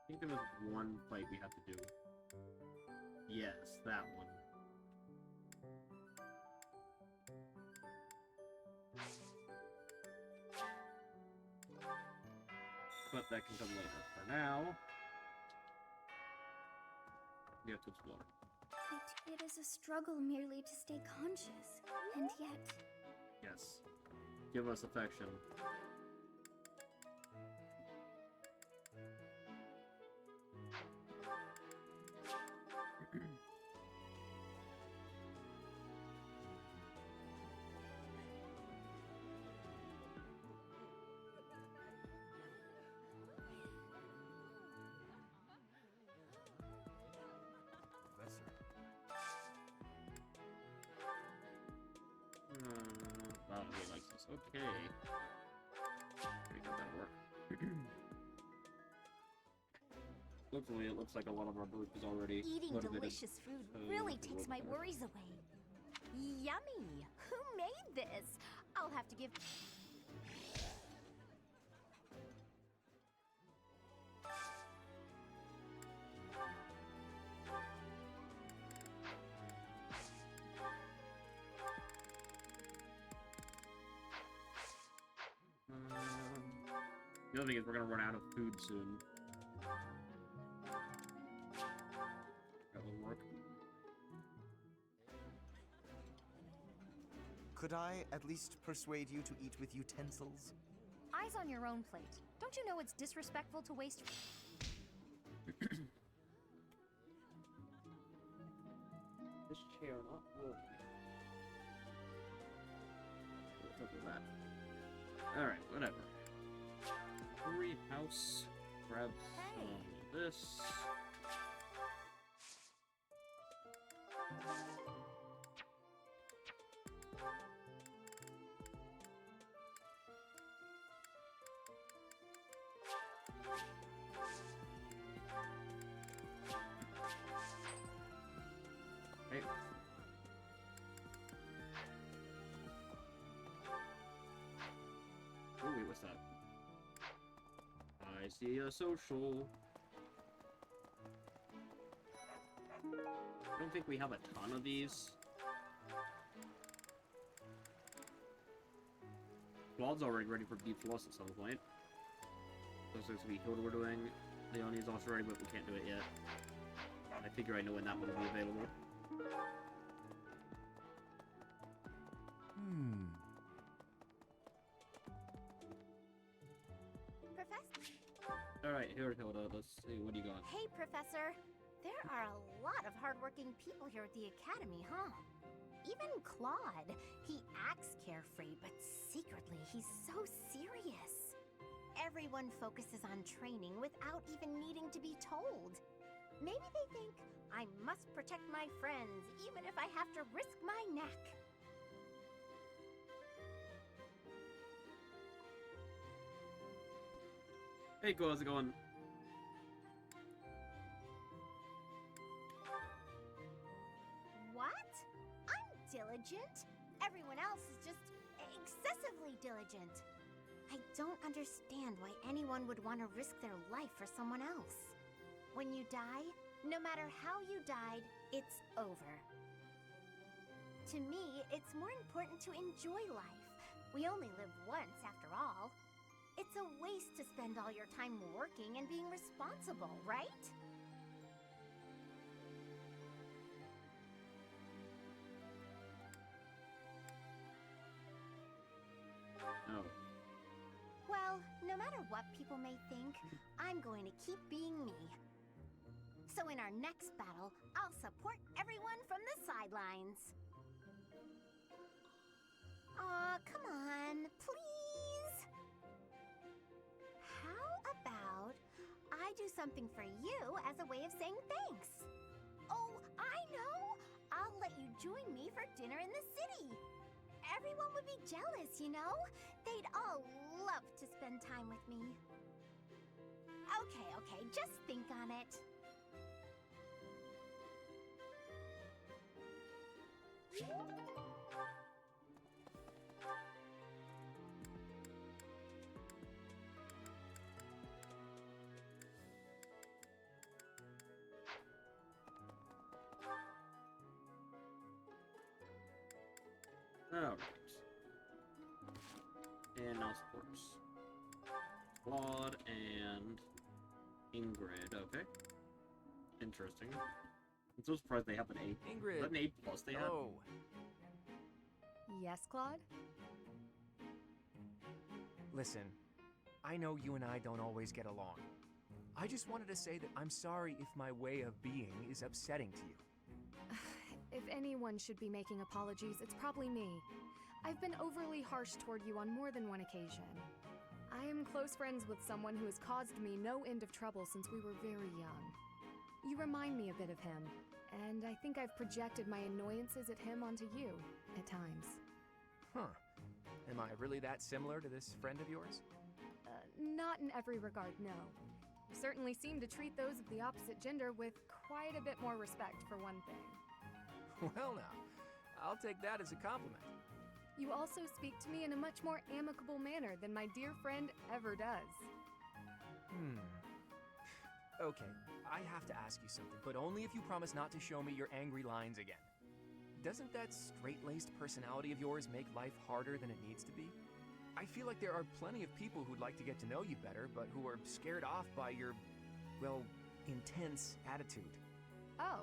think there was one fight we have to do. Yes, that one. But that can come later. For now, we have to explore. It is a struggle merely to stay conscious, and yet... Yes. Give us affection. Wow, he likes this. Okay. We got that work. Luckily, it looks like a lot of our group is already Eating motivated. delicious food really takes my worries away. Yummy! Who made this? I'll have to give... The other thing is we're gonna run out of food soon. That will work. Could I at least persuade you to eat with utensils? Eyes on your own plate. Don't you know it's disrespectful to waste... This chair not working. What's up with that? Alright, whatever. Hurry, house. Grab some of this. Hey. Oh, wait, what's that? I see a social. I don't think we have a ton of these. Claude's already ready for Deep Loss at some point. Looks like we Hilda we're doing. Leonie's also ready, but we can't do it yet. I figure I know when that one will be available. Professor? Alright, here, Hilda. Let's see. What do you got? Hey, Professor. There are a lot of hardworking people here at the Academy, huh? Even Claude. He acts carefree, but secretly he's so serious. Everyone focuses on training without even needing to be told. Maybe they think, I must protect my friends, even if I have to risk my neck. Hey, cool, how's it going? What? I'm diligent. Everyone else is just excessively diligent. I don't understand why anyone would want to risk their life for someone else. When you die, no matter how you died, it's over. To me, it's more important to enjoy life. We only live once, after all. It's a waste to spend all your time working and being responsible, right? Oh. Well, no matter what people may think, I'm going to keep being me. So in our next battle, I'll support everyone from the sidelines. Aw, come on, please! How about I do something for you as a way of saying thanks? Oh, I know! I'll let you join me for dinner in the city. Everyone would be jealous, you know? They'd all love to spend time with me. Okay, just think on it. Alright. And now sports. Claude and Ingrid, okay. Interesting. I'm so surprised they have an 8. Ingrid. Is that an 8 plus they have? Oh, Yes, Claude? listen. I know you and I don't always get along. I just wanted to say that I'm sorry if my way of being is upsetting to you. If anyone should be making apologies, it's probably me. I've been overly harsh toward you on more than one occasion. I am close friends with someone who has caused me no end of trouble since we were very young. You remind me a bit of him, and I think I've projected my annoyances at him onto you, at times. Huh. Am I really that similar to this friend of yours? Not in every regard, no. You certainly seem to treat those of the opposite gender with quite a bit more respect, for one thing. Well now, I'll take that as a compliment. You also speak to me in a much more amicable manner than my dear friend ever does. Okay, I have to ask you something, but only if you promise not to show me your angry lines again. Doesn't that straight-laced personality of yours make life harder than it needs to be? I feel like there are plenty of people who'd like to get to know you better, but who are scared off by your, well, intense attitude. Oh,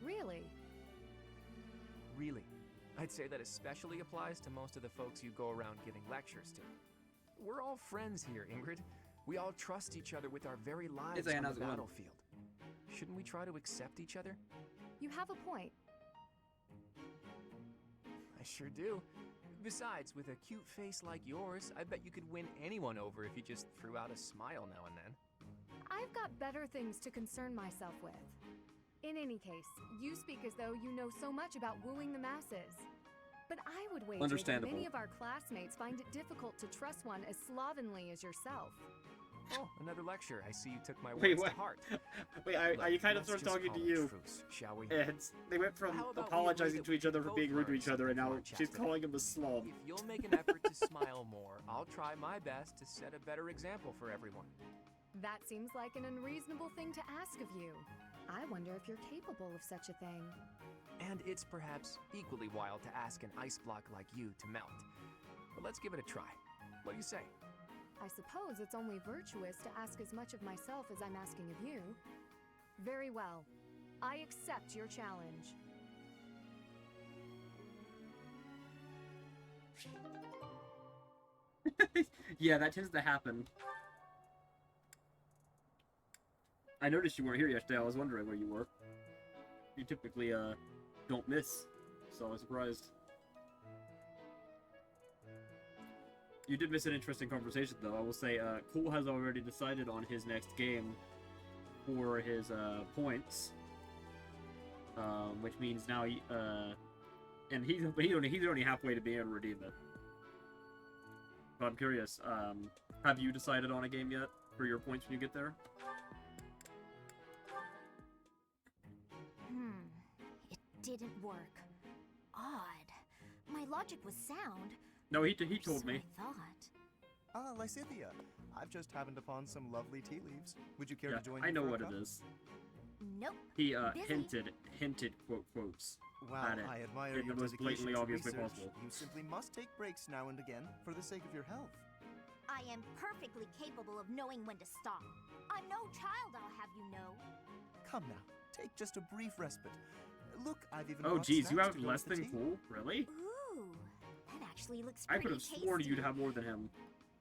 really? Really. I'd say that especially applies to most of the folks you go around giving lectures to. We're all friends here, Ingrid. We all trust each other with our very lives Hey, on how's the it going? battlefield. Shouldn't we try to accept each other? You have a point. I sure do. Besides, with a cute face like yours, I bet you could win anyone over if you just threw out a smile now and then. I've got better things to concern myself with. In any case, you speak as though you know so much about wooing the masses. But I would wager that Understandable. many of our classmates find it difficult to trust one as slovenly as yourself. Oh, another lecture. I see you took my Wait, words what? to heart. Wait, are you kind of Let's start just talking call to a you? truce, shall we? And they went from How about we agree apologizing that to we each other for both being rude to learn each other, and now something from our she's chat today? calling him a slob. If you'll make an effort to smile more, I'll try my best to set a better example for everyone. That seems like an unreasonable thing to ask of you. I wonder if you're capable of such a thing. And it's perhaps equally wild to ask an ice block like you to melt. But let's give it a try. What do you say? I suppose it's only virtuous to ask as much of myself as I'm asking of you. Very well. I accept your challenge. Yeah, that tends to happen. I noticed you weren't here yesterday. I was wondering where you were. You typically, don't miss, so I was surprised. You did miss an interesting conversation, though. I will say, Cole has already decided on his next game for his, points. Which means now, and he's only halfway to being able to redeem it. But I'm curious, have you decided on a game yet for your points when you get there? It didn't work. Odd. My logic was sound. No, he told So me. I thought. Ah, Lysithia. I've just happened upon some lovely tea leaves. Would you care Yeah, to join I me know for a what cup? it is. Nope. He Busy. hinted quotes. Wow, at it I admire in your the most dedication blatantly to obvious way research. possible. You simply must take breaks now and again for the sake of your health. I am perfectly capable of knowing when to stop. I'm no child, I'll have you know. Come now, take just a brief respite. Look, I've even Oh, brought geez, you snacks have to go less with the than tea. Cole? Really? Ooh, that actually looks I pretty could have sworn tasty. you'd have more than him.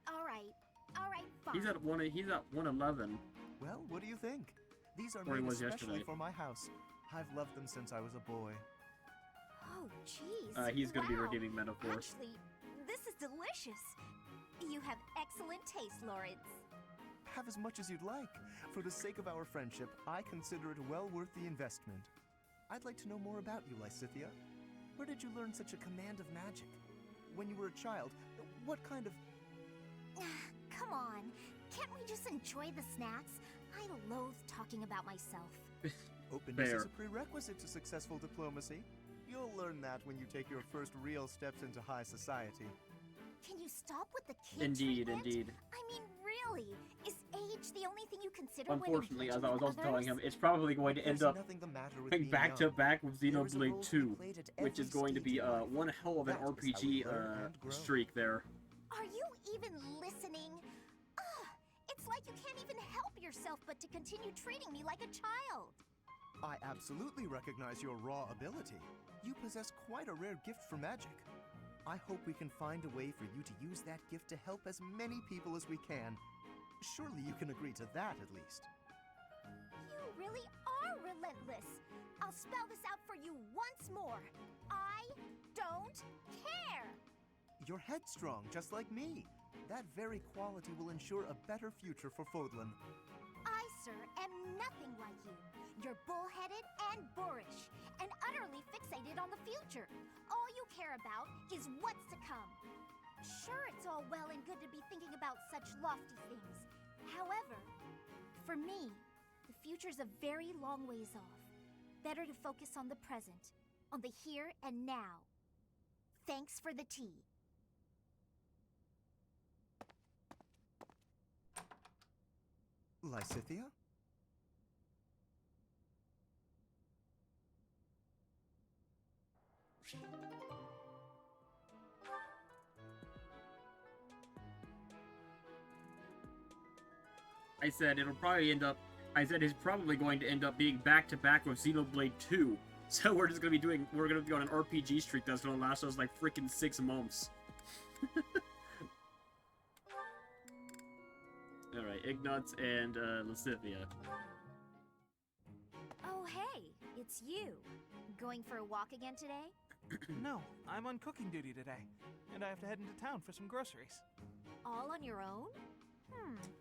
All right, fine. He's at 111. Well, what do you think? These are Or he made was especially yesterday. for my house. I've loved them since I was a boy. Oh, jeez. He's gonna be wow. redeeming metaphor. Actually, this is delicious. You have excellent taste, Lawrence. Have as much as you'd like. For the sake of our friendship, I consider it well worth the investment. I'd like to know more about you, Lysithia. Where did you learn such a command of magic? When you were a child, what kind of... Come on, can't we just enjoy the snacks? I loathe talking about myself. Openness Fair. is a prerequisite to successful diplomacy. You'll learn that when you take your first real steps into high society. Can you stop with the kid Indeed, treatment? indeed. I mean, really? Really? Is age the only thing you consider when Unfortunately, as I was engaging also with telling him, others? it's probably going to end There's up nothing the matter with going being back to young. back with There is a Xenoblade role to be 2, played at which is every going to stage be in life. one hell of an That is how we RPG learn and grow. streak there. Are you even listening? Ugh, it's like you can't even help yourself but to continue treating me like a child. I absolutely recognize your raw ability. You possess quite a rare gift for magic. I hope we can find a way for you to use that gift to help as many people as we can. Surely you can agree to that at least. You really are relentless. I'll spell this out for you once more. I don't care. You're headstrong, just like me. That very quality will ensure a better future for Fodlan. I, sir, am nothing like you. You're bullheaded and boorish, and utterly fixated on the future. All you care about is what's to come. Sure, it's all well and good to be thinking about such lofty things. However, for me, the future's a very long ways off. Better to focus on the present, on the here and now. Thanks for the tea. Lysithea? I said it'll probably end up. I said it's probably going to end up being back to back with Xenoblade 2. So we're just gonna be doing. We're gonna be on an RPG streak that's gonna last us like freaking 6 months. All right, Ignatz and Lysithea. Oh, hey, it's you. Going for a walk again today? No, I'm on cooking duty today, and I have to head into town for some groceries. All on your own?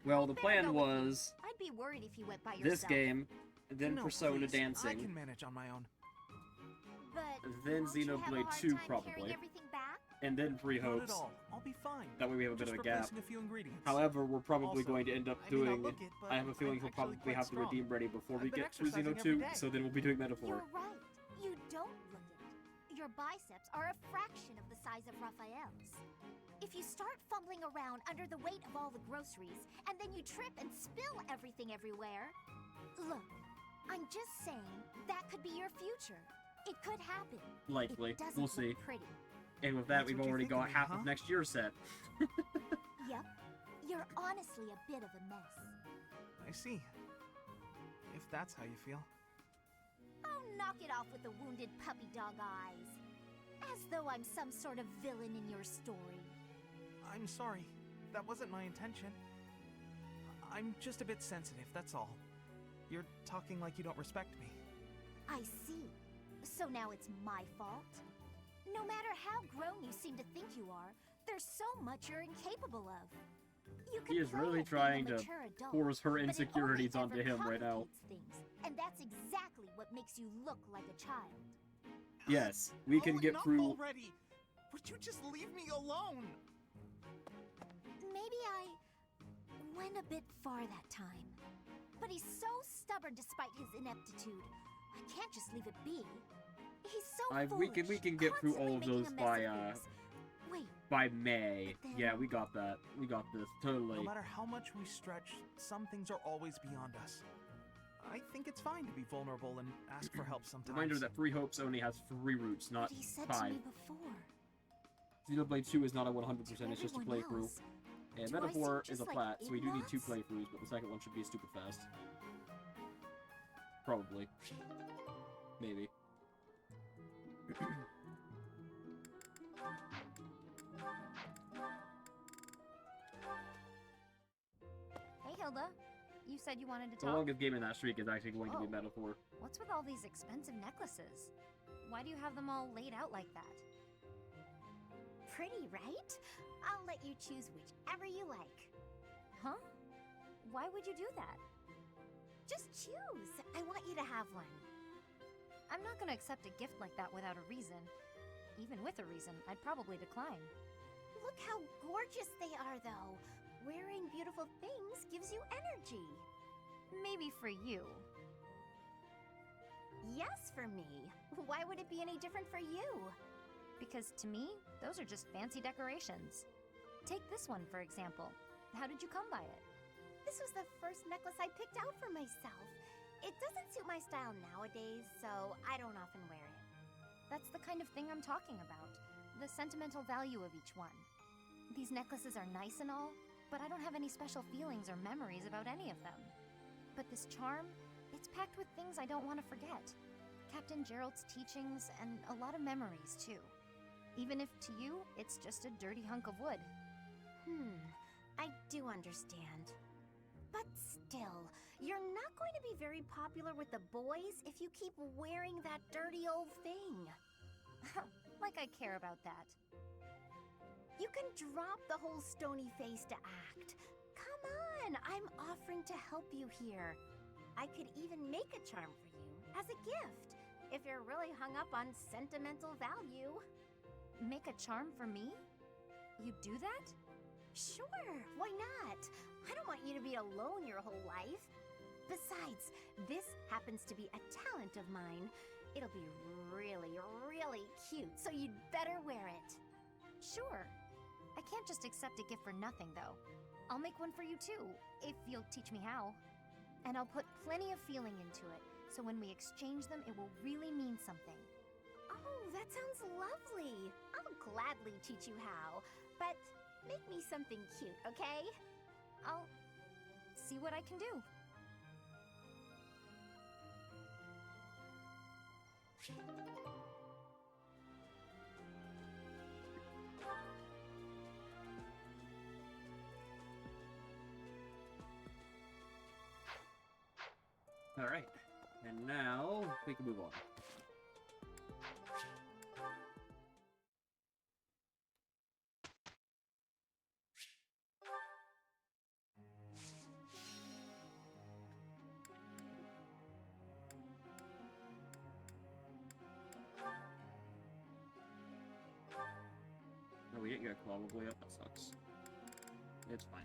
Well, the Better go plan with me. was I'd be worried if you went by yourself. this game, then No, Persona please, Dancing, I can manage on my own. But then won't you have a Xenoblade hard 2 time probably, carrying everything back? and then Three Not at Hopes. all. I'll be fine. That way we have a bit Just of a gap. replacing a few ingredients. However, we're probably Also, going to end up I may not doing. look it, but I have a feeling I'm we'll probably actually have to quite redeem strong. ready before we I've been get through exercising Xeno every 2, day. so then we'll be doing Metaphor. You're right. You don't look it. Your biceps are a fraction of the size of Raphael's. If you start fumbling around under the weight of all the groceries, and then you trip and spill everything everywhere... Look, I'm just saying, that could be your future. It could happen. Likely. It doesn't We'll look see. pretty. And with that, That's we've what you already think of got me, half huh? of next year's set. Yep. You're honestly a bit of a mess. I see. If that's how you feel. Oh, knock it off with the wounded puppy dog eyes. As though I'm some sort of villain in your story. I'm sorry. That wasn't my intention. I'm just a bit sensitive, that's all. You're talking like you don't respect me. I see. So now it's my fault? No matter how grown you seem to think you are, there's so much you're incapable of. You can He is play really at being a trying to mature adult, force her but it insecurities only onto ever him right now. complicates Things, and that's exactly what makes you look like a child. Yes, we can get enough through. already! Would you just leave me alone? Maybe I went a bit far that time. But he's so stubborn despite his ineptitude. I can't just leave it be. He's so We foolish, can get through all of constantly those making a mess of things. Wait, by May. But then- Yeah, we got that. We got this totally. No matter how much we stretch, some things are always beyond us. I think it's fine to be vulnerable and ask for help sometimes. Reminder that Three Hopes only has 3 routes, not but he said 5. to me before. Xenoblade 2 is not a 100%, To it's just a everyone playthrough. else, And do I Metaphor seem is a just like plat, so we do need 2 Ignatz? playthroughs, but the second one should be stupid fast. Probably. Maybe. Hey, Hilda. You said you wanted to The talk? longest game in that streak is actually going to be Oh. Metaphor. What's with all these expensive necklaces? Why do you have them all laid out like that? Pretty, right? I'll let you choose whichever you like. Huh? Why would you do that? Just choose. I want you to have one. I'm not gonna accept a gift like that without a reason. Even with a reason, I'd probably decline. Look how gorgeous they are, though. Wearing beautiful things gives you energy. Maybe for you. Yes, for me. Why would it be any different for you? Because to me, those are just fancy decorations. Take this one, for example. How did you come by it? This was the first necklace I picked out for myself. It doesn't suit my style nowadays, so I don't often wear it. That's the kind of thing I'm talking about. The sentimental value of each one. These necklaces are nice and all, but I don't have any special feelings or memories about any of them. But this charm, it's packed with things I don't want to forget. Captain Gerald's teachings and a lot of memories, too. Even if to you, it's just a dirty hunk of wood. I do understand. But still, you're not going to be very popular with the boys if you keep wearing that dirty old thing. Like I care about that. You can drop the whole stony face to act. Come on, I'm offering to help you here. I could even make a charm for you as a gift, if you're really hung up on sentimental value. Make a charm for me? You do that? Sure, why not? I don't want you to be alone your whole life. Besides, this happens to be a talent of mine. It'll be really, really cute, so you'd better wear it. Sure. I can't just accept a gift for nothing, though. I'll make one for you, too, if you'll teach me how. And I'll put plenty of feeling into it, so when we exchange them, it will really mean something. Oh, that sounds lovely. I'll gladly teach you how, but make me something cute, okay? I'll see what I can do. Alright, and now we can move on. Oh, we didn't get probably up. That sucks. It's fine.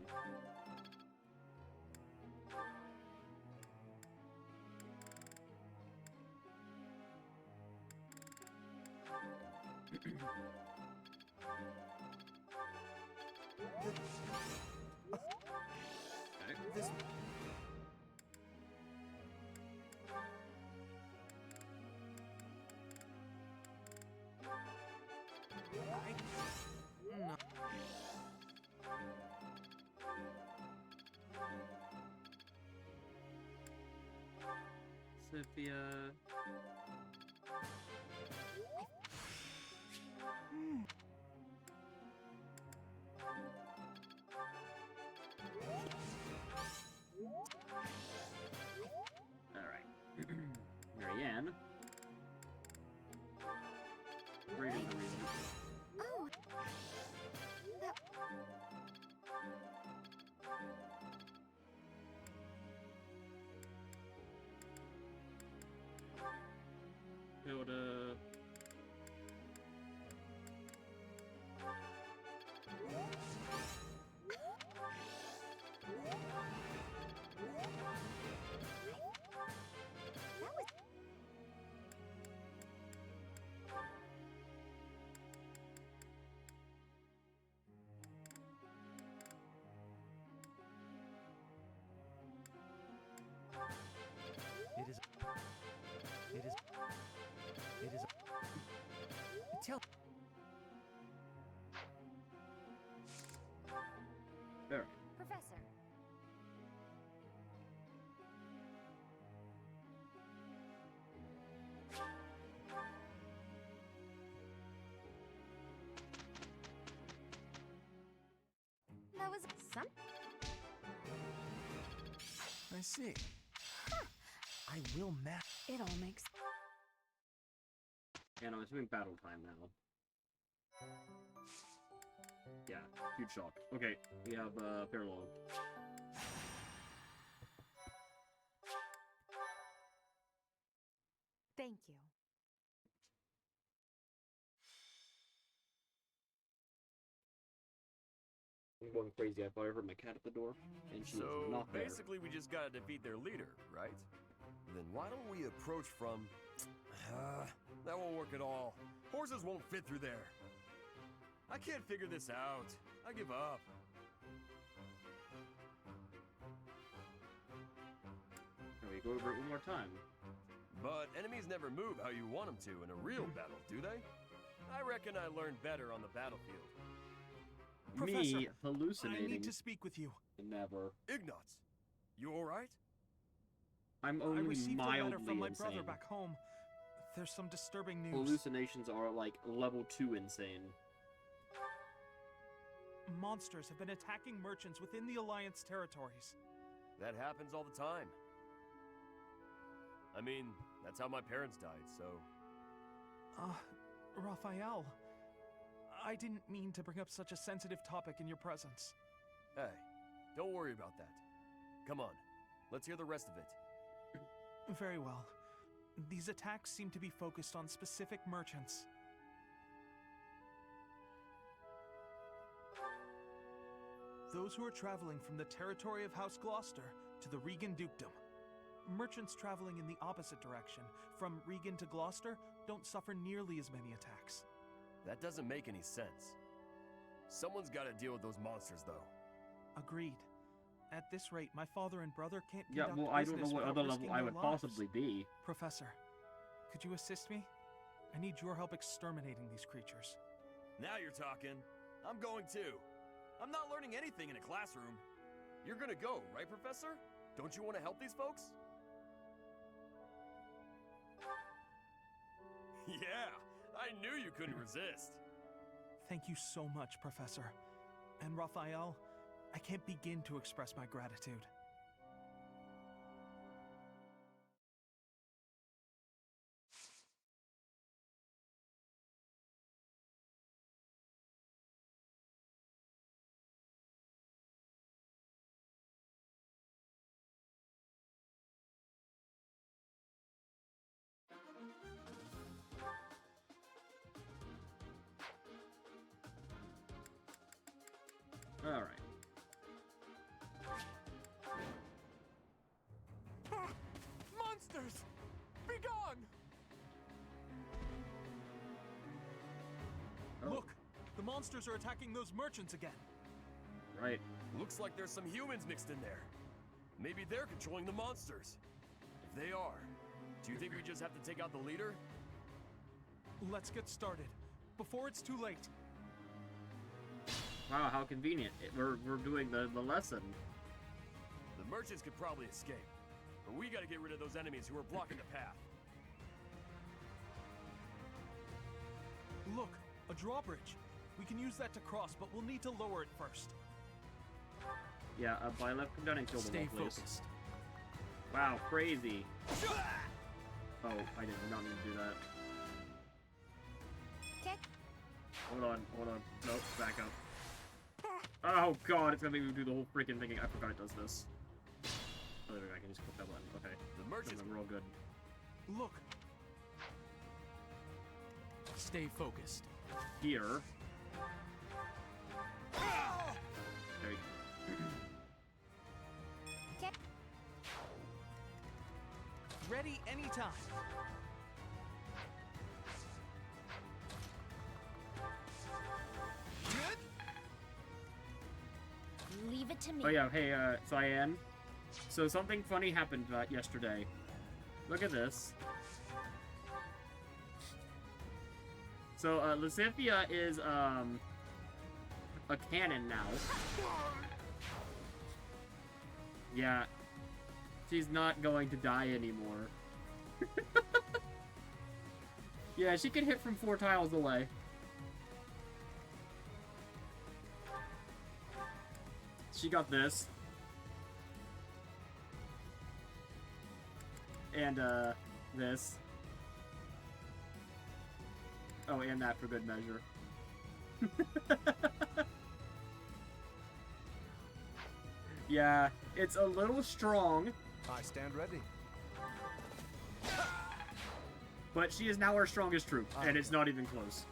This... No. Sophia. Alright. Marianne. Greater the reason. Oh, Hilda. It is... Tell... There. Professor. that was some... I see. I will map... It all makes... And I'm assuming battle time now. Yeah, huge shock. Okay, we have parallel. Thank you. I'm going crazy. I thought I heard my cat at the door, and she was So not there. basically, we just gotta defeat their leader, right? Then why don't we approach from? That won't work at all. Horses won't fit through there. I can't figure this out. I give up. Okay, go over it one more time. But enemies never move how you want them to in a real battle, do they? I reckon I learned better on the battlefield. Professor, Me hallucinating. I need to speak with you. Never. Ignatz, you alright? I'm I only received a mildly letter from my insane. brother back home. There's some disturbing news. Hallucinations are like level 2 insane. Monsters have been attacking merchants within the Alliance territories. That happens all the time. I mean, that's how my parents died, so... Raphael, I didn't mean to bring up such a sensitive topic in your presence. Hey, don't worry about that. Come on, let's hear the rest of it. Very well. These attacks seem to be focused on specific merchants. Those who are traveling from the territory of House Gloucester to the Regan Dukedom. Merchants traveling in the opposite direction, from Regan to Gloucester, don't suffer nearly as many attacks. That doesn't make any sense. Someone's gotta deal with those monsters, though. Agreed. At this rate, my father and brother can't Yeah, conduct well, I don't know business what without other level risking I their would lives. possibly be. Professor, could you assist me? I need your help exterminating these creatures. Now you're talking. I'm going too. I'm not learning anything in a classroom. You're gonna go, right, Professor? Don't you want to help these folks? Yeah, I knew you couldn't resist. Thank you so much, Professor. And Raphael, I can't begin to express my gratitude. Alright. Monsters! Be gone! Oh, Look! The monsters are attacking those merchants again. right. Looks like there's some humans mixed in there. Maybe they're controlling the monsters. If they are, do you think we just have to take out the leader? Let's get started, before it's too late. Wow, how convenient. We're doing the lesson. The merchants could probably escape, but we gotta get rid of those enemies who are blocking the path. Look, a drawbridge. We can use that to cross, but we'll need to lower it first. Yeah, by left, come down and kill them Stay all, please. focused. Wow, crazy. Oh, I did not mean to do that. Kick. Hold on. Nope, back up. Oh god, it's gonna make me do the whole freaking thing. I forgot it does this. Oh, there we go, I can just click that button. Okay. The merchants... We're all good. Look, Stay focused. Here. There you go. Kick. ready anytime. Good? Leave it to me. Oh yeah, hey, Cyan. So something funny happened yesterday. Look at this. So, Lysithia is, a cannon now. Yeah. She's not going to die anymore. Yeah, she can hit from 4 tiles away. She got this. And, this. Oh, and that for good measure. Yeah, it's a little strong, I stand ready. but she is now our strongest troop, and it's not even close.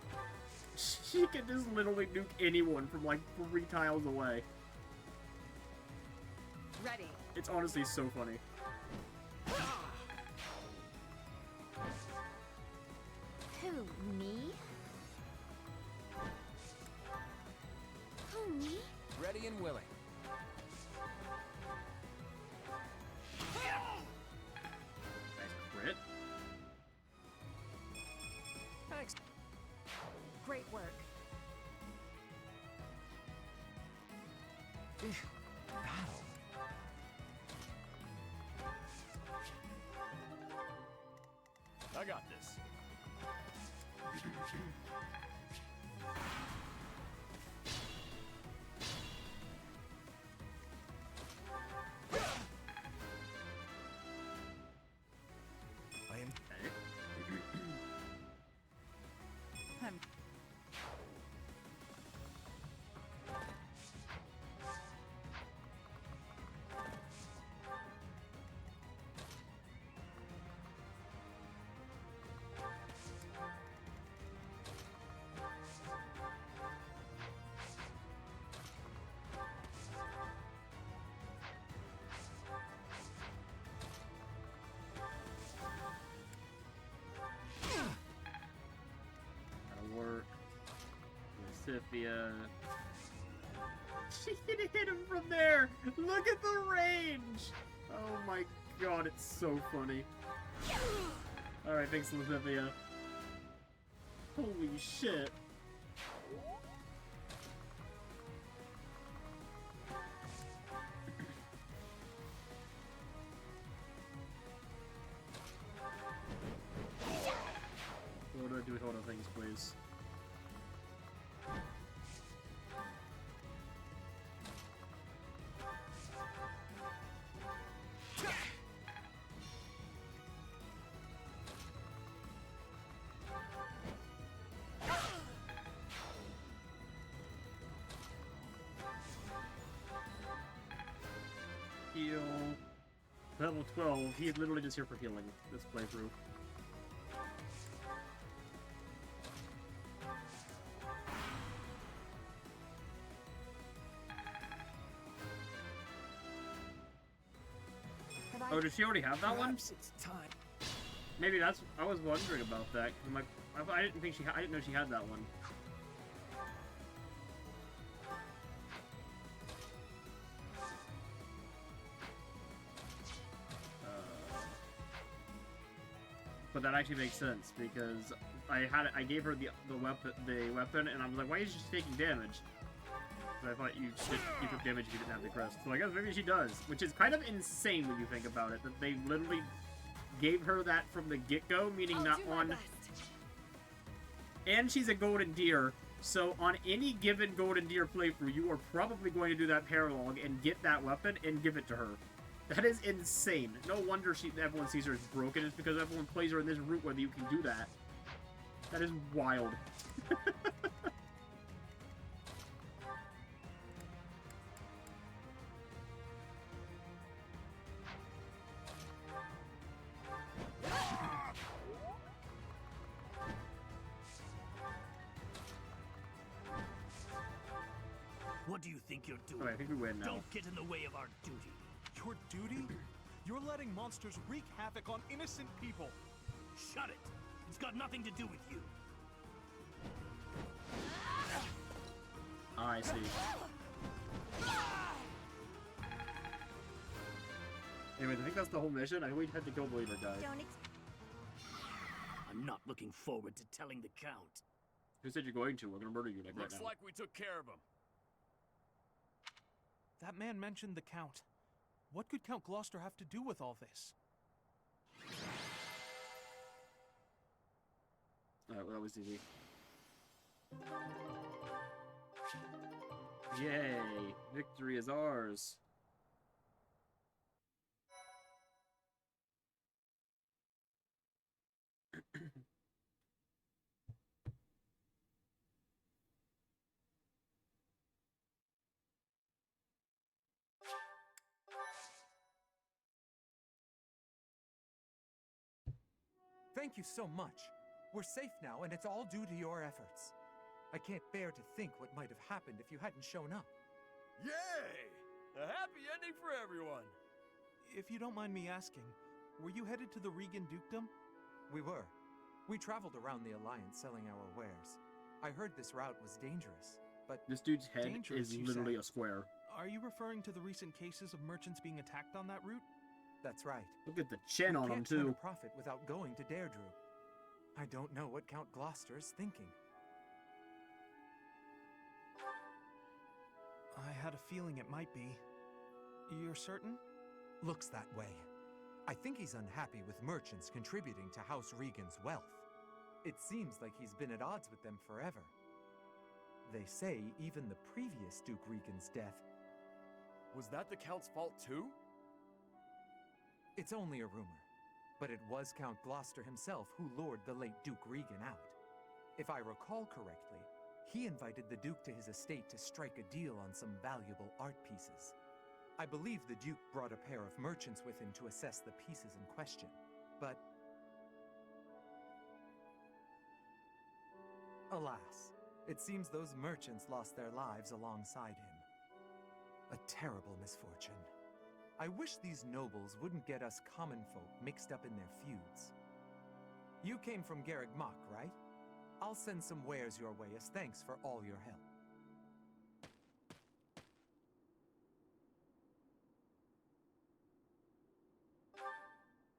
She can just literally nuke anyone from like 3 tiles away. Ready. It's honestly so funny. Who, me? Who, me? Ready and willing. Battle. I got this. I am. That'll work. Sifia. She can hit him from there! Look at the range! Oh my god, it's so funny. Alright, thanks, Sifia. Holy shit. What do I do with all the things, please? Heal. Level 12. He's literally just here for healing this playthrough. Oh, did she already have that one? Perhaps it's time. Maybe that's. I was wondering about that. I'm like, I didn't think I didn't know she had that one. But that actually makes sense because I gave her the weapon, and I was like, why is she taking damage? But I thought you took damage if you didn't have the crest. So I guess maybe she does, which is kind of insane when you think about it. That they literally gave her that from the get-go, meaning not on. And she's a golden deer, so on any given golden deer playthrough, you are probably going to do that paralog and get that weapon and give it to her. That is insane. No wonder everyone sees her as broken. It's because everyone plays her in this route whether you can do that. That is wild. What do you think you're doing? Alright, I think we win now. Don't get in the way of our duty. Your duty? You're letting monsters wreak havoc on innocent people. Shut it. It's got nothing to do with you. I see. Anyways, I think that's the whole mission. I think we had to kill Believer guy. I'm not looking forward to telling the Count. Who said you're going to? We're gonna murder you like Looks right now. like we took care of him. That man mentioned the Count. What could Count Gloucester have to do with all this? Alright, well, that was easy. Yay! Victory is ours! Thank you so much. We're safe now, and it's all due to your efforts. I can't bear to think what might have happened if you hadn't shown up. Yay! A happy ending for everyone. If you don't mind me asking, were you headed to the Regan Dukedom? We were. We traveled around the Alliance selling our wares. I heard this route was dangerous, but This dude's head Dangerous, is you literally said. a square. Are you referring to the recent cases of merchants being attacked on that route? that's right. Look at the chin on him, Can't turn a too. profit without going to Deirdre. I don't know what Count Gloucester is thinking. I had a feeling it might be. You're certain? Looks that way. I think he's unhappy with merchants contributing to House Regan's wealth. It seems like he's been at odds with them forever. They say even the previous Duke Regan's death. Was that the Count's fault too? It's only a rumor, but it was Count Gloucester himself who lured the late Duke Regan out. If I recall correctly, he invited the Duke to his estate to strike a deal on some valuable art pieces. I believe the Duke brought a pair of merchants with him to assess the pieces in question, but alas, it seems those merchants lost their lives alongside him. A terrible misfortune. I wish these nobles wouldn't get us common folk mixed up in their feuds. You came from Garreg Mach, right? I'll send some wares your way as thanks for all your help.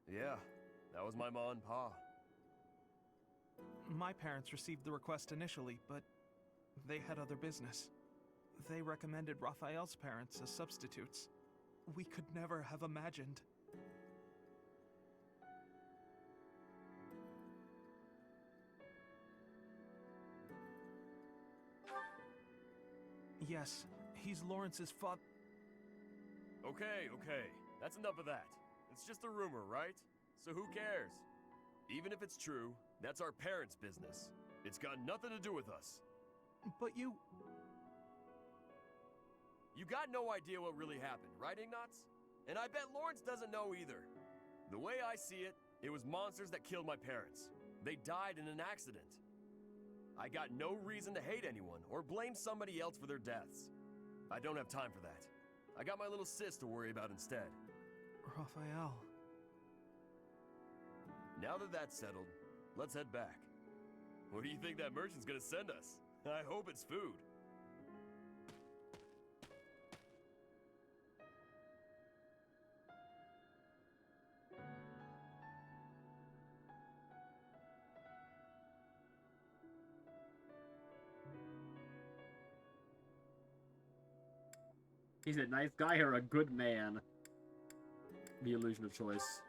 Yeah, that was my ma and pa. My parents received the request initially, but they had other business. They recommended Raphael's parents as substitutes. We could never have imagined. Yes, he's Lawrence's father. Okay, that's enough of that. It's just a rumor, right? So who cares? Even if it's true, that's our parents' business. It's got nothing to do with us. But you got no idea what really happened, right, Ignatz? And I bet Lawrence doesn't know either. The way I see it, it was monsters that killed my parents. They died in an accident. I got no reason to hate anyone or blame somebody else for their deaths. I don't have time for that. I got my little sis to worry about instead. Raphael. Now that that's settled, let's head back. What do you think that merchant's gonna send us? I hope it's food. He's a nice guy or a good man? The illusion of choice.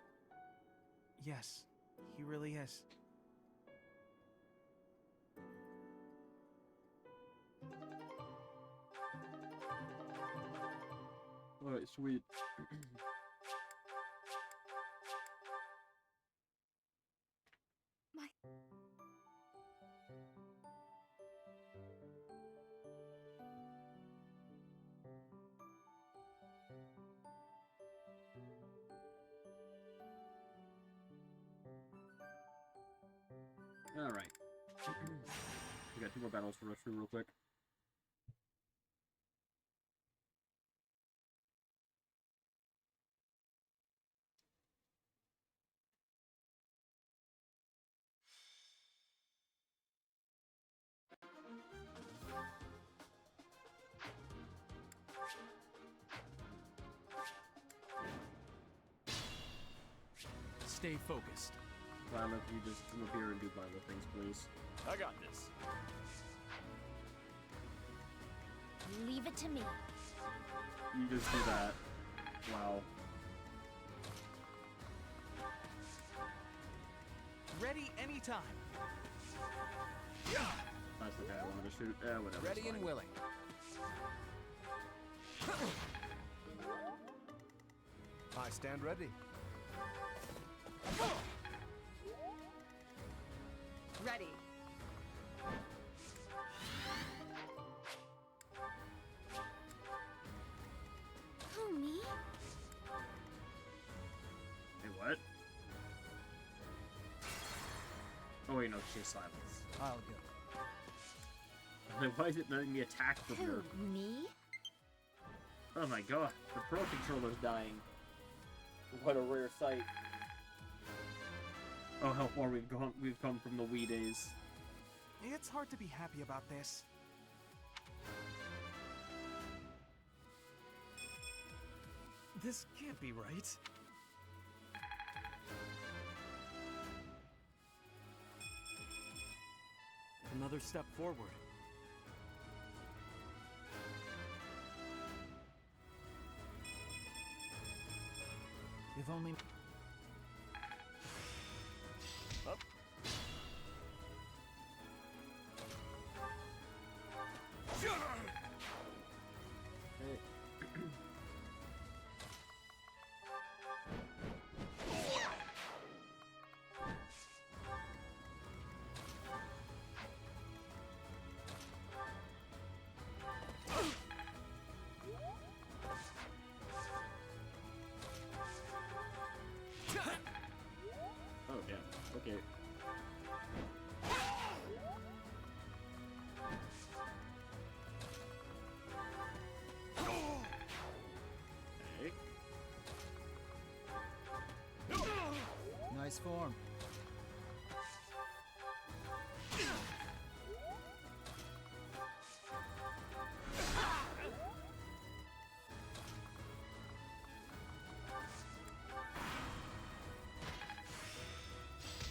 Yes, he really is. Alright, sweet. Alright. We got 2 more battles to rush through real quick. Stay focused. Violet, you just come up here and do Violet things, please. I got this. Leave it to me. You just do that. Wow. Ready anytime. That's the guy I wanted to shoot. Whatever. Ready and willing. I stand ready. Ready. Who, me? Hey, what? Oh wait, no, she's silence. I'll go. Then why is it letting me attack from Who, here? me? Oh my god, the Pro Controller's dying. What a rare sight. Oh, how far we've come from the Wii days. It's hard to be happy about this. This can't be right. Another step forward. only... Up. Oh, damn. Okay. Okay. Nice form.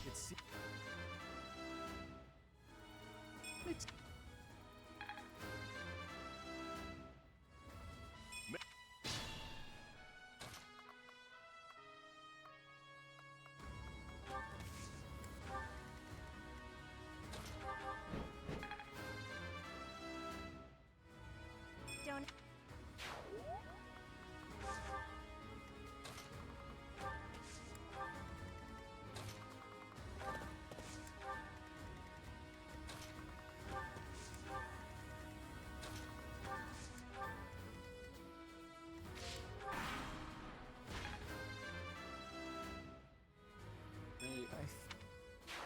It's... Don't.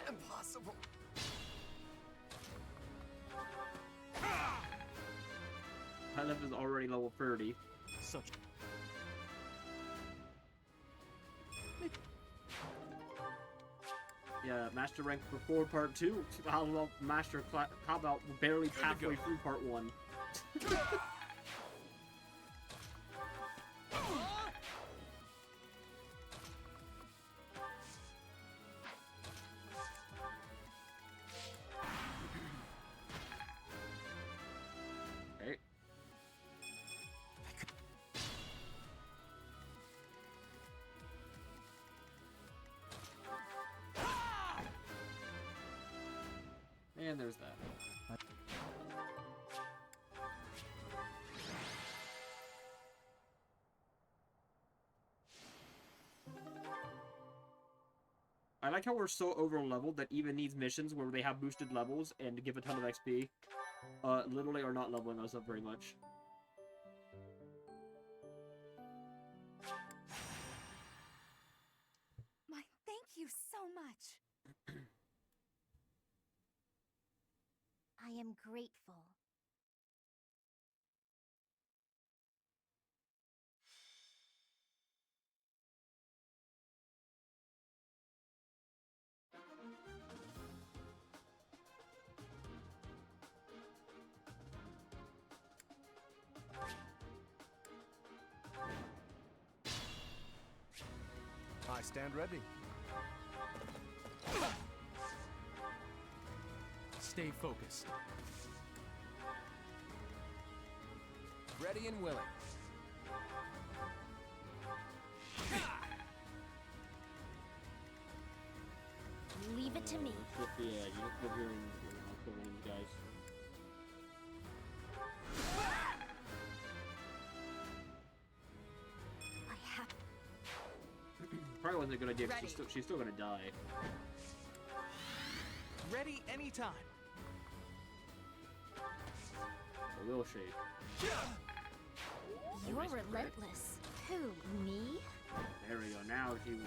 Impossible. High is already level 30. Such... Yeah, master rank before part 2. How about how about barely halfway through part 1? Okay. And there's that. I like how we're so over-leveled that even these missions where they have boosted levels and give a ton of XP, literally are not leveling us up very much. My thank you so much. I am grateful. I stand ready. Stay focused. Ready and willing. Leave it to me. Yeah, you look over here and I'll kill one of you guys. I have. Probably wasn't a good idea 'cause she's still gonna die. Ready anytime. A little shade. You're nice, relentless. Who, me? There we go. Now I can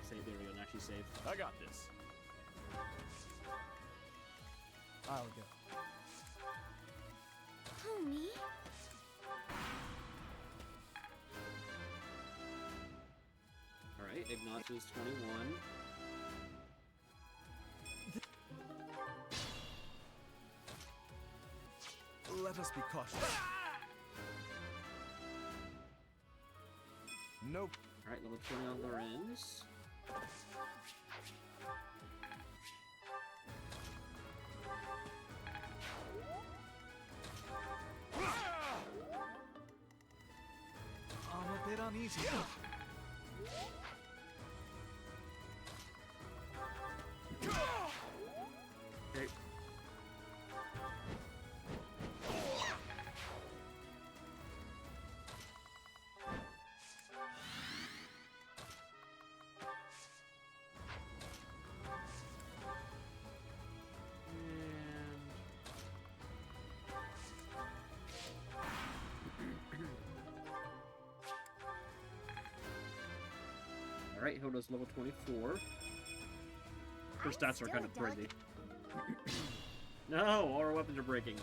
say there we go. Now she's safe. I got this. I'll go. Who, me? Alright, Ignatius 21. Let us be cautious. Nope. Alright, level 20 on Lorenz. I'm a bit uneasy. Alright, Hilda's level 24. Her stats are kind of crazy. No, all our weapons are breaking.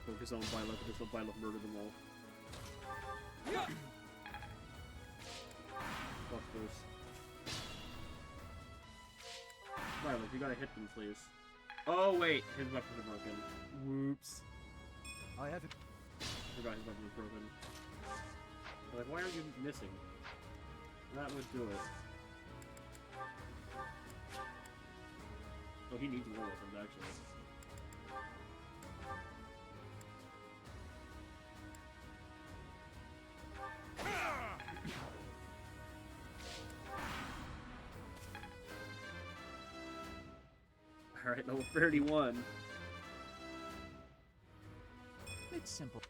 Focus on Byleth, just let Byleth murder them all. Fuck this. Byleth, you gotta hit them, please. Oh wait, his weapons are broken. Whoops. I have it. Forgot his weapon was broken. Like, why aren't you missing? That would do it. Oh, he needs more weapons, actually. Alright, level 31. It's simple.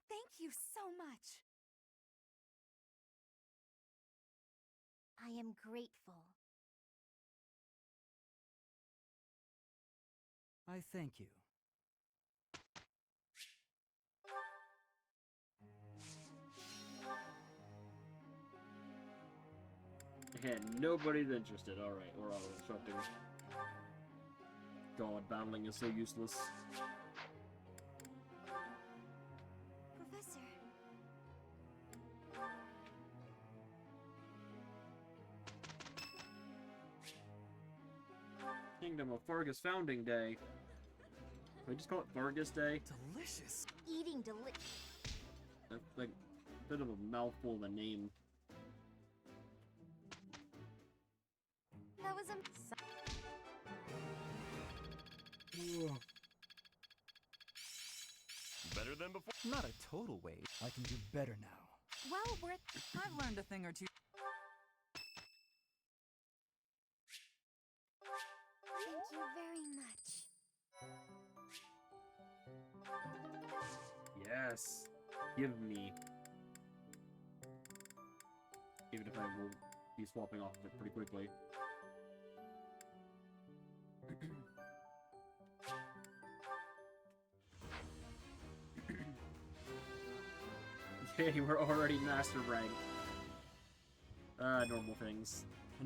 Thank you so much. I am grateful. I thank you. And nobody's interested. Alright, we're auto-instructing. God, battling is so useless. Professor. Kingdom of Fargus Founding Day. Can we just call it Fargus Day? Delicious. Eating delicious. That's like a bit of a mouthful of a name. That was a... Better than before? Not a total waste. I can do better now. Well, we're... I've learned a thing or two. Thank you very much. Yes. Give me. Even if I will be swapping off of it pretty quickly. Okay, we're already master rank. Normal things. Oh,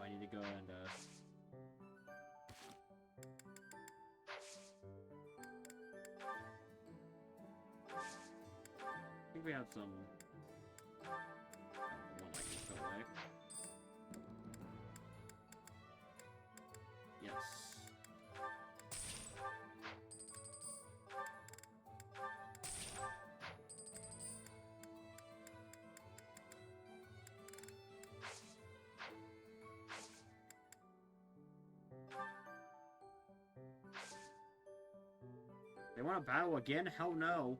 I need to go and, I think we have some... one like this, don't I? Yes. They want to battle again? Hell no.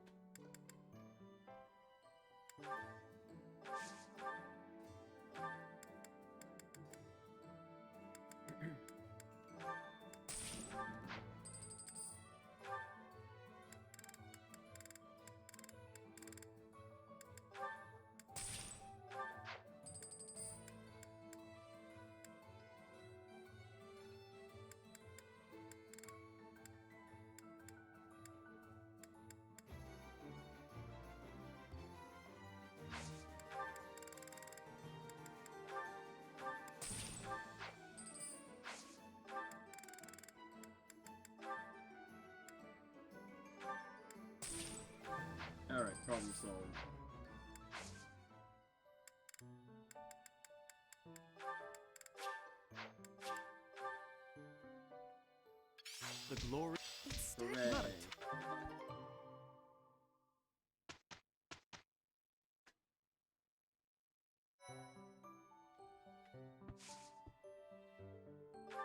The glory. It's starting. Hooray.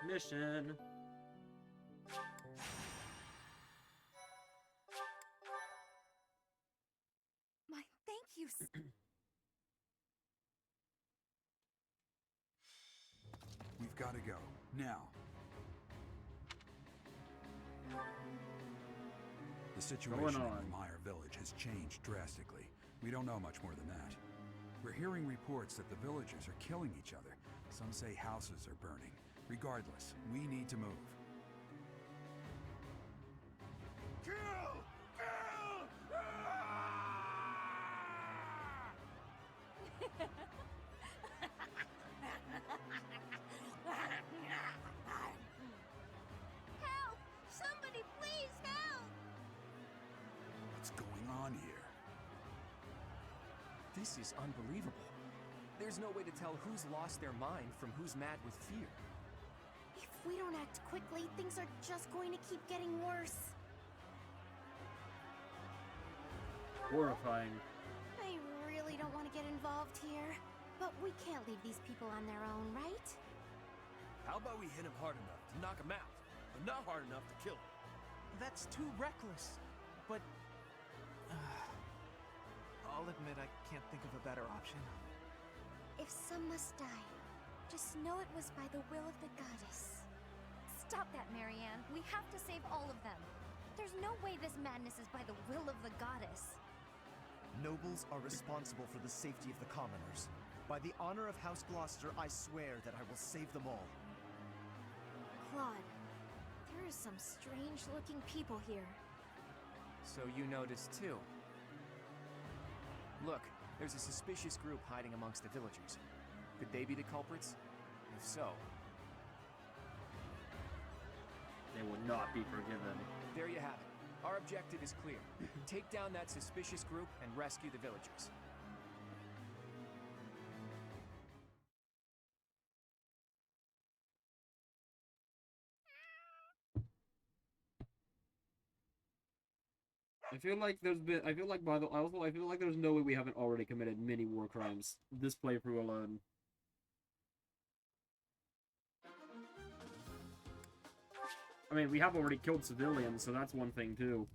Mission. My thank you. We've got to go. Now. The situation in the Meyer village has changed drastically. We don't know much more than that. We're hearing reports that the villagers are killing each other. Some say houses are burning. Regardless, we need to move. Kill! Kill! Help! Somebody please help! What's going on here? This is unbelievable. There's no way to tell who's lost their mind from who's mad with fear. If we don't act quickly, things are just going to keep getting worse. Horrifying. I really don't want to get involved here, but we can't leave these people on their own, right? How about we hit him hard enough to knock him out, but not hard enough to kill him? That's too reckless. But I'll admit I can't think of a better option. If some must die, just know it was by the will of the goddess. Stop that, Marianne. We have to save all of them. There's no way this madness is by the will of the goddess. Nobles are responsible for the safety of the commoners. By the honor of House Gloucester, I swear that I will save them all. Claude, there are some strange-looking people here. So you noticed too. Look, there's a suspicious group hiding amongst the villagers. Could they be the culprits? If so, They will not be forgiven. there you have it. Our objective is clear. Take down that suspicious group and rescue the villagers. I feel like there's been. I feel like by the. Also, I feel like there's no way we haven't already committed many war crimes this playthrough alone. I mean, we have already killed civilians, so that's one thing too.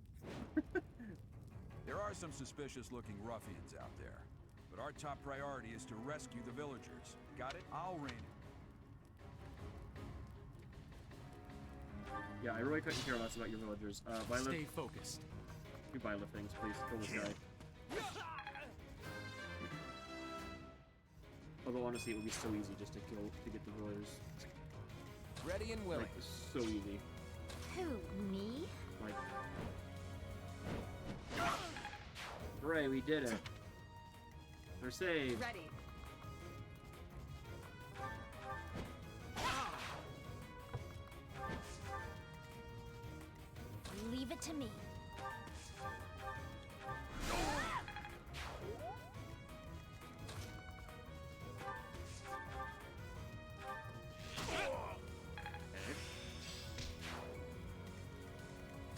There are some suspicious-looking ruffians out there, but our top priority is to rescue the villagers. Got it? I'll rein it. Yeah, I really couldn't care less about your villagers. Violet, Stay focused. do Violet things, please. Kill this guy. Although honestly, it would be so easy just to get the villagers. Ready and willing. Like, it's so easy. Who, me? Like, hooray, we did it. They're saved. Ready. Leave it to me.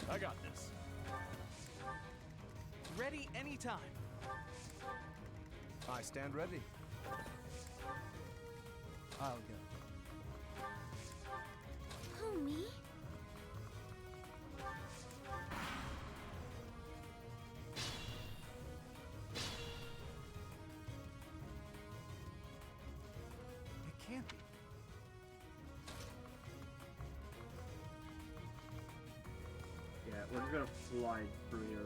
I got this. Ready anytime. I stand ready. I'll go. Who, me? It can't be. Yeah, we're just gonna fly through here.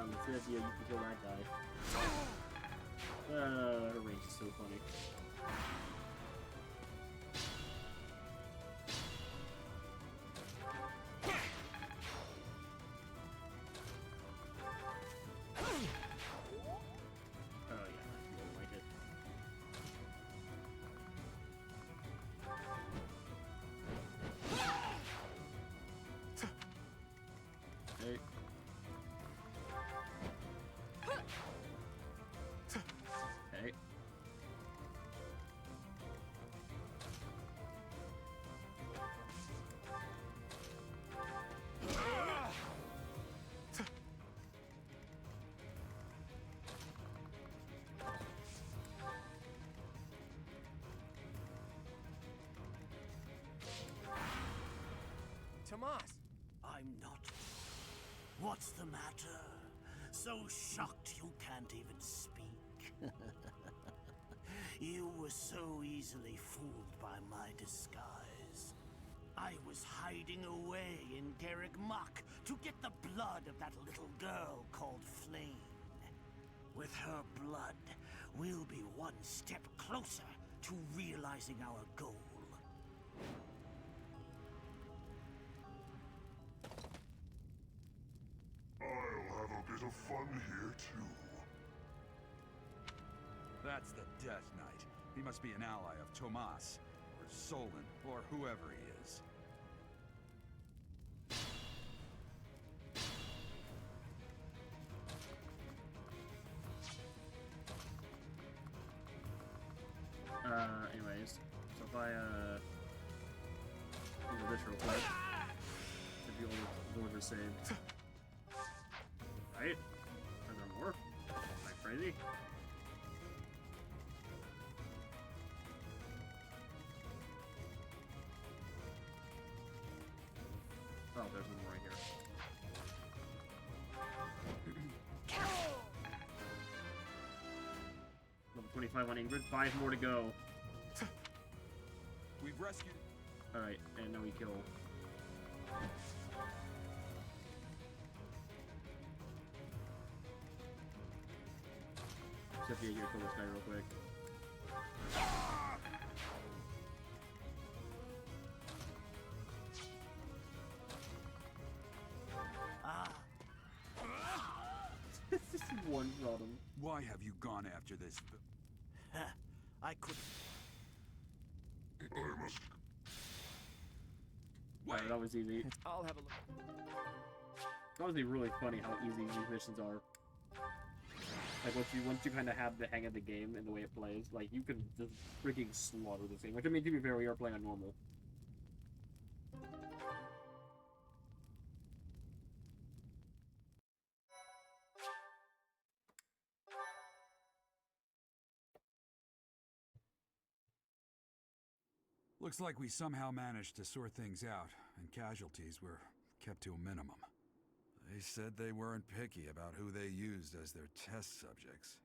on the fifth, yeah, you can kill that guy. Her range is so funny. Tomas! I'm not. What's the matter? So shocked you can't even speak. You were so easily fooled by my disguise. I was hiding away in Garrick Mach to get the blood of that little girl called Flame. With her blood, we'll be one step closer to realizing our goal. I'll have a bit of fun here, too. That's the Death Knight. He must be an ally of Tomas, or Solon, or whoever he is. Anyways, so if I, do this real quick, if you all lord the same. Right? Are there more? Am I crazy? Oh, there's one more right here. Level 25 on Ingrid, 5 more to go. We've rescued... Alright, and now we kill... Sophia, here, kill this guy real quick. Just one shot him. Why have you gone after this? I could. I must. Alright, that was easy. I'll have a look. That would be really funny how easy these missions are. Like once you kind of have the hang of the game and the way it plays, like you can just freaking slaughter this game. Which I mean, to be fair, we are playing on normal. Looks like we somehow managed to sort things out, and casualties were kept to a minimum. They said they weren't picky about who they used as their test subjects.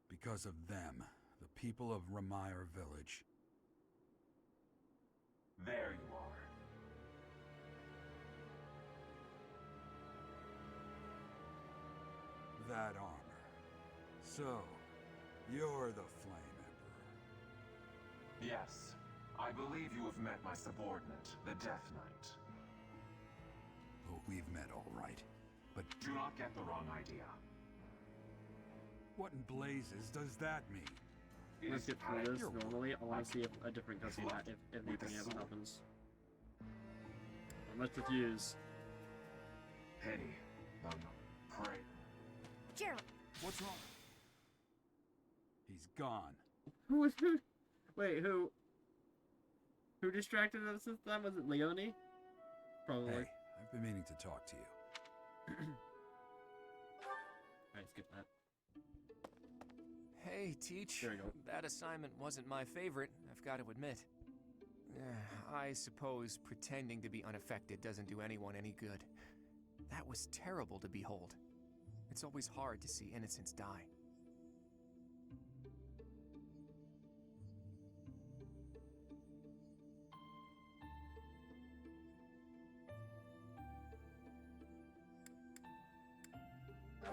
Because of them, the people of Ramire Village. There you are. That armor. So, you're the Flame Emperor. Yes, I believe you have met my subordinate, the Death Knight. Oh, we've met all right. But do not get the wrong idea. What in blazes does that mean? Let's get through this normally. I want to see if a different cutscene, if anything else happens. I must refuse. Penny, pray. Gerald! What's wrong? He's gone. Who was who? Wait, who? Who distracted us this time? Was it Leone? Probably. Hey, I've been meaning to talk to you. Alright, skip that. Hey, Teach. There you go. That assignment wasn't my favorite, I've got to admit. I suppose pretending to be unaffected doesn't do anyone any good. That was terrible to behold. It's always hard to see innocents die.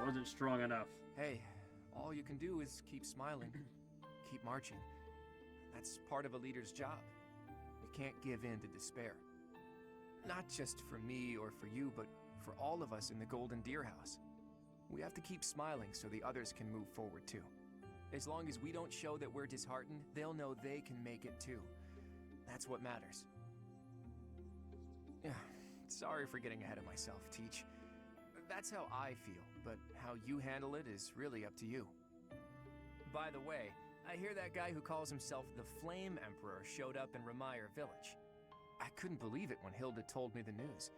I wasn't strong enough. Hey, all you can do is keep smiling, keep marching. That's part of a leader's job. You can't give in to despair. Not just for me or for you, but for all of us in the Golden Deer House. We have to keep smiling so the others can move forward too. As long as we don't show that we're disheartened, they'll know they can make it too. That's what matters. Yeah, sorry for getting ahead of myself, Teach. That's how I feel, but how you handle it is really up to you. By the way, I hear that guy who calls himself the Flame Emperor showed up in Remire Village. I couldn't believe it when Hilda told me the news.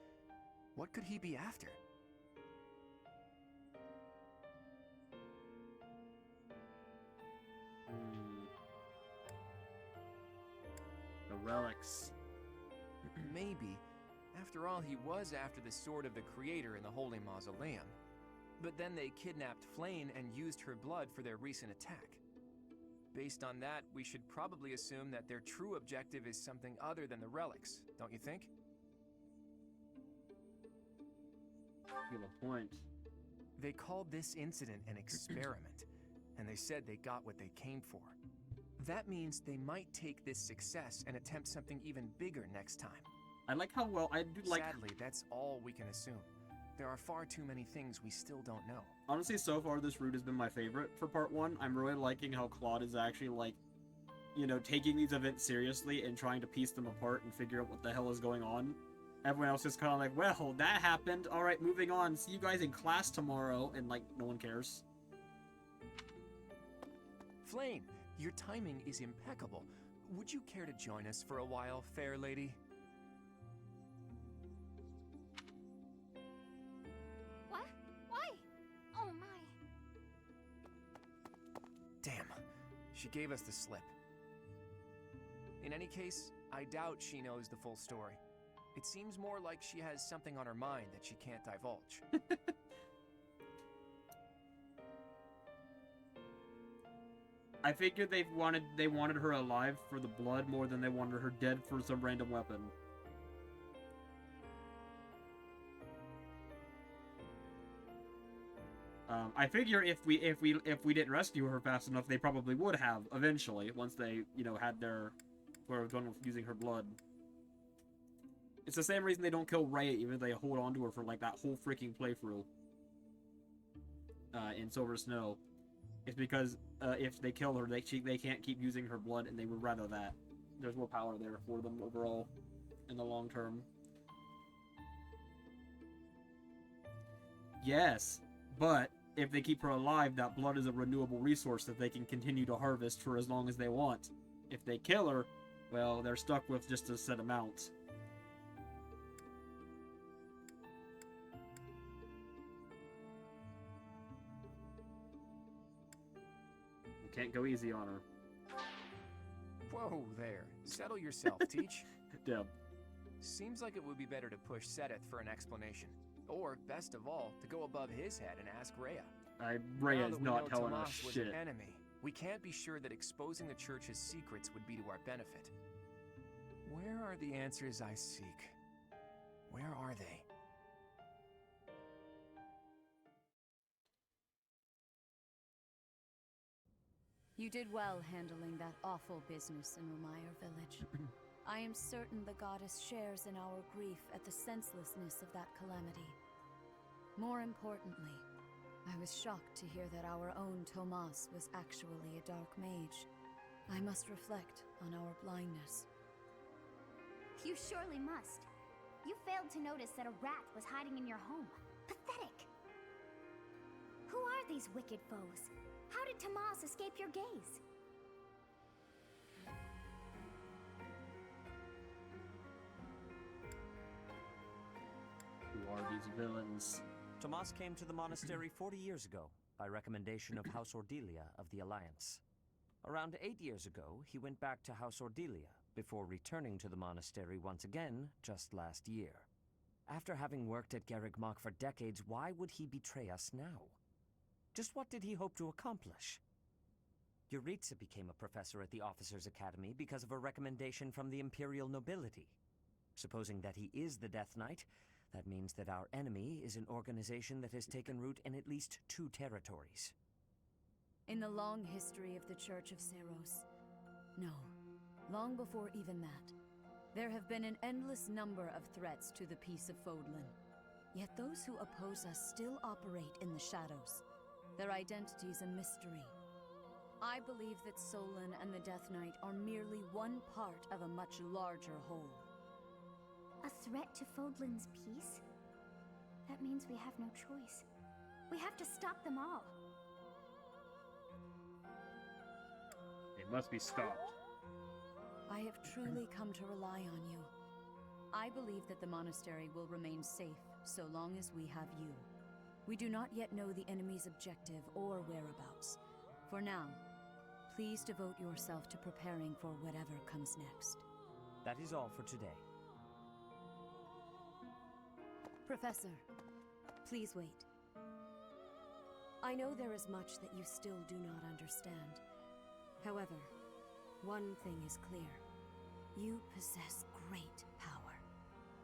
What could he be after? The relics. Maybe. After all, he was after the Sword of the Creator in the Holy Mausoleum. But then they kidnapped Flayn and used her blood for their recent attack. Based on that, we should probably assume that their true objective is something other than the relics, don't you think? You have a point. They called this incident an experiment, and they said they got what they came for. That means they might take this success and attempt something even bigger next time. I like how well I do like. Sadly, that's all we can assume. There are far too many things we still don't know. Honestly, so far this route has been my favorite for part 1. I'm really liking how Claude is actually, like, you know, taking these events seriously and trying to piece them apart and figure out what the hell is going on. Everyone else is kind of like, well, that happened. Alright, moving on. See you guys in class tomorrow. And, like, no one cares. Flayn, your timing is impeccable. Would you care to join us for a while, fair lady? What? Why? Oh my. Damn, she gave us the slip. In any case, I doubt she knows the full story. It seems more like she has something on her mind that she can't divulge. I figured they wanted her alive for the blood more than they wanted her dead for some random weapon. I figure if we didn't rescue her fast enough, they probably would have eventually once they, you know, had their were done with using her blood. It's the same reason they don't kill Rhea, even if they hold on to her for like that whole freaking playthrough. In Silver Snow, it's because if they kill her, they can't keep using her blood, and they would rather that. There's more power there for them overall, in the long term. Yes, but if they keep her alive, that blood is a renewable resource that they can continue to harvest for as long as they want. If they kill her, well, they're stuck with just a set amount. You can't go easy on her. Whoa there. Settle yourself, Teach. Yeah. Seems like it would be better to push Sedith for an explanation. Or, best of all, to go above his head and ask Rhea. Rhea is Now that we not know telling Tomas us was shit. an enemy, we can't be sure that exposing the church's secrets would be to our benefit. Where are the answers I seek? Where are they? You did well handling that awful business in Remire Village. I am certain the goddess shares in our grief at the senselessness of that calamity. More importantly, I was shocked to hear that our own Tomas was actually a dark mage. I must reflect on our blindness. You surely must. You failed to notice that a rat was hiding in your home. Pathetic! Who are these wicked foes? How did Tomas escape your gaze? Who are these villains? Tomas came to the monastery 40 years ago, by recommendation of House Ordelia of the Alliance. Around 8 years ago, he went back to House Ordelia, before returning to the monastery once again, just last year. After having worked at Garreg Mach for decades, why would he betray us now? Just what did he hope to accomplish? Yuritsa became a professor at the Officers' Academy because of a recommendation from the Imperial nobility. Supposing that he is the Death Knight, That means that our enemy is an organization that has taken root in at least 2 territories. In the long history of the Church of Seros, no, long before even that, there have been an endless number of threats to the peace of Fodlan. Yet those who oppose us still operate in the shadows. Their identity's a mystery. I believe that Solon and the Death Knight are merely one part of a much larger whole. A threat to Fodlan's peace? That means we have no choice. We have to stop them all. They must be stopped. I have truly come to rely on you. I believe that the monastery will remain safe so long as we have you. We do not yet know the enemy's objective or whereabouts. For now, please devote yourself to preparing for whatever comes next. That is all for today. Professor, please wait. I know there is much that you still do not understand. However, one thing is clear. You possess great power.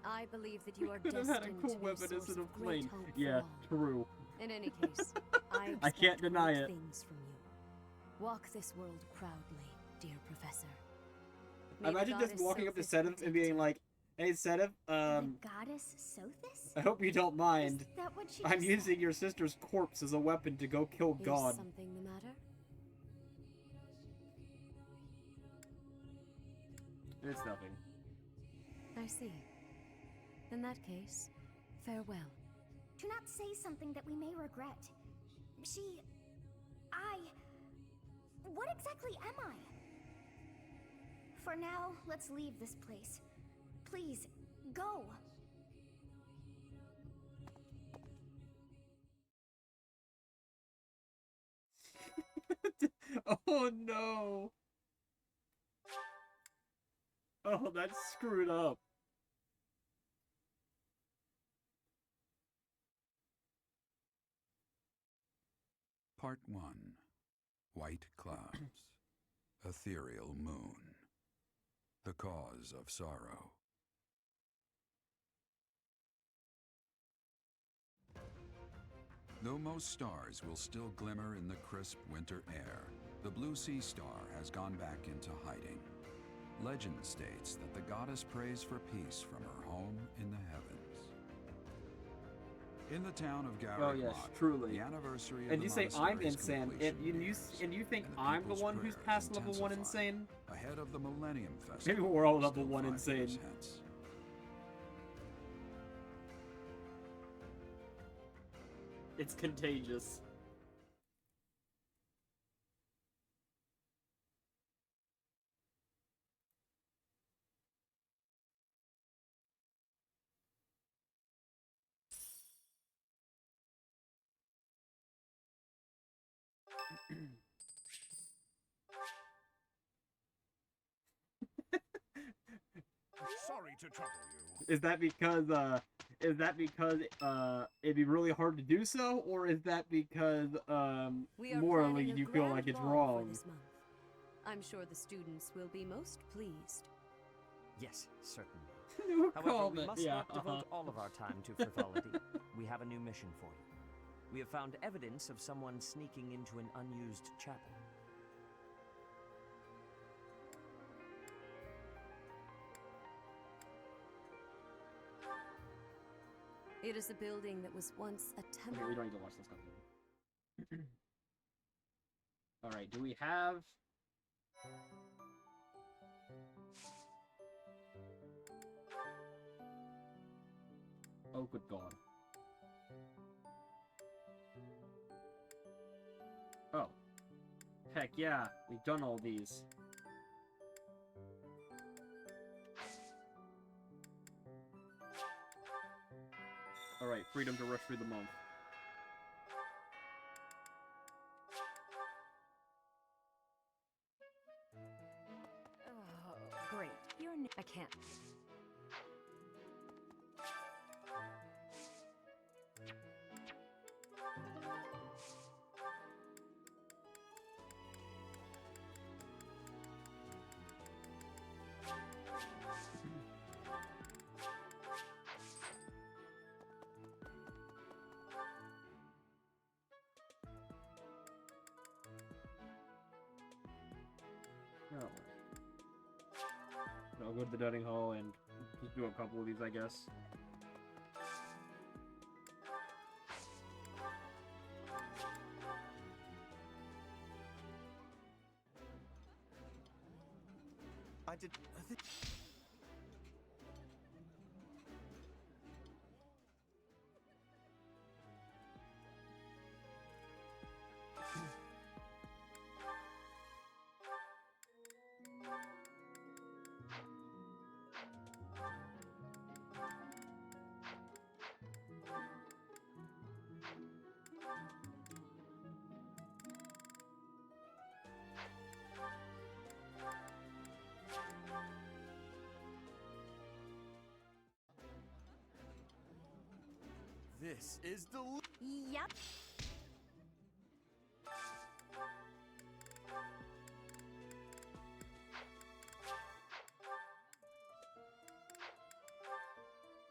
I believe that you are Could have had a destined cool to be a weapon source instead of of great plane. hope for Yeah, all. true. In any case, I I can't expect deny great it. things from you. Walk this world proudly, dear Professor. May the Imagine just goddess walking up to Sophis Sedith and being like, "Hey, Sedith, The goddess Sothis? I hope you don't mind. Is that what she I'm just using your sister's corpse as a weapon to go kill Is God." something the matter? It's nothing. I see. In that case, farewell. Do not say something that we may regret. What exactly am I? For now, let's leave this place. Please, go. Oh no! Oh, that's screwed up. Part 1. White Clouds. Ethereal Moon. The Cause of Sorrow. Though most stars will still glimmer in the crisp winter air, the blue sea star has gone back into hiding. Legend states that the goddess prays for peace from her home in the heavens. In the town of Garrett, Oh yes, truly. the anniversary of And the you say I'm monastery's insane, completion and you think and the I'm the people's one who's prayers past level 1 intensify insane? ahead of the Millennium Festival. Maybe we're all level still 1 5 insane. years hence. It's contagious. Sorry to trouble you. Is that because it'd be really hard to do so, or is that because We are morally planning a you feel grand like it's ball for wrong? this month. I'm sure the students will be most pleased. Yes, certainly. No However, we comment. must Yeah, not devote all of our time to frivolity. We have a new mission for you. We have found evidence of someone sneaking into an unused chapel. It is a building that was once a temple. Okay, we don't need to watch this stuff. All right, do we have? Oh, good God. Oh. Heck yeah, we've done all these. Alright, freedom to rush through the month. Oh, great. You're I can't. I'll go to the dining hall and just do a couple of these, I guess. I did. This is Yep.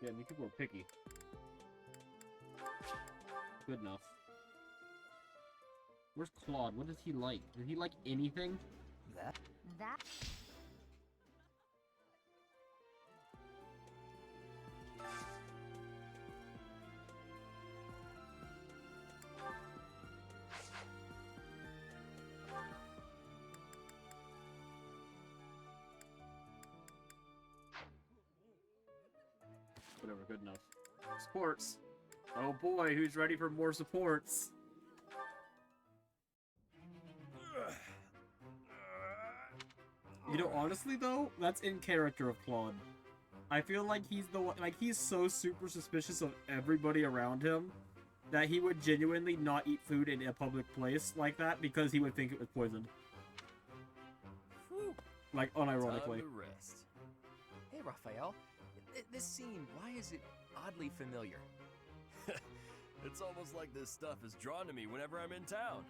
Yeah, these people are picky. Good enough. Where's Claude? What does he like? Does he like anything? That. Whatever, good enough. Sports. Oh boy, who's ready for more supports? You know, honestly though, that's in character of Claude. I feel like he's the one, like he's so super suspicious of everybody around him that he would genuinely not eat food in a public place like that because he would think it was poisoned. Whew. Like, unironically. Time to rest. Hey, Raphael. This scene, why is it oddly familiar? It's almost like this stuff is drawn to me whenever I'm in town.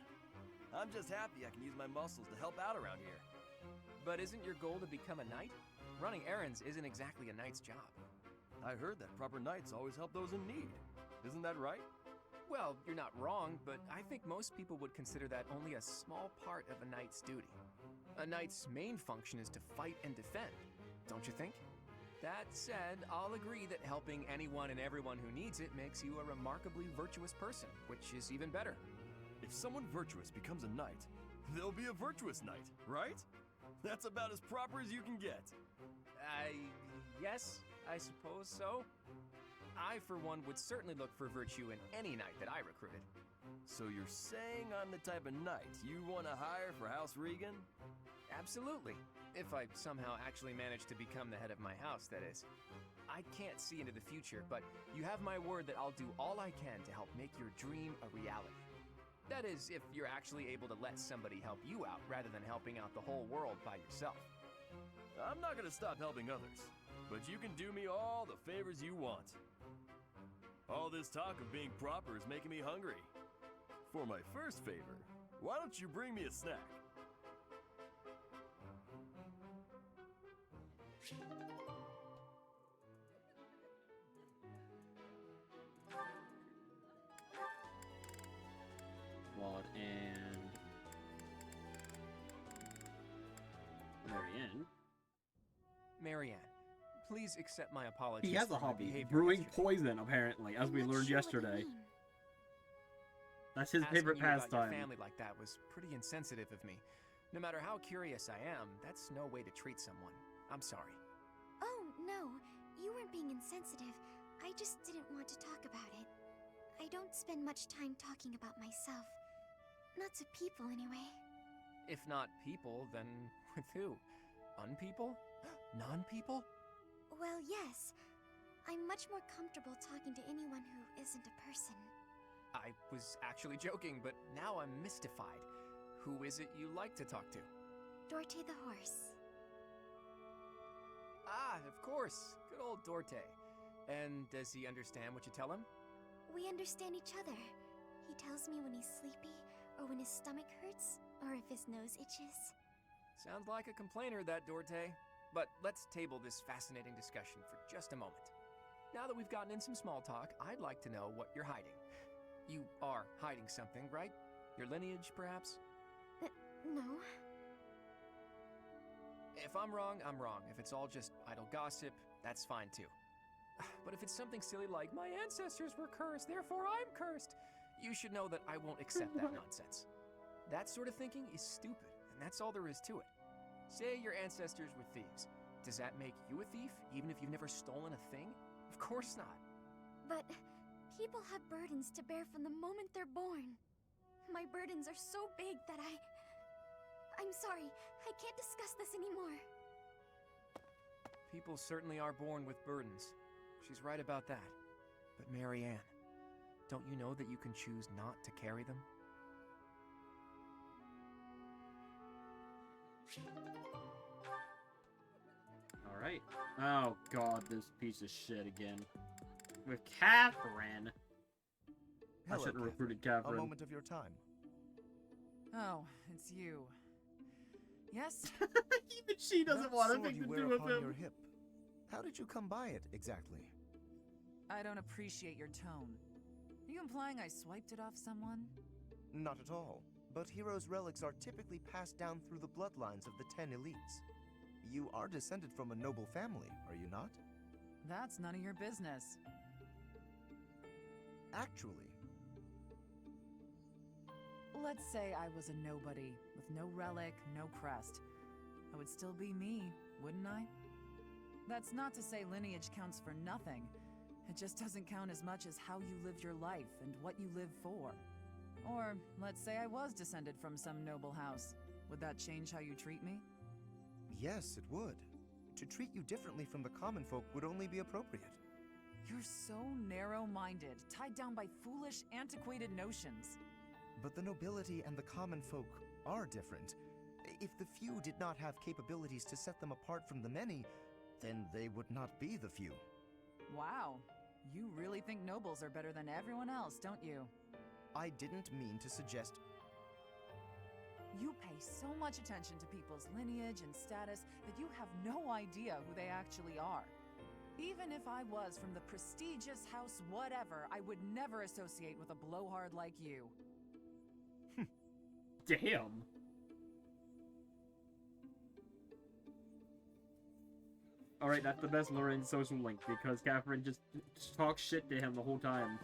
I'm just happy I can use my muscles to help out around here. But isn't your goal to become a knight? Running errands isn't exactly a knight's job. I heard that proper knights always help those in need. Isn't that right? Well, you're not wrong, but I think most people would consider that only a small part of a knight's duty. A knight's main function is to fight and defend, don't you think? That said, I'll agree that helping anyone and everyone who needs it makes you a remarkably virtuous person, which is even better. If someone virtuous becomes a knight, they'll be a virtuous knight, right? That's about as proper as you can get. Yes, I suppose so. I, for one, would certainly look for virtue in any knight that I recruited. So you're saying I'm the type of knight you want to hire for House Regan? Absolutely. If I somehow actually manage to become the head of my house, that is. I can't see into the future, but you have my word that I'll do all I can to help make your dream a reality. That is, if you're actually able to let somebody help you out rather than helping out the whole world by yourself. I'm not gonna stop helping others, but you can do me all the favors you want. All this talk of being proper is making me hungry. For my first favor, why don't you bring me a snack? Claude and Marianne. Marianne, please accept my apologies. He has a for my hobby, behavior brewing yesterday. poison, apparently, as we learned yesterday. That's his Asking favorite you about pastime. your family like that was pretty insensitive of me. No matter how curious I am, that's no way to treat someone. I'm sorry. Oh, no. You weren't being insensitive. I just didn't want to talk about it. I don't spend much time talking about myself. Not to people, anyway. If not people, then with who? Unpeople? Non-people? Well, yes. I'm much more comfortable talking to anyone who isn't a person. I was actually joking, but now I'm mystified. Who is it you like to talk to? Dorte the horse. Ah, of course. Good old Dorte. And does he understand what you tell him? We understand each other. He tells me when he's sleepy, or when his stomach hurts, or if his nose itches. Sounds like a complainer, that Dorte. But let's table this fascinating discussion for just a moment. Now that we've gotten in some small talk, I'd like to know what you're hiding. You are hiding something, right? Your lineage, perhaps? No. If I'm wrong, I'm wrong. If it's all just idle gossip, that's fine too. But if it's something silly like, my ancestors were cursed, therefore I'm cursed, you should know that I won't accept that nonsense. That sort of thinking is stupid, and that's all there is to it. Say your ancestors were thieves. Does that make you a thief, even if you've never stolen a thing? Of course not. But people have burdens to bear from the moment they're born. My burdens are so big that I'm sorry, I can't discuss this anymore. People certainly are born with burdens. She's right about that. But Marianne, don't you know that you can choose not to carry them? Alright. Oh god, this piece of shit again. With Catherine. I Hello, should have Catherine. recruited Catherine. A moment of your time. Oh, it's you. Yes? Even she doesn't That want sword anything you to wear do with upon him. your hip. How did you come by it, exactly? I don't appreciate your tone. Are you implying I swiped it off someone? Not at all. But heroes' relics are typically passed down through the bloodlines of the 10 elites. You are descended from a noble family, are you not? That's none of your business. Actually, Let's say I was a nobody, with no relic, no crest. I would still be me, wouldn't I? That's not to say lineage counts for nothing. It just doesn't count as much as how you lived your life and what you live for. Or, let's say I was descended from some noble house. Would that change how you treat me? yes, it would. To treat you differently from the common folk would only be appropriate. You're so narrow-minded, tied down by foolish, antiquated notions. But the nobility and the common folk are different. If the few did not have capabilities to set them apart from the many, then they would not be the few. Wow. You really think nobles are better than everyone else, don't you? I didn't mean to suggest... You pay so much attention to people's lineage and status that you have no idea who they actually are. Even if I was from the prestigious house whatever, I would never associate with a blowhard like you. Damn. Alright, that's the best Loren social link, because Catherine just talks shit to him the whole time.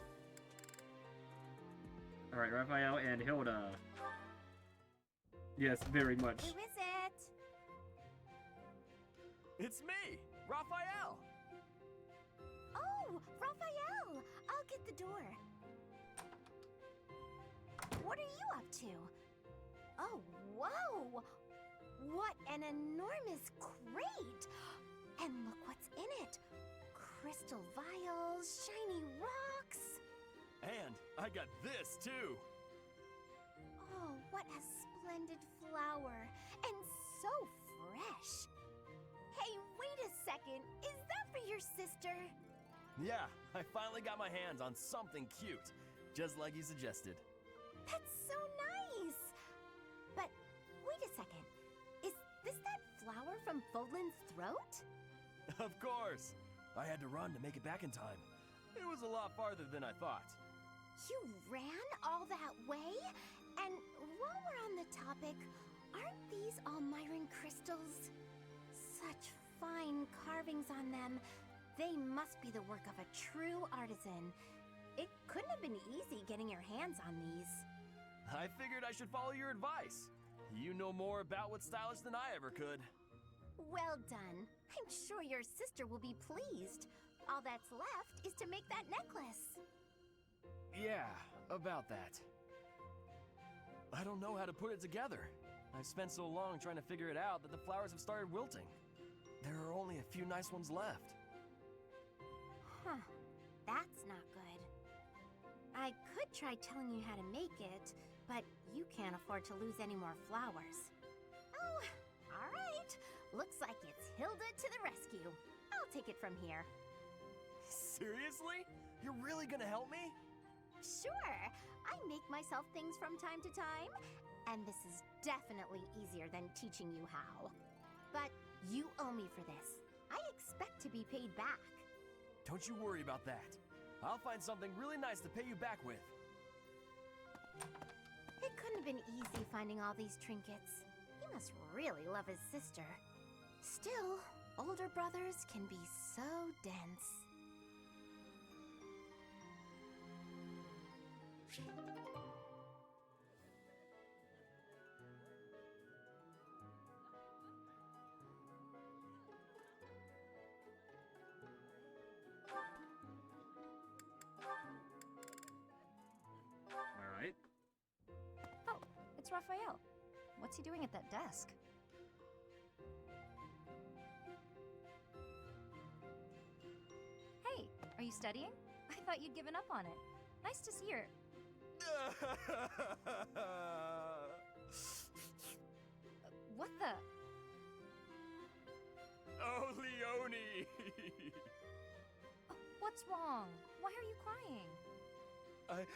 Alright, Raphael and Hilda. Yes, very much. Who is it? It's me, Raphael! Oh, Raphael! I'll get the door. What are you up to? Oh, whoa! What an enormous crate! And look what's in it. Crystal vials, shiny rocks. And I got this too! Oh, what a splendid flower. And so fresh. Hey, wait a second. Is that for your sister? Yeah, I finally got my hands on something cute, just like you suggested. That's so nice. But wait a second. Is this that flower from Fodlan's throat? Of course! I had to run to make it back in time. It was a lot farther than I thought. You ran all that way? And while we're on the topic, aren't these Almiran crystals? Such fine carvings on them. They must be the work of a true artisan. It couldn't have been easy getting your hands on these. I figured I should follow your advice. You know more about what's stylish than I ever could. Well done. I'm sure your sister will be pleased. All that's left is to make that necklace. Yeah, about that. I don't know how to put it together. I've spent so long trying to figure it out that the flowers have started wilting. There are only a few nice ones left. Huh. That's not good. I could try telling you how to make it, but you can't afford to lose any more flowers. Oh, all right. Looks like it's Hilda to the rescue. I'll take it from here. Seriously? You're really gonna help me? Sure. I make myself things from time to time, and this is definitely easier than teaching you how. But you owe me for this. I expect to be paid back. Don't you worry about that. I'll find something really nice to pay you back with. It couldn't have been easy finding all these trinkets. He must really love his sister. Still, older brothers can be so dense. All right. Oh, it's Raphael. What's he doing at that desk? Hey, are you studying? I thought you'd given up on it. Nice to see your... What the... Oh, Leone! What's wrong? Why are you crying?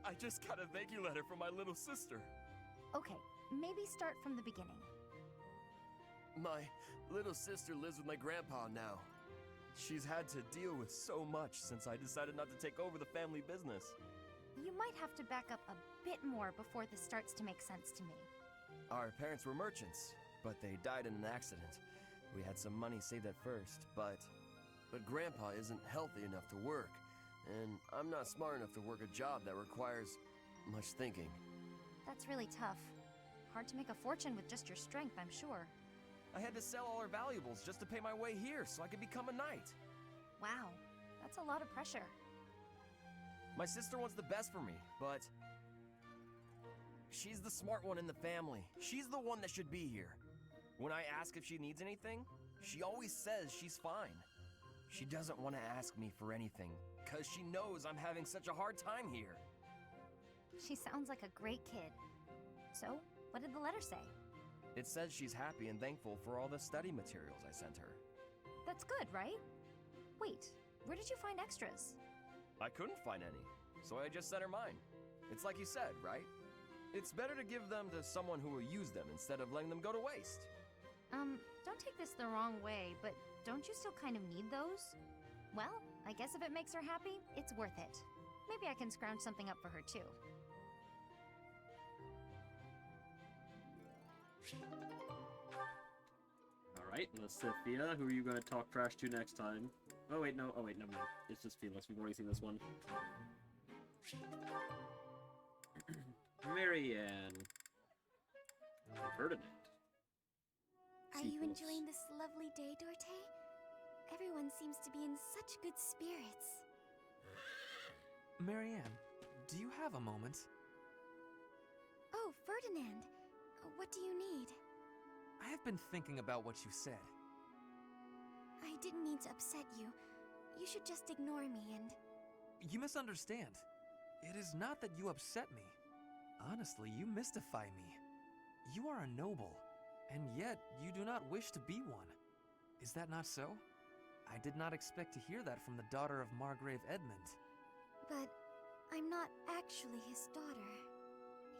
I just got a thank you letter from my little sister. Okay, maybe start from the beginning. My little sister lives with my grandpa now. She's had to deal with so much since I decided not to take over the family business. You might have to back up a bit more before this starts to make sense to me. Our parents were merchants, but they died in an accident. We had some money saved at first, but Grandpa isn't healthy enough to work, and I'm not smart enough to work a job that requires much thinking. That's really tough. Hard to make a fortune with just your strength, I'm sure. I had to sell all our valuables just to pay my way here so I could become a knight. Wow, that's a lot of pressure. My sister wants the best for me, but she's the smart one in the family. She's the one that should be here. When I ask if she needs anything, she always says she's fine. She doesn't want to ask me for anything, because she knows I'm having such a hard time here. She sounds like a great kid. So, what did the letter say? It says she's happy and thankful for all the study materials I sent her. That's good, right? Wait, where did you find extras? I couldn't find any, so I just sent her mine. It's like you said, right? It's better to give them to someone who will use them instead of letting them go to waste. Don't take this the wrong way, but don't you still kind of need those? Well, I guess if it makes her happy, it's worth it. Maybe I can scrounge something up for her too. Alright, Sophia, who are you going to talk trash to next time? Oh wait, no, never mind. It's just Felix, we've already seen this one. Marianne. Ferdinand. Are you enjoying this lovely day, Dorte? Everyone seems to be in such good spirits. Marianne, do you have a moment? Oh, Ferdinand. What do you need? I have been thinking about what you said. I didn't mean to upset you. You should just ignore me and... You misunderstand. It is not that you upset me. Honestly, you mystify me. You are a noble, and yet you do not wish to be one. Is that not so? I did not expect to hear that from the daughter of Margrave Edmund. But I'm not actually his daughter.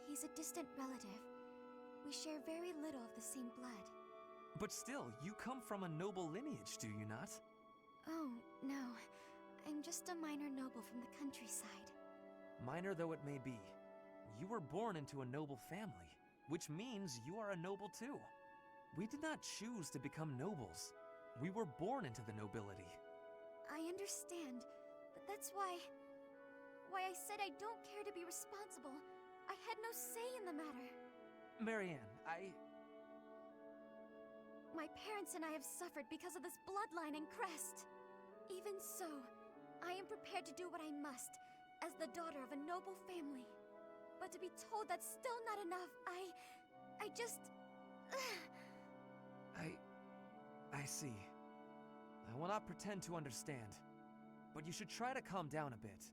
He's a distant relative. We share very little of the same blood. But still, you come from a noble lineage, do you not? Oh, no. I'm just a minor noble from the countryside. Minor though it may be, you were born into a noble family, which means you are a noble too. We did not choose to become nobles. We were born into the nobility. I understand, but that's why I said I don't care to be responsible. I had no say in the matter. Marianne, My parents and I have suffered because of this bloodline and crest. Even so, I am prepared to do what I must, as the daughter of a noble family. But to be told that's still not enough, I just... I see. I will not pretend to understand, but you should try to calm down a bit.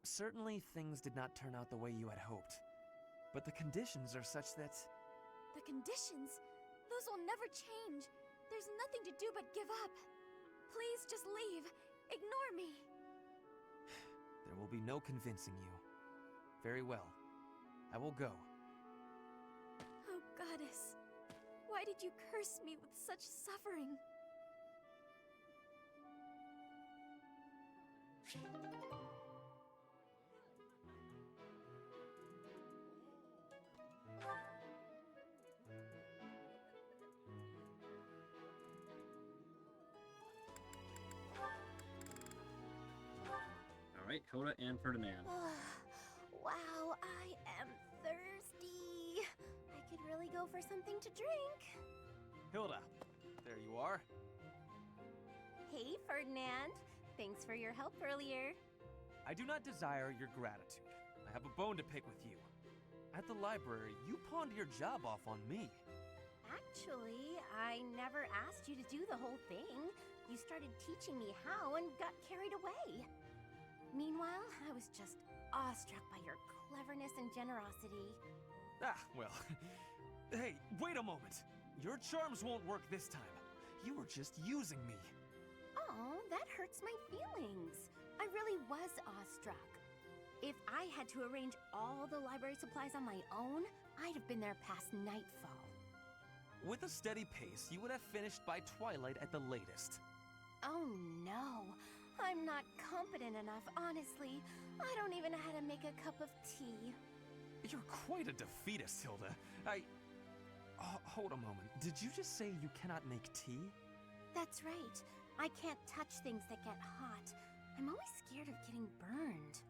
Certainly, things did not turn out the way you had hoped, but the conditions are such that... The conditions? Those will never change. There's nothing to do but give up. Please just leave. Ignore me. There will be no convincing you. Very well. I will go. Oh, Goddess. Why did you curse me with such suffering? Hilda and Ferdinand. Wow, I am thirsty. I could really go for something to drink. Hilda, there you are. Hey, Ferdinand. Thanks for your help earlier. I do not desire your gratitude. I have a bone to pick with you. At the library, you pawned your job off on me. Actually, I never asked you to do the whole thing. You started teaching me how and got carried away. Meanwhile, I was just awestruck by your cleverness and generosity. Ah, well. Hey, wait a moment. Your charms won't work this time. You were just using me. Oh, that hurts my feelings. I really was awestruck. If I had to arrange all the library supplies on my own, I'd have been there past nightfall. With a steady pace, you would have finished by twilight at the latest. Oh no, I'm not competent enough, honestly. I don't even know how to make a cup of tea. You're quite a defeatist, Hilda. Hold a moment. Did you just say you cannot make tea? That's right. I can't touch things that get hot. I'm always scared of getting burned.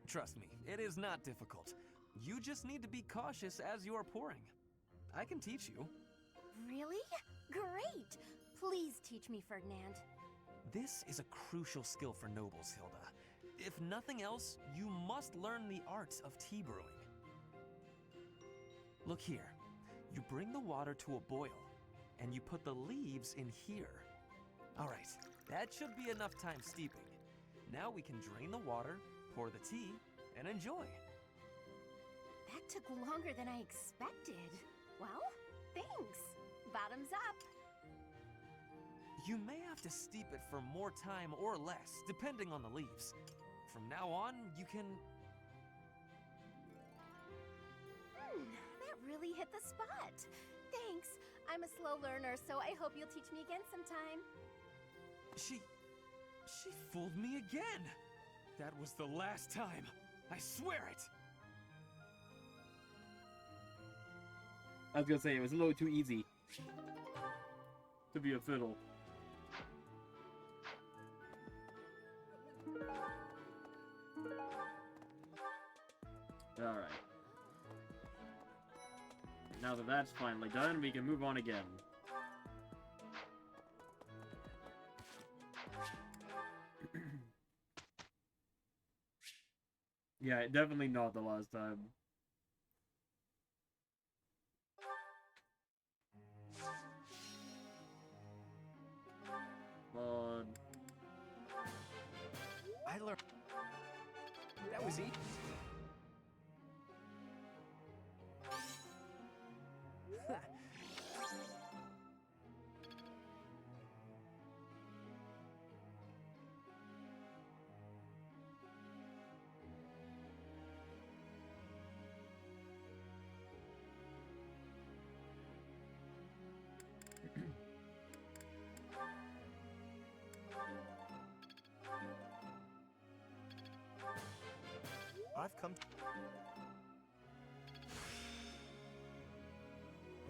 Trust me, it is not difficult. You just need to be cautious as you are pouring. I can teach you. Really? Great! Please teach me, Ferdinand. This is a crucial skill for nobles, Hilda. If nothing else, you must learn the art of tea brewing. Look here. You bring the water to a boil, and you put the leaves in here. All right, that should be enough time steeping. Now we can drain the water, pour the tea, and enjoy. That took longer than I expected. Well, thanks. Bottoms up. You may have to steep it for more time or less, depending on the leaves. From now on, you can... That really hit the spot. Thanks. I'm a slow learner, so I hope you'll teach me again sometime. She fooled me again. That was the last time. I swear it. I was gonna say, it was a little too easy to be a fiddle. Alright. Now that that's finally done, we can move on again. Yeah, definitely not the last time. But... I learned... That was easy. I've come.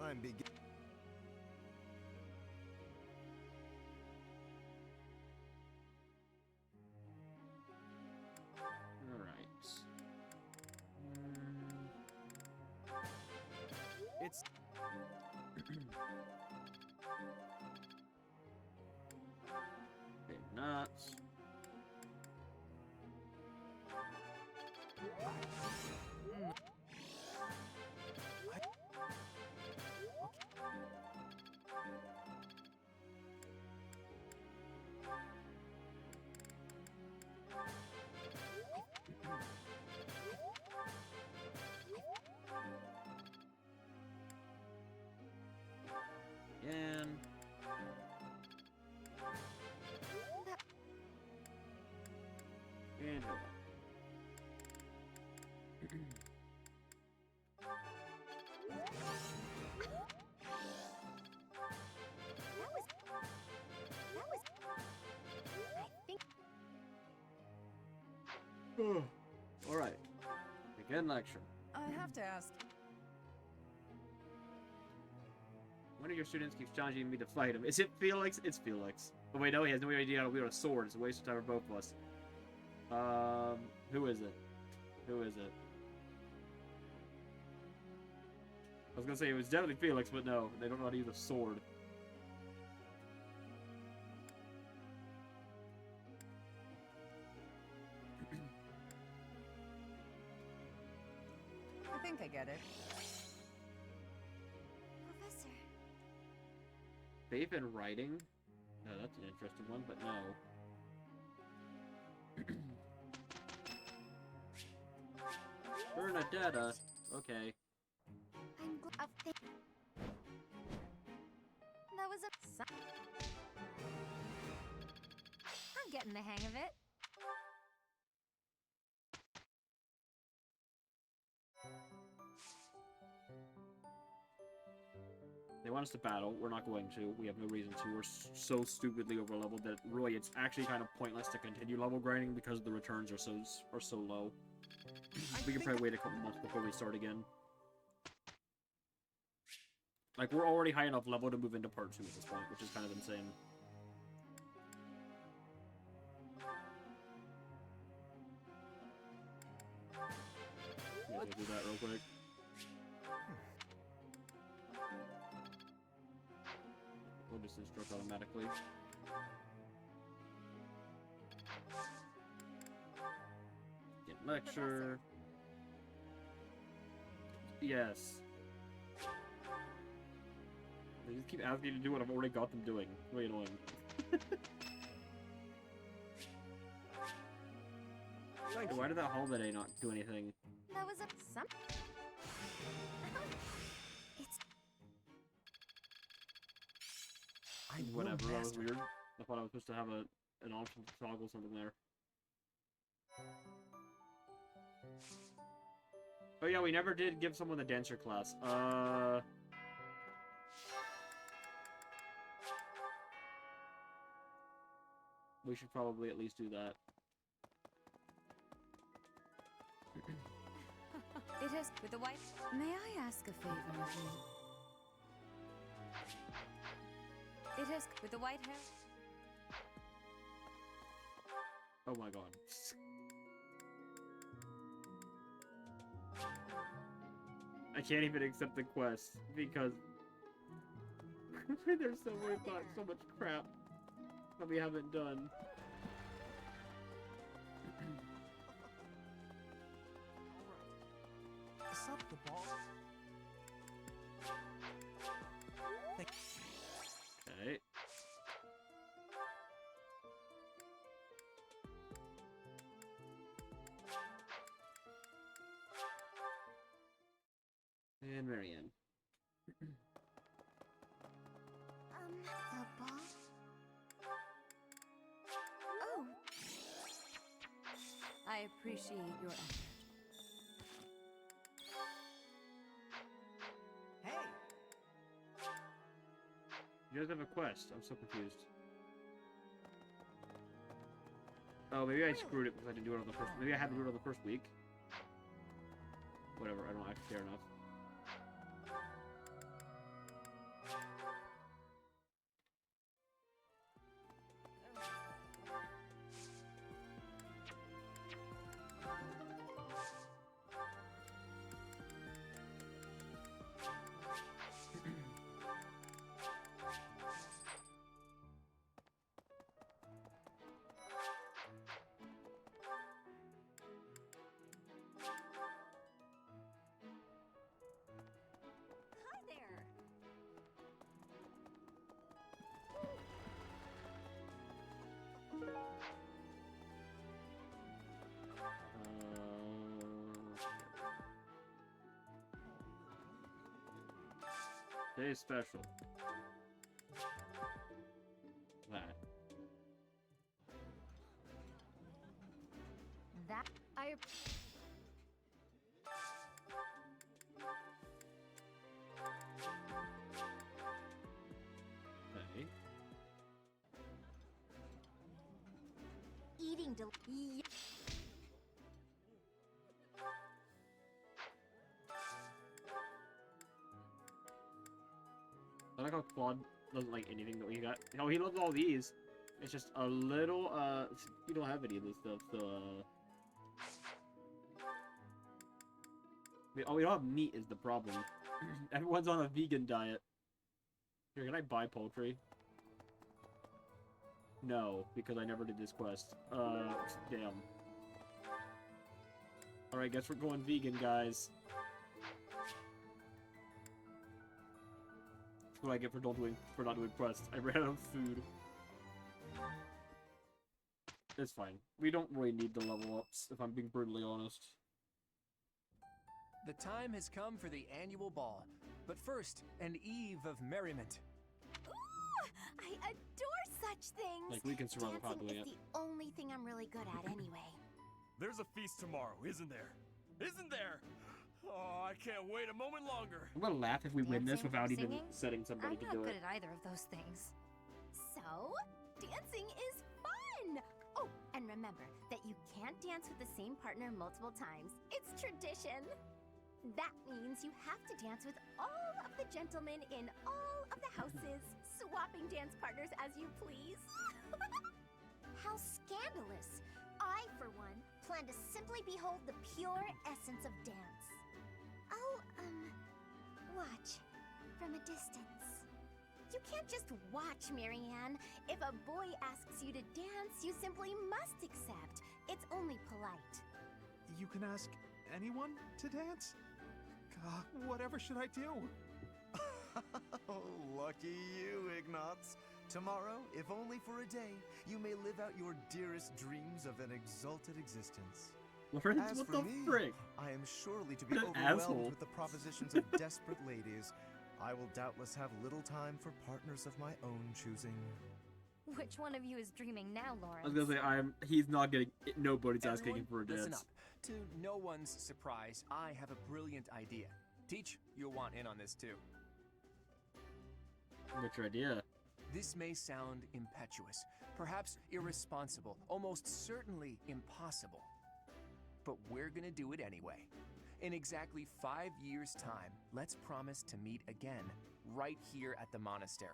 I'm begin. All right. It's... Big nuts. Again. And hold on. Alright. Again, lecture. I have to ask. One of your students keeps challenging me to fight him. Is it Felix? It's Felix. Oh wait, no, he has no idea how to wield a sword. It's a waste of time for both of us. Who is it? Who is it? I was gonna say it was definitely Felix, but no, they don't know how to use a sword. I think I get it. Professor. Faith in writing? No, that's an interesting one, but no. Bernadetta. Okay. That was a. I'm getting the hang of it. They want us to battle. We're not going to. We have no reason to. We're so stupidly over-leveled that really it's actually kind of pointless to continue level grinding because the returns are so low. We can probably wait a couple months before we start again. Like, we're already high enough level to move into part 2 at this point, which is kind of insane. Yeah, we'll do that real quick. We'll just instruct automatically. Get lecture. Yes. They just keep asking you to do what I've already got them doing. It's really annoying. Like, why did that holiday not do anything? That was a some. It's Whatever, that was weird. I thought I was supposed to have an option to toggle something there. Oh yeah, we never did give someone the dancer class. We should probably at least do that. It is with the white. May I ask a favor of you? It is with the white hair. Oh my god. I can't even accept the quest because there's so much crap that we haven't done. Sup the ball? Okay. And Marianne. the ball? Oh. I appreciate your effort. Hey! You guys have a quest. I'm so confused. Oh, maybe I screwed it because I didn't do it on the first. Maybe I had to do it on the first week. Whatever. I don't actually care enough. Hi there. Today's special. That. That I. Okay. Eating I like how Claude doesn't like anything that we got. Oh, he loves all these. It's just a little, you don't have any of this stuff, so, We don't have meat is the problem. Everyone's on a vegan diet. Here, can I buy poultry? No, because I never did this quest. Damn. Alright, guess we're going vegan, guys. That's what I get for not doing quests. I ran out of food. It's fine. We don't really need the level ups, if I'm being brutally honest. The time has come for the annual ball. But first, an eve of merriment. Ooh, I adore such things. Like, we can survive Dancing probably is the only thing I'm really good at anyway. There's a feast tomorrow, isn't there? Isn't there? Oh, I can't wait a moment longer. I'm gonna laugh if we win this Dancing, without even singing? setting somebody I'm to not do good it. at either of those things. So, dancing is fun! Oh, and remember that you can't dance with the same partner multiple times. It's tradition. That means you have to dance with all of the gentlemen in all of the houses, swapping dance partners as you please. How scandalous! I, for one, plan to simply behold the pure essence of dance. I'll, watch from a distance. You can't just watch, Marianne. If a boy asks you to dance, you simply must accept. It's only polite. You can ask anyone to dance? Whatever should I do? Lucky you, Ignatz. Tomorrow, if only for a day, you may live out your dearest dreams of an exalted existence. Lawrence, As what for the me, frick? I am surely to be What an overwhelmed asshole. with the propositions of desperate ladies. I will doubtless have little time for partners of my own choosing. Which one of you is dreaming now, Lawrence? I was gonna say, he's not getting, nobody's asking him for a Listen dance. up. To no one's surprise, I have a brilliant idea. Teach, you'll want in on this too. What's your idea? This may sound impetuous, perhaps irresponsible, almost certainly impossible. But we're gonna do it anyway. In exactly 5 years' time, let's promise to meet again, right here at the monastery.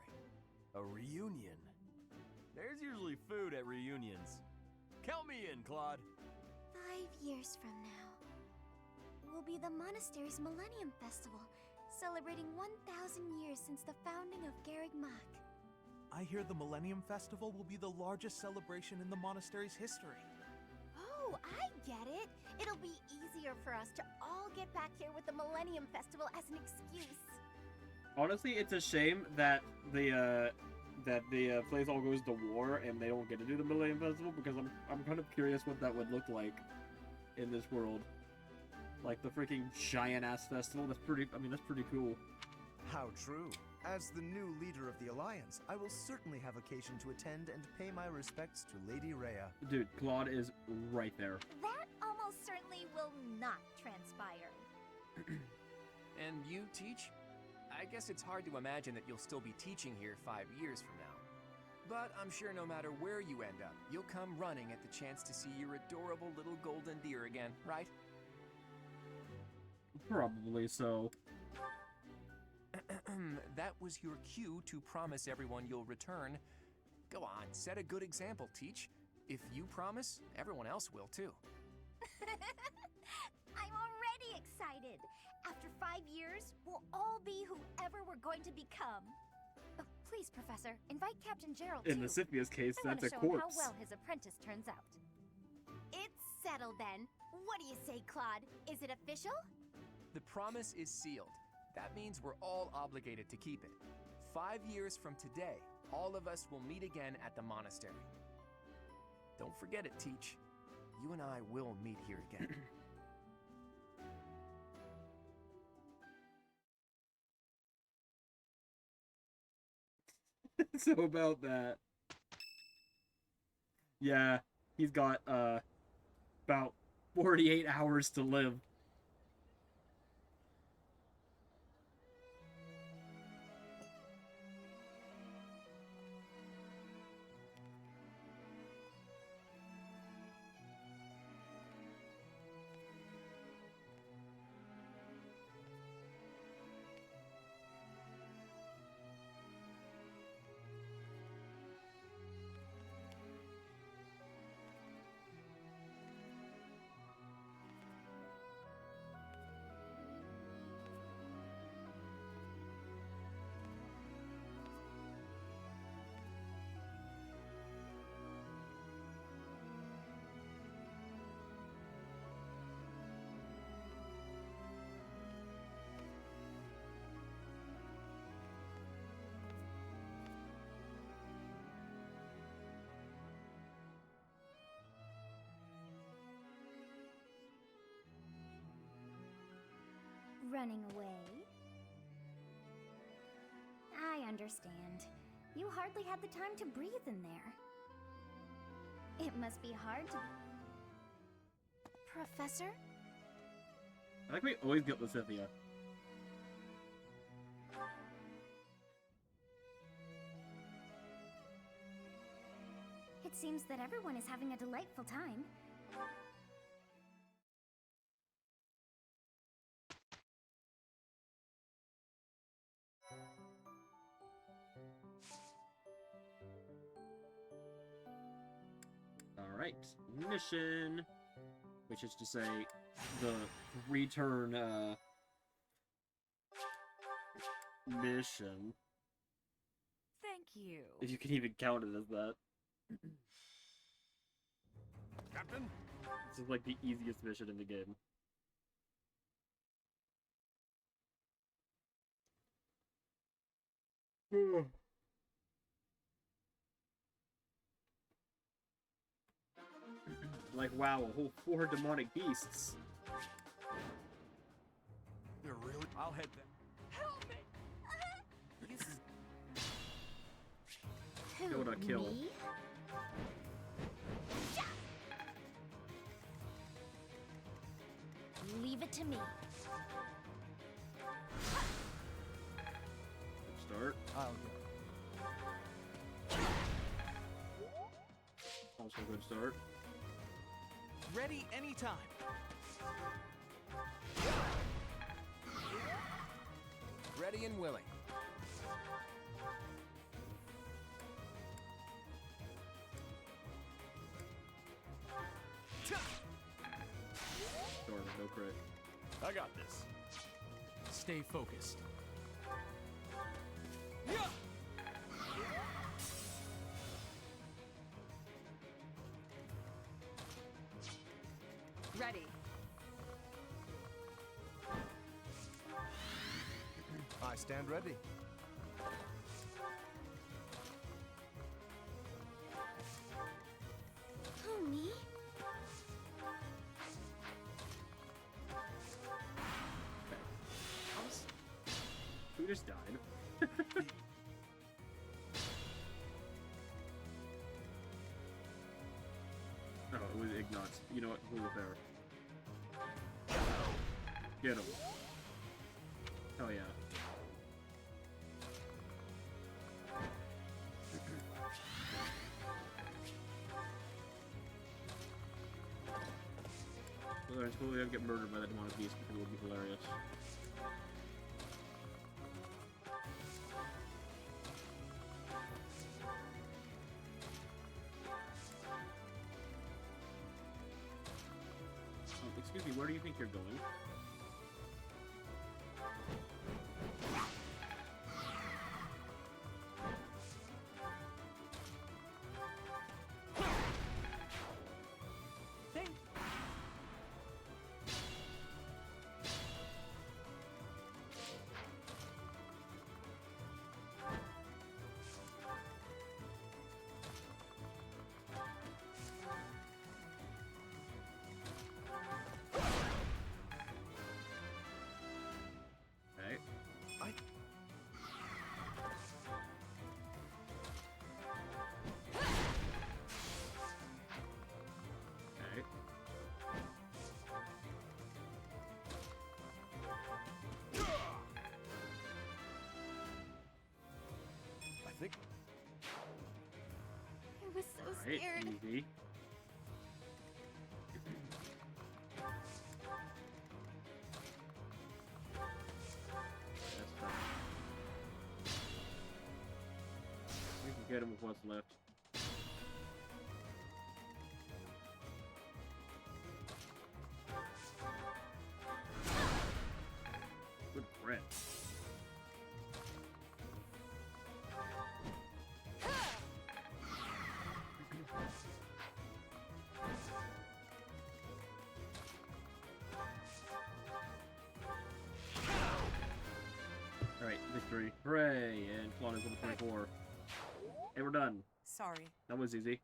A reunion? There's usually food at reunions. Count me in, Claude. 5 years from now will be the monastery's Millennium Festival, celebrating 1,000 years since the founding of Garreg Mach. I hear the Millennium Festival will be the largest celebration in the monastery's history. Oh, I get it. It'll be easier for us to all get back here with the Millennium Festival as an excuse. Honestly, it's a shame that the place all goes to war and they don't get to do the Millennium Festival, because I'm kind of curious what that would look like in this world. Like the freaking giant ass festival. That's pretty cool. How true. As the new leader of the Alliance, I will certainly have occasion to attend and pay my respects to Lady Rhea. Dude, Claude is right there. That almost certainly will not transpire. And you teach? I guess it's hard to imagine that you'll still be teaching here 5 years from now. But I'm sure no matter where you end up, you'll come running at the chance to see your adorable little golden deer again, right? Probably so. That was your cue to promise everyone you'll return. Go on, set a good example, Teach. If you promise, everyone else will too. I'm already excited. After 5 years, we'll all be whoever we're going to become. Oh, please, Professor, invite Captain Gerald In too. the Scythia's case, I that's a want to show him corpse. how well his apprentice turns out. It's settled then. What do you say, Claude? Is it official? The promise is sealed. That means we're all obligated to keep it. 5 years from today, all of us will meet again at the monastery. Don't forget it, Teach. You and I will meet here again. So about that. Yeah, he's got about 48 hours to live. running away. I understand. You hardly had the time to breathe in there. It must be hard to... Professor? I think we always get Lysithia. It seems that everyone is having a delightful time. Alright, mission, which is to say, the return, mission. Thank you. If you can even count it as that. Captain? This is like the easiest mission in the game. Like, wow, a whole 4 demonic beasts. They're really... I'll head there. Help me! Kill to kill. Me? Leave it to me. Good start. I'll go. Also a good start. Ready anytime. Ready and willing. Darn, no crit. I got this. Stay focused. Ready. I stand ready. Who, me? Who just died? Oh, it was Ignatz. You know what? Who was there? Get him. Hell yeah. Well, it's totally gonna get murdered by the demonic beast because it would be hilarious. Excuse me, where do you think you're going? I was so Right, scared. easy. That's fine. We can get him with what's left. Good crit. Alright, victory. Hooray! And Claude is level 24. Hey, we're done. Sorry. That was easy.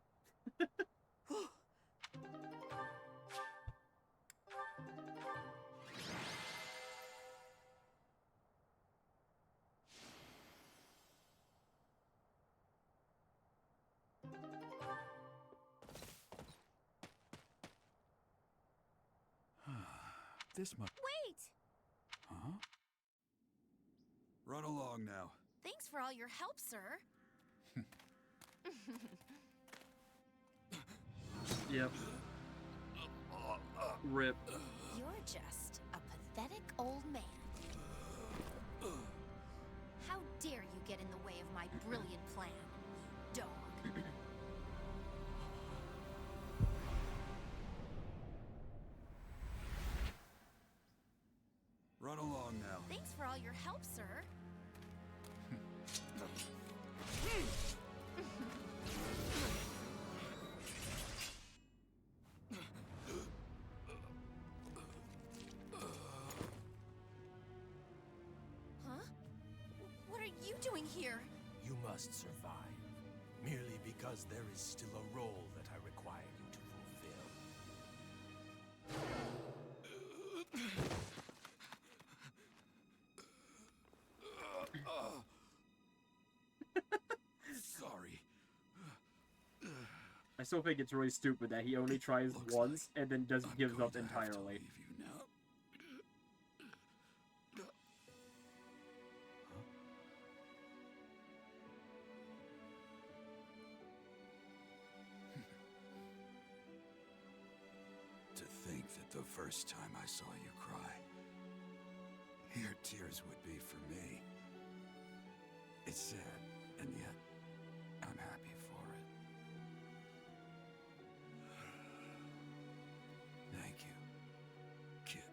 this much. Wait! Huh? Run along now. Thanks for all your help, sir. Yep. Rip. You're just a pathetic old man. How dare you get in the way of my brilliant plan, you dog. Run along now. Thanks for all your help, sir. Huh? What are you doing here? You must survive, merely because there is still a role that I require you to fulfill. Sorry. I still think it's really stupid that he only tries once and then just gives up entirely. To think that the first time I saw you cry, your tears would be for me. It's sad, and yet I'm happy for it. Thank you, kid.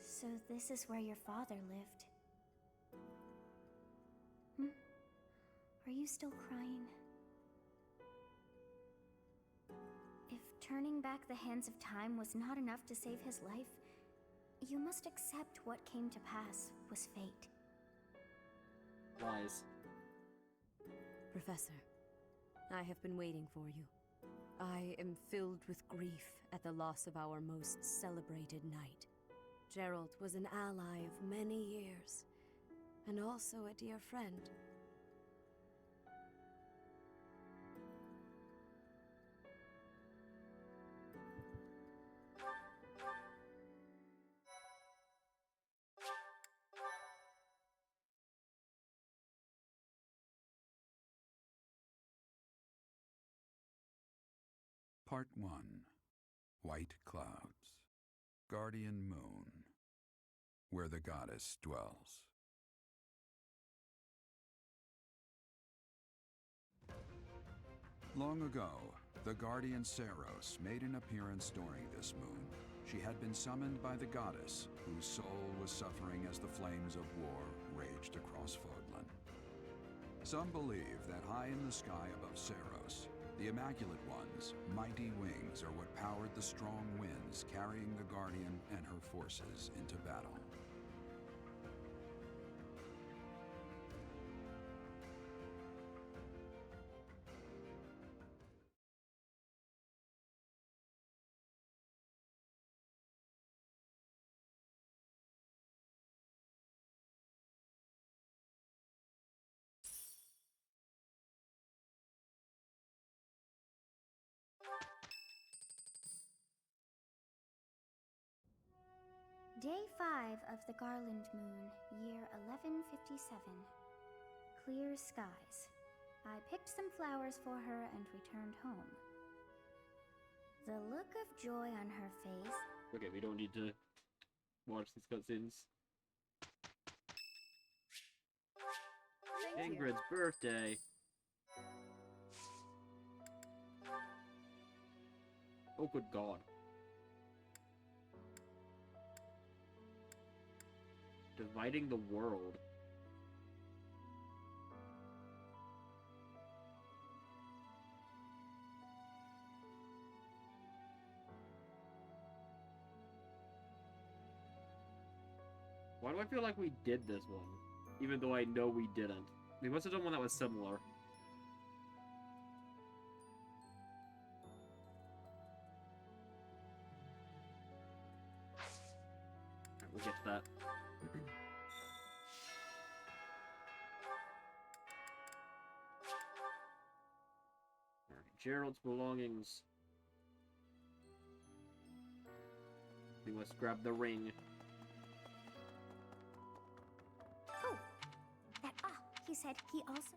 So this is where your father lived. Are you still crying? If turning back the hands of time was not enough to save his life, you must accept what came to pass was fate. Wise. Professor, I have been waiting for you. I am filled with grief at the loss of our most celebrated knight. Gerald was an ally of many years, and also a dear friend. Part 1. White Clouds. Guardian Moon. Where the goddess dwells. Long ago, the guardian Saros made an appearance during this moon. She had been summoned by the goddess, whose soul was suffering as the flames of war raged across Fodlan. Some believe that high in the sky above Saros, the Immaculate One's mighty wings are what powered the strong winds carrying the Guardian and her forces into battle. Day 5 of the Garland Moon, year 1157. Clear skies. I picked some flowers for her and returned home. The look of joy on her face. Okay, we don't need to watch these cutscenes. Ingrid's birthday. Oh, good God. Dividing the world. Why do I feel like we did this one? Even though I know we didn't. We must have done one that was similar. Alright, we'll get to that. Alright, Gerald's belongings. We must grab the ring. Oh, that he said he also.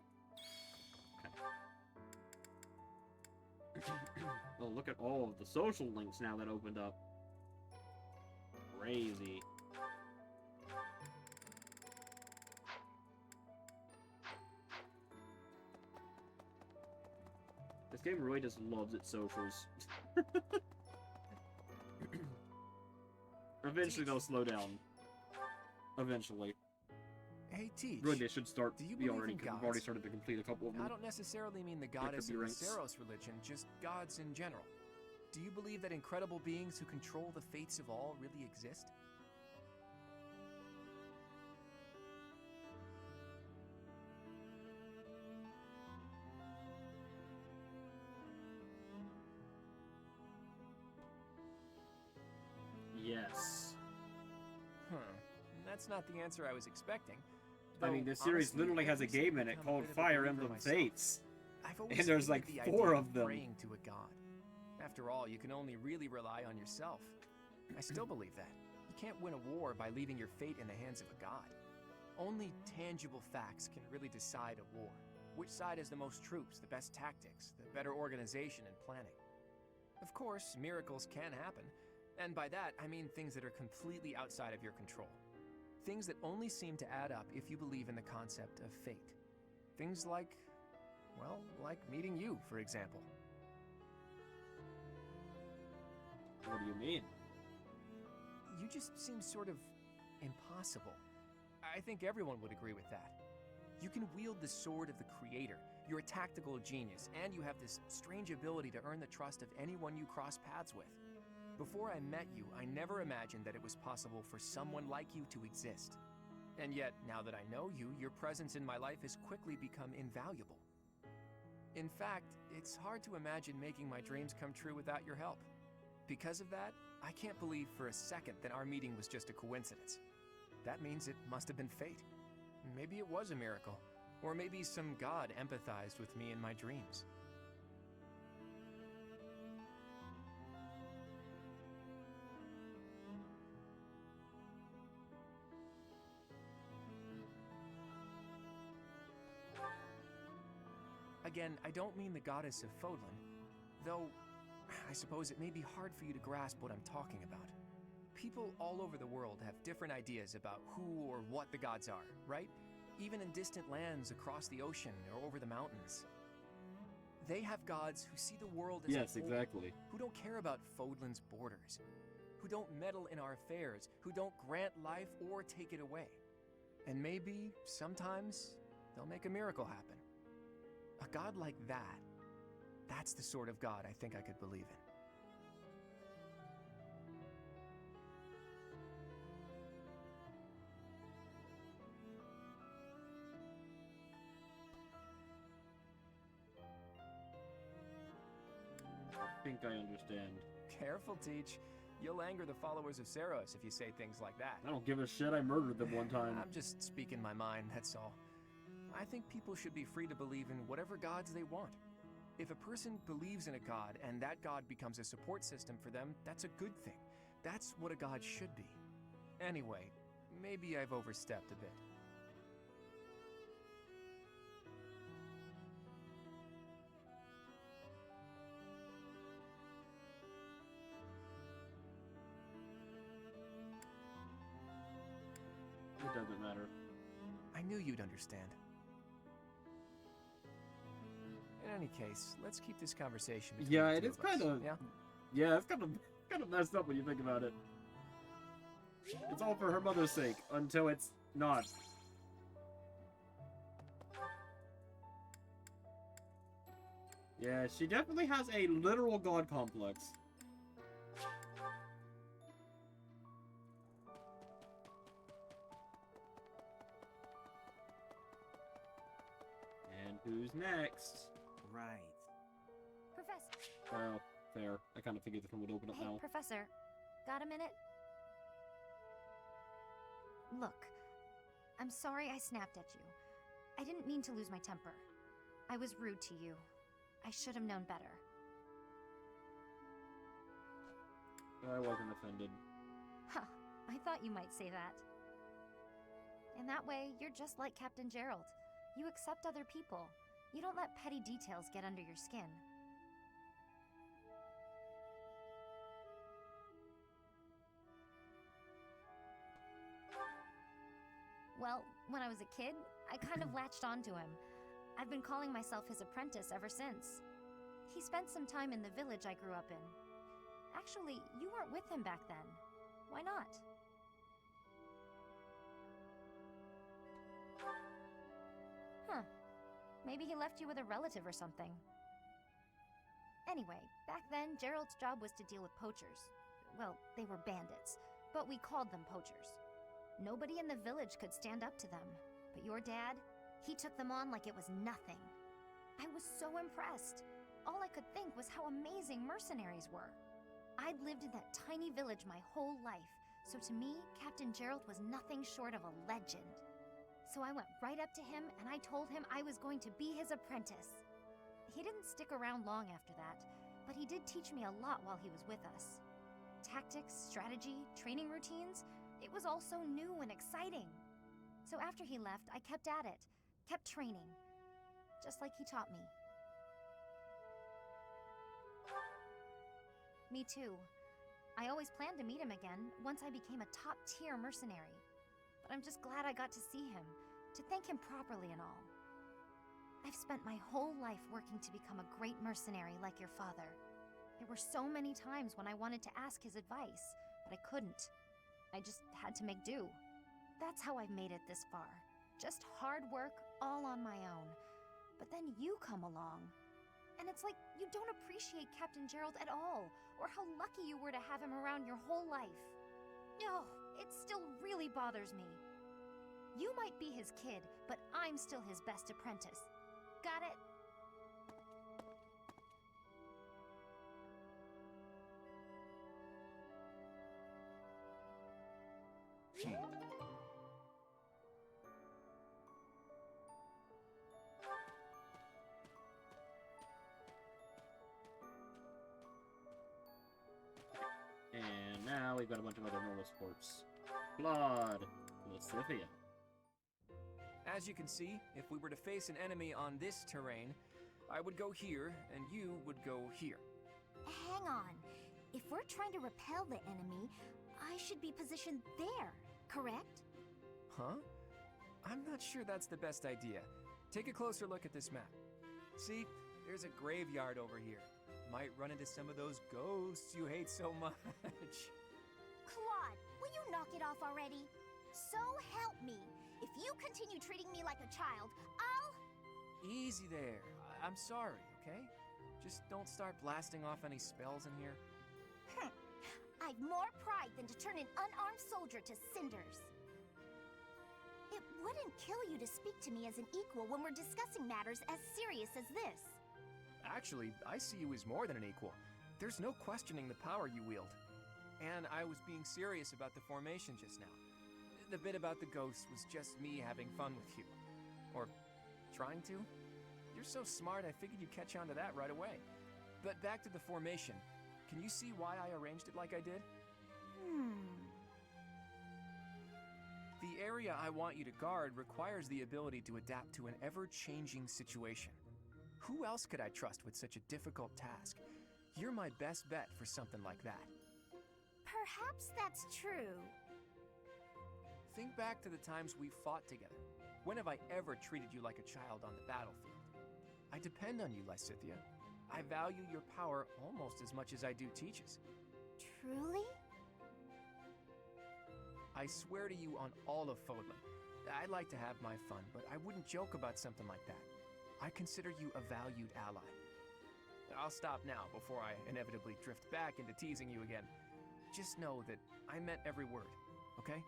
Oh, look at all of the social links now that opened up. Crazy. This game really just loves its socials. Eventually they'll slow down. Eventually. Hey, Teach. Really, they should start. Do you We've believe already in gods? started to complete a couple of them. I don't necessarily mean the could goddess be of the ranks. Seros religion, just gods in general. Do you believe that incredible beings who control the fates of all really exist? Yes. That's not the answer I was expecting. I mean, Though, this series honestly, literally I've has a recently game in it become a called bit of a Fire believer Emblem myself. Fates. I've always And there's hated like the 4 idea of them. praying to a god. After all, you can only really rely on yourself. I still believe that. You can't win a war by leaving your fate in the hands of a god. Only tangible facts can really decide a war. Which side has the most troops, the best tactics, the better organization and planning. Of course, miracles can happen, and by that I mean things that are completely outside of your control. Things that only seem to add up if you believe in the concept of fate. Things like, well, like meeting you, for example. What do you mean? You just seem sort of impossible. I think everyone would agree with that. You can wield the sword of the Creator, you're a tactical genius, and you have this strange ability to earn the trust of anyone you cross paths with. Before I met you, I never imagined that it was possible for someone like you to exist. And yet, now that I know you, your presence in my life has quickly become invaluable. In fact, it's hard to imagine making my dreams come true without your help. Because of that, I can't believe for a second that our meeting was just a coincidence. That means it must have been fate. Maybe it was a miracle. Or maybe some god empathized with me in my dreams. Again, I don't mean the goddess of Fodlan, though I suppose it may be hard for you to grasp what I'm talking about. People all over the world have different ideas about who or what the gods are, right? Even in distant lands across the ocean or over the mountains. They have gods who see the world as Yes, a whole, exactly. who don't care about Fodlan's borders, who don't meddle in our affairs, who don't grant life or take it away. And maybe, sometimes, they'll make a miracle happen. A god like that, that's the sort of god I think I could believe in. I think I understand. Careful, Teach. You'll anger the followers of Seros if you say things like that. I don't give a shit, I murdered them one time. I'm just speaking my mind, that's all. I think people should be free to believe in whatever gods they want. If a person believes in a god and that god becomes a support system for them, that's a good thing. That's what a god should be. Anyway, maybe I've overstepped a bit. It doesn't matter. I knew you'd understand. In any case, let's keep this conversation between Yeah, the it two is of us, kind of. Yeah? Yeah, it's kind of messed up when you think about it. It's all for her mother's sake, until it's not. Yeah, she definitely has a literal god complex. And who's next? Right. Professor. Well, fair. I kind of figured this one would open up Hey, now. Professor. Got a minute? Look, I'm sorry I snapped at you. I didn't mean to lose my temper. I was rude to you. I should have known better. I wasn't offended. Huh, I thought you might say that. In that way, you're just like Captain Gerald. You accept other people. You don't let petty details get under your skin. Well, when I was a kid, I kind of latched onto him. I've been calling myself his apprentice ever since. He spent some time in the village I grew up in. Actually, you weren't with him back then. Why not? Huh. Maybe he left you with a relative or something. Anyway, back then, Gerald's job was to deal with poachers. Well, they were bandits, but we called them poachers. Nobody in the village could stand up to them. But your dad, he took them on like it was nothing. I was so impressed. All I could think was how amazing mercenaries were. I'd lived in that tiny village my whole life, so to me, Captain Gerald was nothing short of a legend. So I went right up to him and I told him I was going to be his apprentice. He didn't stick around long after that, but he did teach me a lot while he was with us. Tactics, strategy, training routines, it was all so new and exciting. So after he left, I kept at it, kept training, just like he taught me. Me too. I always planned to meet him again once I became a top-tier mercenary. But I'm just glad I got to see him, to thank him properly and all. I've spent my whole life working to become a great mercenary like your father. There were so many times when I wanted to ask his advice, but I couldn't. I just had to make do. That's how I've made it this far. Just hard work, all on my own. But then you come along. And it's like you don't appreciate Captain Gerald at all, or how lucky you were to have him around your whole life. Oh, it still really bothers me. You might be his kid, but I'm still his best apprentice. Got it? And now we've got a bunch of other normal sports. Blood. Lysithia. As you can see, if we were to face an enemy on this terrain, I would go here, and you would go here. Hang on. If we're trying to repel the enemy, I should be positioned there, correct? Huh? I'm not sure that's the best idea. Take a closer look at this map. See, there's a graveyard over here. Might run into some of those ghosts you hate so much. Claude, will you knock it off already? So help me. If you continue treating me like a child, I'll... Easy there. I'm sorry, okay? Just don't start blasting off any spells in here. I've more pride than to turn an unarmed soldier to cinders. It wouldn't kill you to speak to me as an equal when we're discussing matters as serious as this. Actually, I see you as more than an equal. There's no questioning the power you wield. And I was being serious about the formation just now. The bit about the ghosts was just me having fun with you. Or trying to. You're so smart, I figured you'd catch on to that right away. But back to the formation. Can you see why I arranged it like I did? The area I want you to guard requires the ability to adapt to an ever-changing situation. Who else could I trust with such a difficult task? You're my best bet for something like that. Perhaps that's true. Think back to the times we fought together. When have I ever treated you like a child on the battlefield? I depend on you, Lysithia. I value your power almost as much as I do Teach's. Truly? I swear to you on all of Fodlan, I'd like to have my fun, but I wouldn't joke about something like that. I consider you a valued ally. I'll stop now before I inevitably drift back into teasing you again. Just know that I meant every word, okay?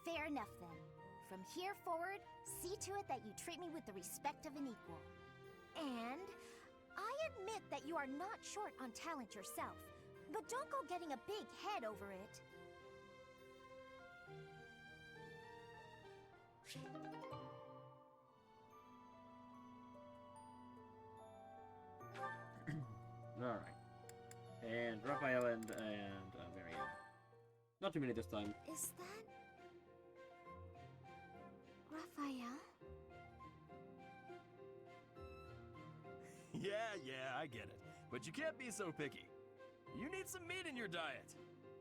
Fair enough then. From here forward, see to it that you treat me with the respect of an equal. And I admit that you are not short on talent yourself, but don't go getting a big head over it. Alright. And Raphael and Marianne. Not too many this time. Is that... Raphael? Yeah, I get it. But you can't be so picky. You need some meat in your diet.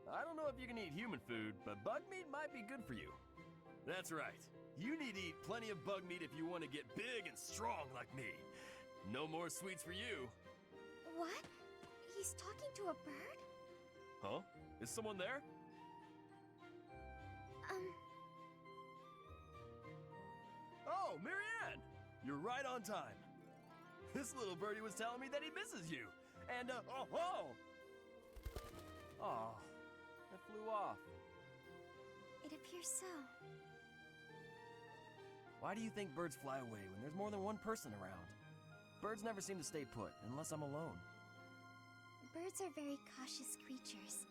I don't know if you can eat human food, but bug meat might be good for you. That's right. You need to eat plenty of bug meat if you want to get big and strong like me. No more sweets for you. What? He's talking to a bird? Huh? Is someone there? Oh, Marianne! You're right on time. This little birdie was telling me that he misses you. And, oh, it flew off. It appears so. Why do you think birds fly away when there's more than one person around? Birds never seem to stay put unless I'm alone. Birds are very cautious creatures.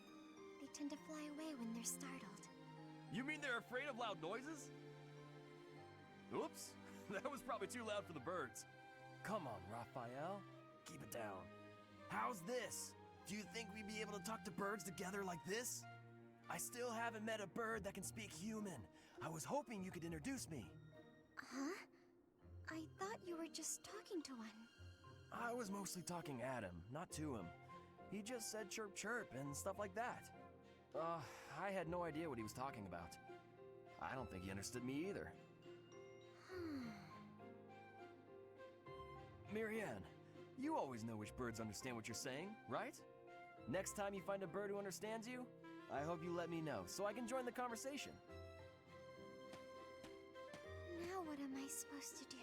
They tend to fly away when they're startled. You mean they're afraid of loud noises? Oops, that was probably too loud for the birds. Come on, Raphael. Keep it down. How's this? Do you think we'd be able to talk to birds together like this? I still haven't met a bird that can speak human. I was hoping you could introduce me. Huh? I thought you were just talking to one. I was mostly talking at him, not to him. He just said chirp chirp and stuff like that. I had no idea what he was talking about. I don't think he understood me either. Marianne, you always know which birds understand what you're saying, right? Next time you find a bird who understands you, I hope you let me know so I can join the conversation. Now what am I supposed to do?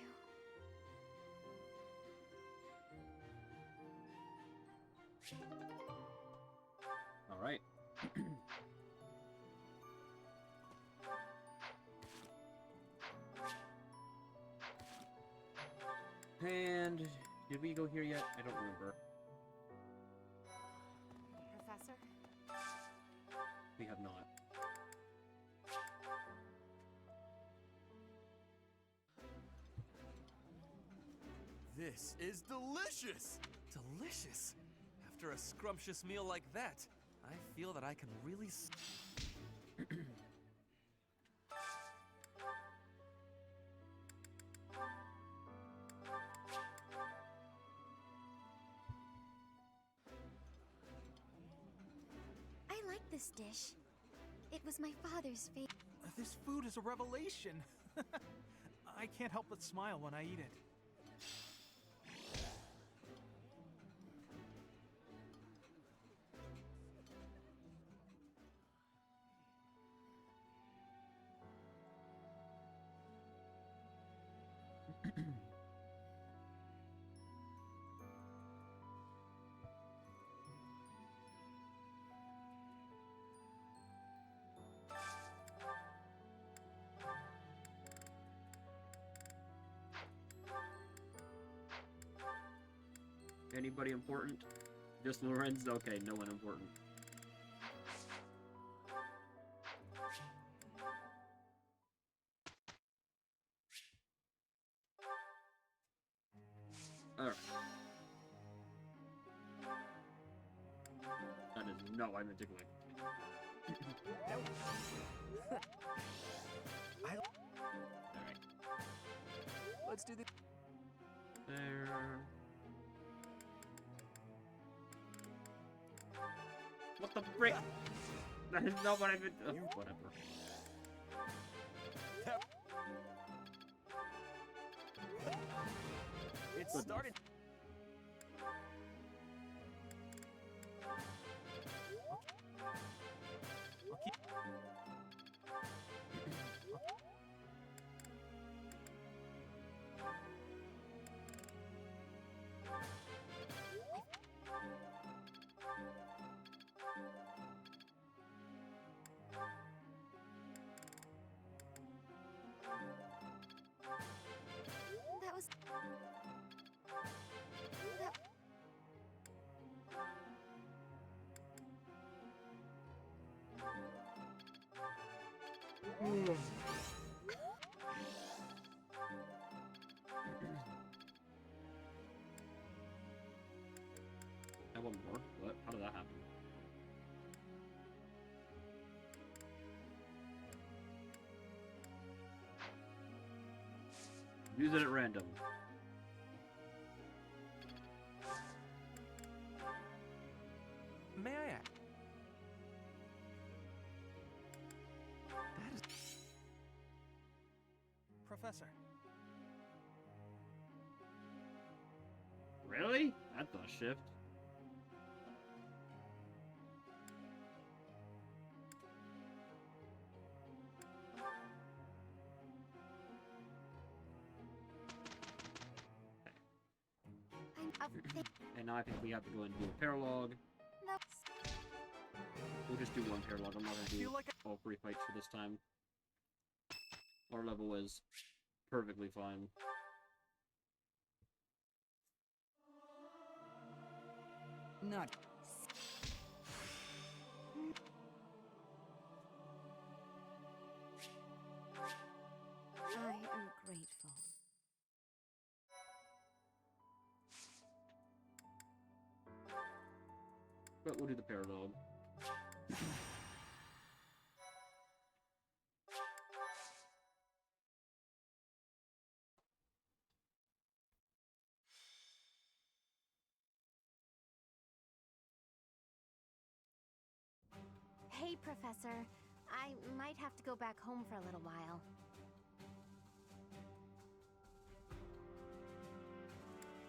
Alright. And did we go here yet? I don't remember. Professor? We have not. This is delicious! Delicious? After a scrumptious meal like that, I feel that I can really I like this dish. It was my father's favorite. This food is a revelation. I can't help but smile when I eat it. Anybody important? Just Lorenz? Okay, no one important. Alright. That is no, I'm a tickling. Alright. Let's do this. There. What the frick? That is not what I meant. Whatever. It started. I want more. What? How did that happen? Use it at random. May I ask? That is... Professor. Really? That's a shift. And now I think we have to go and do a paralog. No. We'll just do one paralog. I'm not gonna do all 3 fights for this time. Our level is perfectly fine. Not. I am grateful. But we'll do the paralog. Hey, Professor. I might have to go back home for a little while.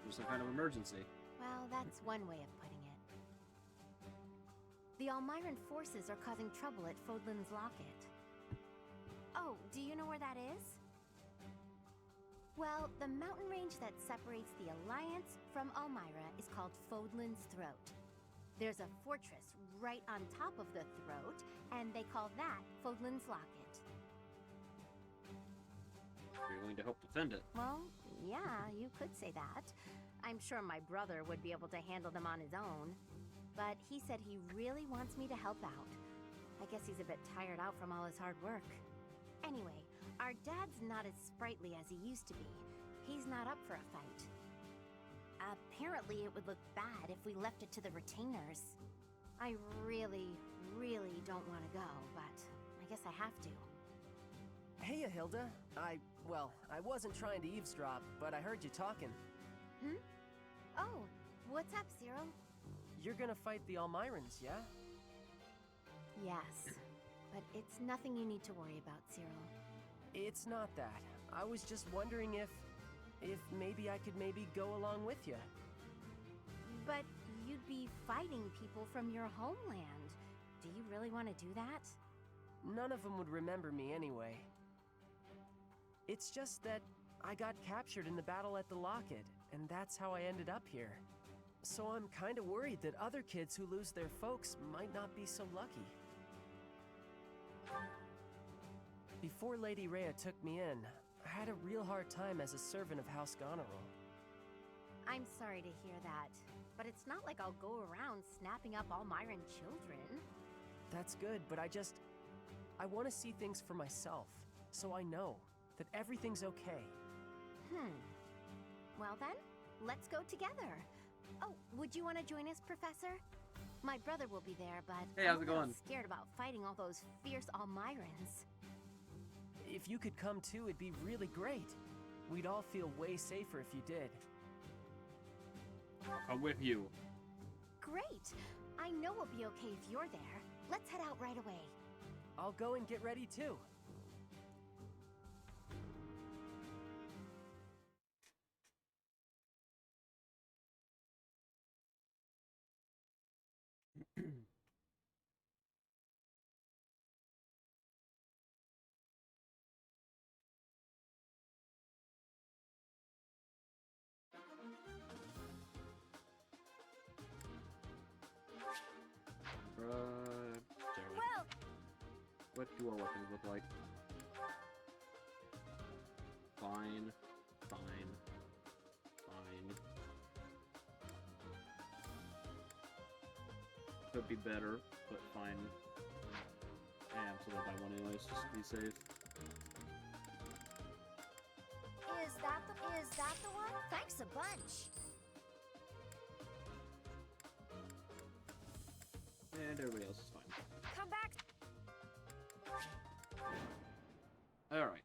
There's some kind of emergency. Well, that's one way of putting it. The Almiran forces are causing trouble at Fodlan's Locket. Oh, do you know where that is? Well, the mountain range that separates the Alliance from Almyra is called Fodlan's Throat. There's a fortress right on top of the throat, and they call that Fodlan's Locket. You're going to help defend it. Well, yeah, you could say that. I'm sure my brother would be able to handle them on his own. But he said he really wants me to help out. I guess he's a bit tired out from all his hard work. Anyway, our dad's not as sprightly as he used to be. He's not up for a fight. Apparently it would look bad if we left it to the retainers. I really, really don't want to go, but I guess I have to. Hey, Hilda. I wasn't trying to eavesdrop, but I heard you talking. Hmm? Oh, what's up, Cyril? You're gonna fight the Almirans, yeah? Yes, but it's nothing you need to worry about, Cyril. It's not that. I was just wondering if maybe I could go along with you. But you'd be fighting people from your homeland. Do you really want to do that? None of them would remember me anyway. It's just that I got captured in the battle at the Locket, and that's how I ended up here. So I'm kinda worried that other kids who lose their folks might not be so lucky. Before Lady Rhea took me in, I had a real hard time as a servant of House Goneril. I'm sorry to hear that, but it's not like I'll go around snapping up Almiran children. That's good, but I want to see things for myself, so I know that everything's okay. Well then, let's go together. Oh, would you want to join us, Professor? My brother will be there, but hey, how's I'm it a little going? scared about fighting all those fierce Almirans. If you could come too, it'd be really great. We'd all feel way safer if you did. I'm with you. Great! I know we'll be okay if you're there. Let's head out right away. I'll go and get ready too. Well, what do our weapons look like? Fine. Could be better, but fine. I am, so I'll buy one anyways, just to be safe. Thanks a bunch. And everybody else is fine. Come back. Alright.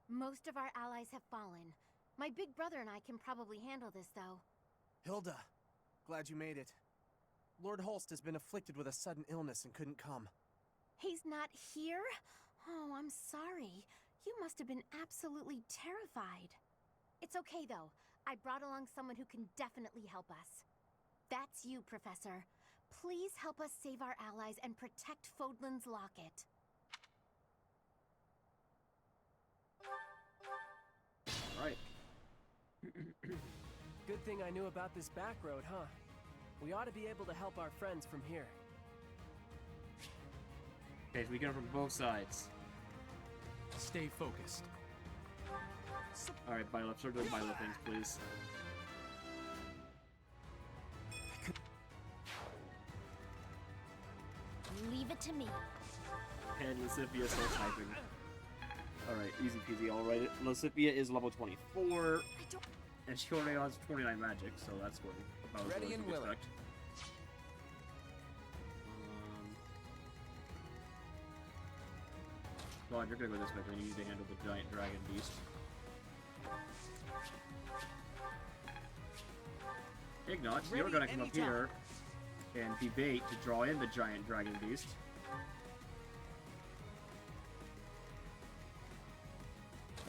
Most of our allies have fallen. My big brother and I can probably handle this, though. Hilda, glad you made it. Lord Holst has been afflicted with a sudden illness and couldn't come. He's not here? Oh, I'm sorry. You must have been absolutely terrified. It's okay, though. I brought along someone who can definitely help us. That's you, Professor. Please help us save our allies and protect Fodlan's locket. Right. Good thing I knew about this back road, huh? We ought to be able to help our friends from here. Okay, so we get from both sides. Stay focused. Alright, Byleth, start doing Byleth things, please. Leave it to me. And Lysithia still typing. Alright, easy peasy, alright. Lysithia is level 24. And she already has 29 magic, so that's what about as Ready good as and you'd willing. expect. God, you're gonna go this way, because you need to handle the giant dragon beast. Ignat, you're gonna come up here and be bait to draw in the giant dragon beast.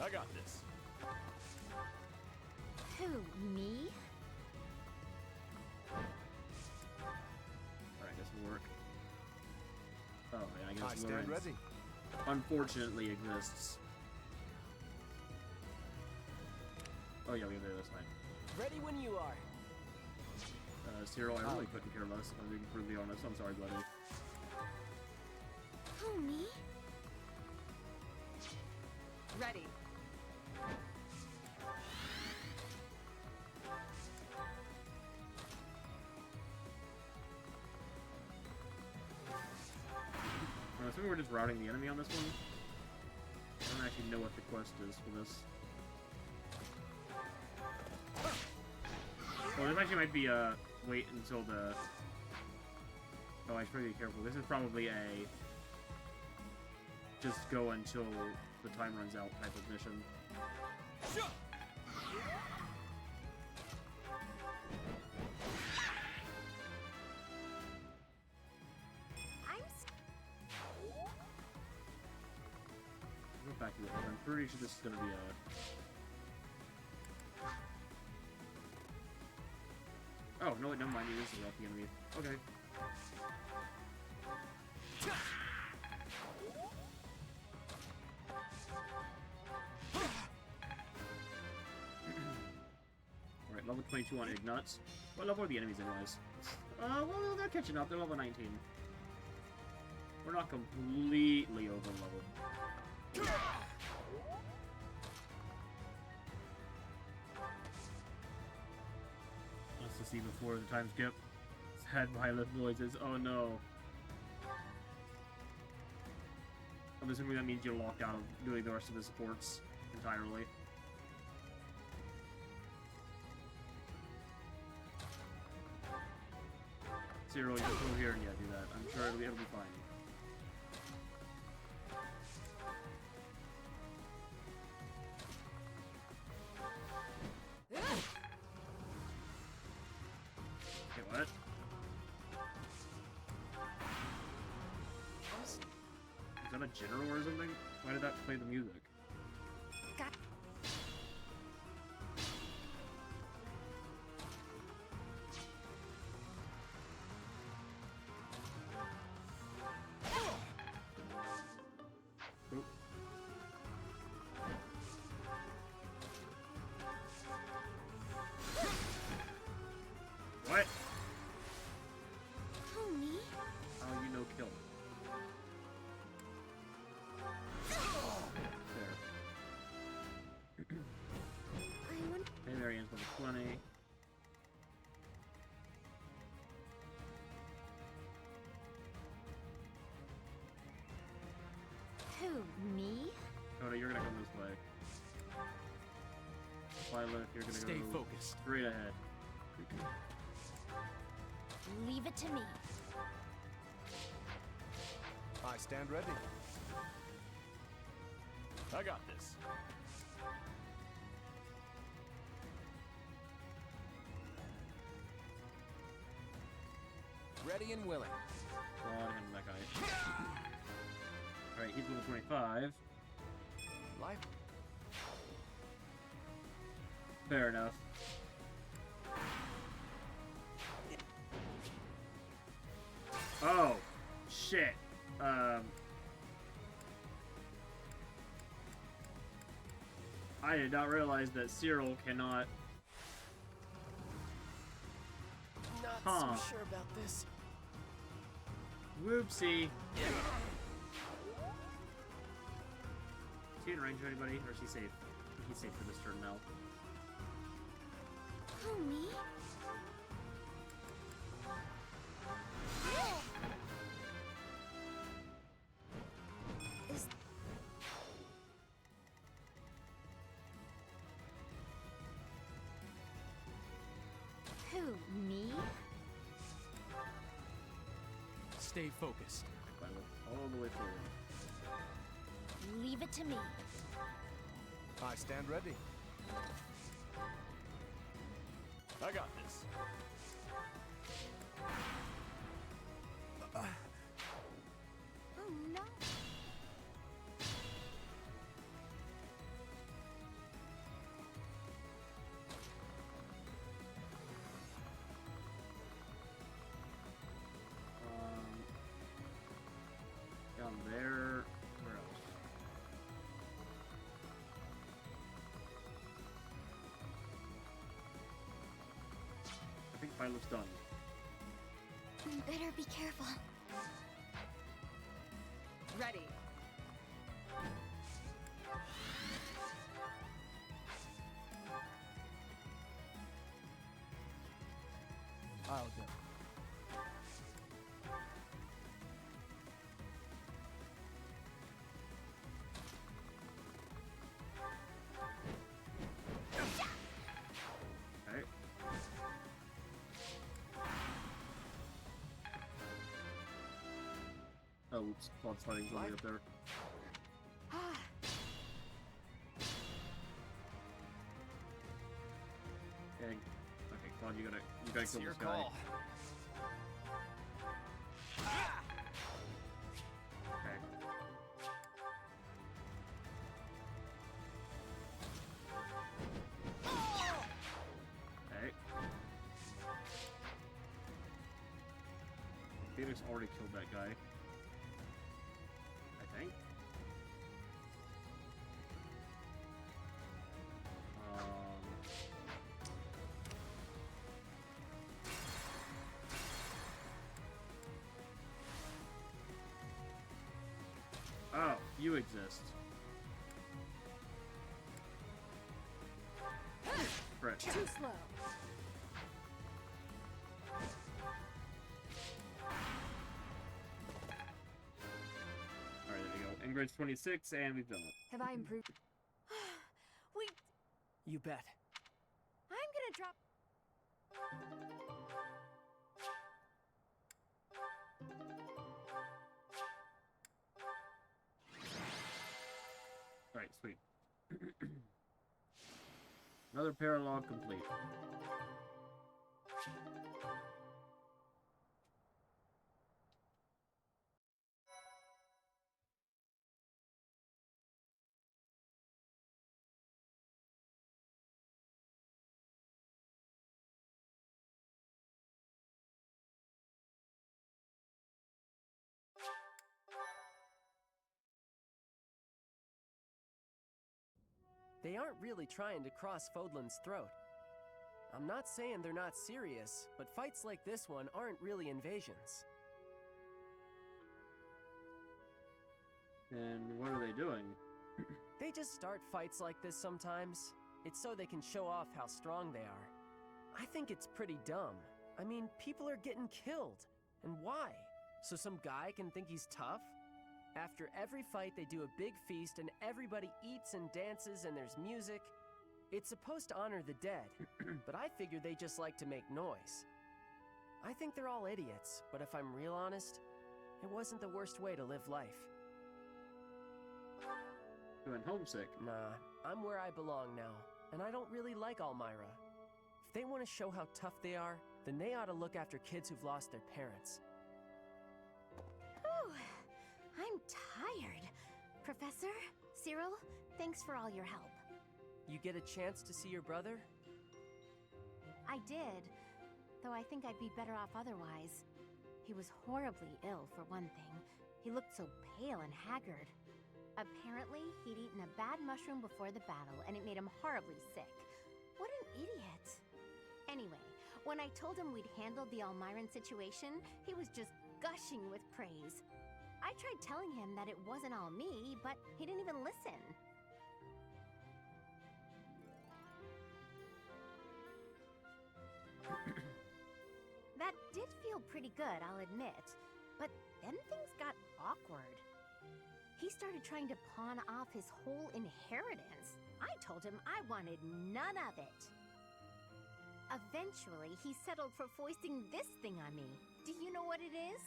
I got this. Who, me? Alright, this will work. Oh, yeah, I guess I stand Lorenz ready. unfortunately exists. Oh yeah, we can do this line. Ready when you are. Cyril, I really couldn't care less, if I'm being brutally honest. I'm sorry, buddy. Who, me? Ready. I'm assuming we're just routing the enemy on this one. I don't actually know what the quest is for this. Well, this actually might be wait until the... Oh, I should probably be careful. This is probably a just go until the time runs out type of mission. Go back to it. I'm pretty sure this is gonna be a... Oh, no, never mind. This is not the enemy. Okay. Alright, level 22 on Ignatz. What level are the enemies anyways? Well, they're catching up. They're level 19. We're not completely over-leveled. Let's just see before the time skip. Sad violent noises. Oh no. I'm assuming that means you're locked out of doing the rest of the supports entirely. Cyril, you're still here and yeah, do that. I'm sure it'll be fine. Okay, what? Is that a general or something? Why did that play the music? Oop. What? Who, me? How you no kill? There. Hey, Marianne's level 20. Who, me? Coda, you're gonna come this way. Violet, you're gonna Stay go focused. straight ahead. Leave it to me. I stand ready. I got this. Ready and willing. Go on, handle that guy. Alright, he's level 25. Life. Fair enough. Oh, shit. I did not realize that Cyril cannot. Not so sure about this. Whoopsie. Is he in range of anybody, or is he safe? He's safe for this turn now. Who, me? Who, me? Stay focused. All the way forward. Leave it to me. I stand ready. I got this. Oh no. Down there. Where else? I think Violet's done. Better be careful. Ready. I'll go. Okay. Oh, oops. Claude's fighting's only up there. Okay. Okay, Claude, you gotta kill Your this guy. call. Okay. Okay. Phoenix already killed that guy. I think. Oh, you exist. Frick. Too slow. Alright, there we go. Ingrid's 26, and we've done it. Have I improved? Wait, You bet. I'm gonna drop. Alright, sweet. Another paralog complete. They aren't really trying to cross Fodlan's throat. I'm not saying they're not serious, but fights like this one aren't really invasions. And what are they doing? They just start fights like this sometimes. It's so they can show off how strong they are. I think it's pretty dumb. I mean, people are getting killed. And why? So some guy can think he's tough? After every fight, they do a big feast and everybody eats and dances and there's music. It's supposed to honor the dead, but I figure they just like to make noise. I think they're all idiots, but if I'm real honest, it wasn't the worst way to live life. Feeling homesick? Nah, I'm where I belong now, and I don't really like Almyra. If they want to show how tough they are, then they ought to look after kids who've lost their parents. Whew, I'm tired. Professor, Cyril, thanks for all your help. You get a chance to see your brother? I did, though I think I'd be better off otherwise. He was horribly ill, for one thing. He looked so pale and haggard. Apparently, he'd eaten a bad mushroom before the battle, and it made him horribly sick. What an idiot. Anyway, when I told him we'd handled the Almyran situation, he was just gushing with praise. I tried telling him that it wasn't all me, but he didn't even listen. That did feel pretty good, I'll admit. But then things got awkward. He started trying to pawn off his whole inheritance. I told him I wanted none of it. Eventually, he settled for foisting this thing on me. Do you know what it is?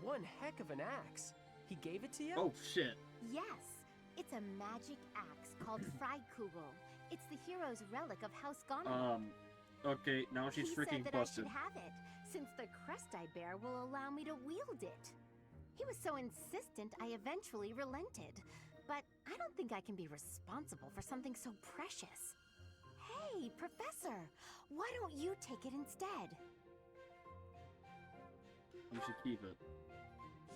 One heck of an axe. He gave it to you? Oh, shit. Yes. It's a magic axe called Freikugel. It's the hero's relic of House Gonnery. Okay, now she's freaking busted. He said that busted. I should have it, since the crest I bear will allow me to wield it. He was so insistent, I eventually relented. But I don't think I can be responsible for something so precious. Hey, Professor, why don't you take it instead? You should keep it.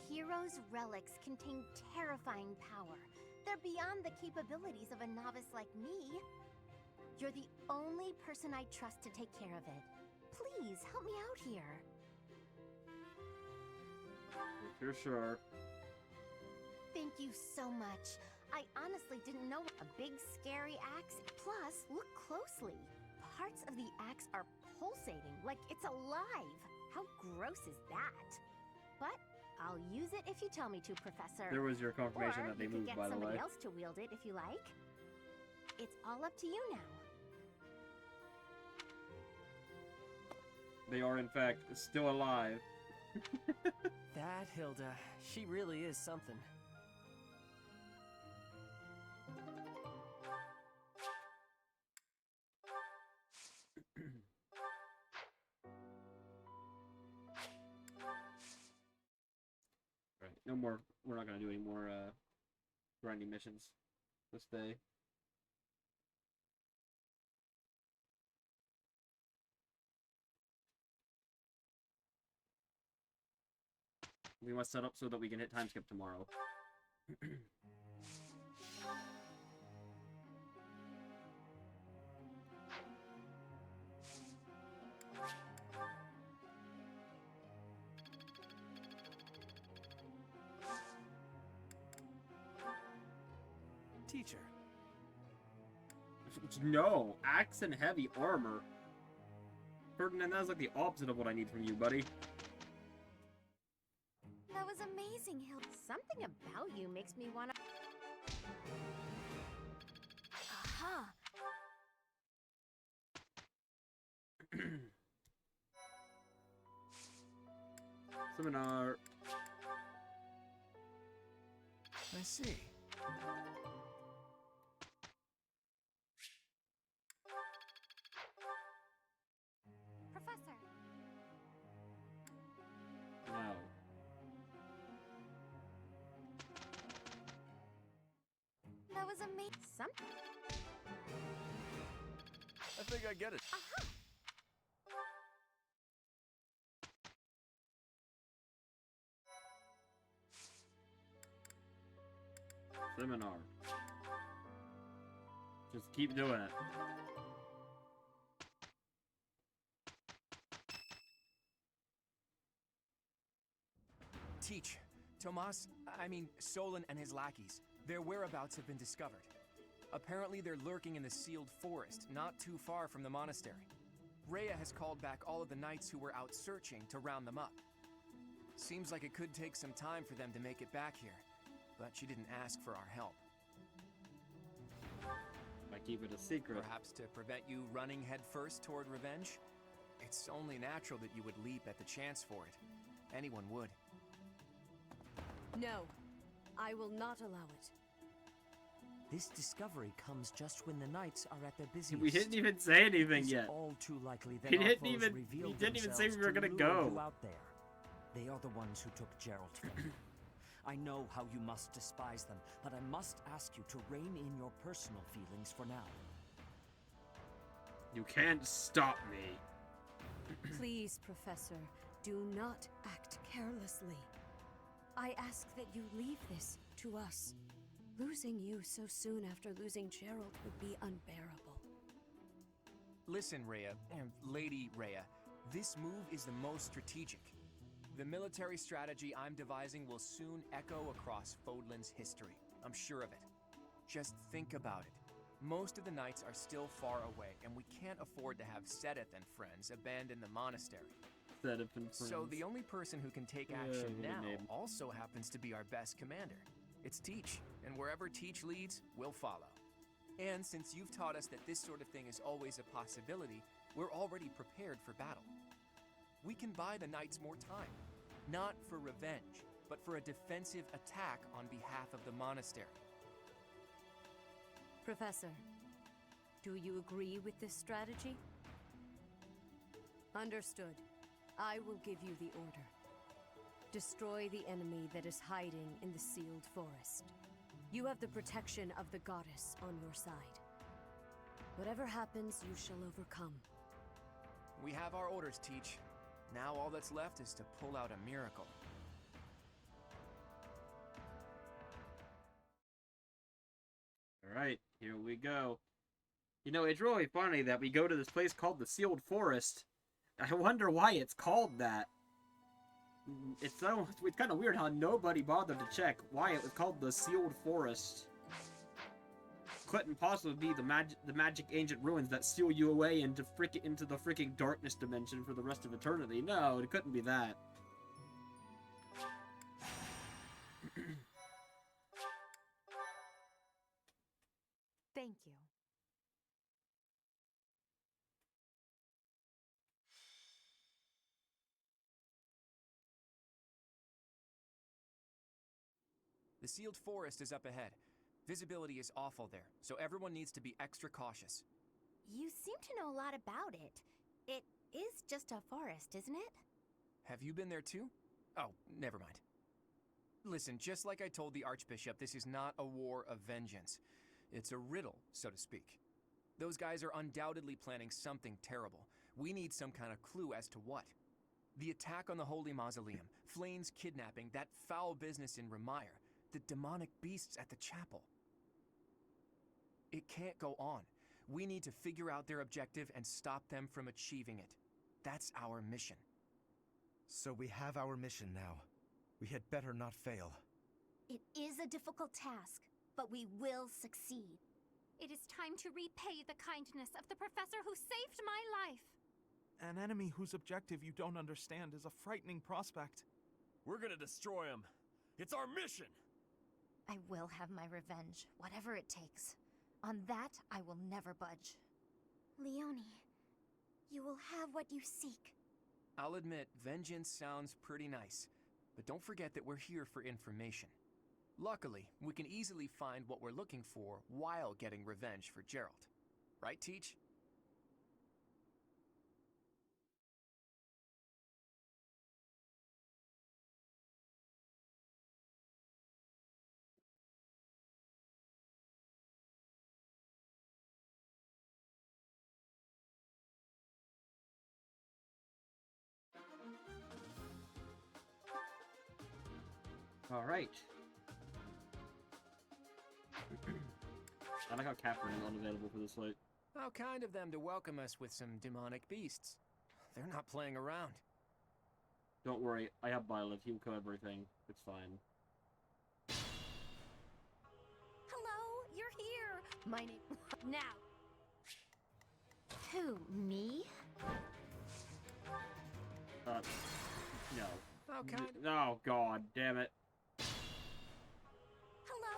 Heroes' relics contain terrifying power. They're beyond the capabilities of a novice like me. You're the only person I trust to take care of it. Please, help me out here. If you're sure. Thank you so much. I honestly didn't know a big, scary axe. Plus, look closely. Parts of the axe are pulsating, like it's alive. How gross is that? But I'll use it if you tell me to, Professor. There was your confirmation that they moved, by the way. Or you could get somebody else to wield it if you like. It's all up to you now. They are, in fact, still alive. That Hilda, she really is something. Right, no more. We're not gonna do any more grinding missions this day. We must set up so that we can hit time skip tomorrow. Teacher. No, axe and heavy armor. Ferdinand, that's like the opposite of what I need from you, buddy. That was amazing, Hill. Something about you makes me wanna... Aha! Seminar. I see. Professor. No. That was amazing. Something. I think I get it. Aha! Seminar. Just keep doing it. Teach. Solon and his lackeys. Their whereabouts have been discovered. Apparently they're lurking in the sealed forest, not too far from the monastery. Rhea has called back all of the knights who were out searching to round them up. Seems like it could take some time for them to make it back here, but she didn't ask for our help. Like keep it a secret. Perhaps to prevent you running headfirst toward revenge? It's only natural that you would leap at the chance for it. Anyone would. No, I will not allow it. This discovery comes just when the knights are at their busiest. We didn't even say anything It's yet. all too likely that He our didn't foes even. revealed He didn't even say we themselves were to gonna lure go. you out there. They are the ones who took Gerald from you. I know how you must despise them, but I must ask you to rein in your personal feelings for now. You can't stop me. Please, Professor, do not act carelessly. I ask that you leave this to us. Losing you so soon after losing Gerald would be unbearable. Listen, Rhea, and Lady Rhea, this move is the most strategic. The military strategy I'm devising will soon echo across Fodlan's history. I'm sure of it. Just think about it. Most of the knights are still far away, and we can't afford to have Sedith and friends abandon the monastery. Sedith and friends. So the only person who can take action what a now name. also happens to be our best commander. It's Teach, and wherever Teach leads, we'll follow. And since you've taught us that this sort of thing is always a possibility, we're already prepared for battle. We can buy the knights more time, not for revenge, but for a defensive attack on behalf of the monastery. Professor, do you agree with this strategy? Understood. I will give you the order. Destroy the enemy that is hiding in the sealed forest. You have the protection of the goddess on your side. Whatever happens, you shall overcome. We have our orders, Teach. Now all that's left is to pull out a miracle. Alright, here we go. You know, it's really funny that we go to this place called the Sealed Forest. I wonder why it's called that. It's kind of weird how nobody bothered to check why it was called the Sealed Forest. Couldn't possibly be the magic ancient ruins that seal you away into the freaking darkness dimension for the rest of eternity. No, it couldn't be that. Thank you. The sealed forest is up ahead. Visibility is awful there, so everyone needs to be extra cautious. You seem to know a lot about it. It is just a forest, isn't it? Have you been there too? Oh, never mind. Listen, just like I told the Archbishop, this is not a war of vengeance. It's a riddle, so to speak. Those guys are undoubtedly planning something terrible. We need some kind of clue as to what. The attack on the Holy Mausoleum, Flayn's kidnapping, that foul business in Remire, the demonic beasts at the chapel. It can't go on. We need to figure out their objective and stop them from achieving it. That's our mission. So we have our mission now. We had better not fail. It is a difficult task, but we will succeed. It is time to repay the kindness of the professor who saved my life. An enemy whose objective you don't understand is a frightening prospect. We're gonna destroy him. It's our mission! I will have my revenge, whatever it takes. On that, I will never budge. Leonie, you will have what you seek. I'll admit, vengeance sounds pretty nice, but don't forget that we're here for information. Luckily, we can easily find what we're looking for while getting revenge for Gerald. Right, Teach? Alright. I like how Catherine is unavailable for this fight. How kind of them to welcome us with some demonic beasts. They're not playing around. Don't worry, I have Byleth. He'll kill everything. It's fine. Hello, you're here. My name... Now! Who, me? No. How kind... Oh, God damn it. Hello.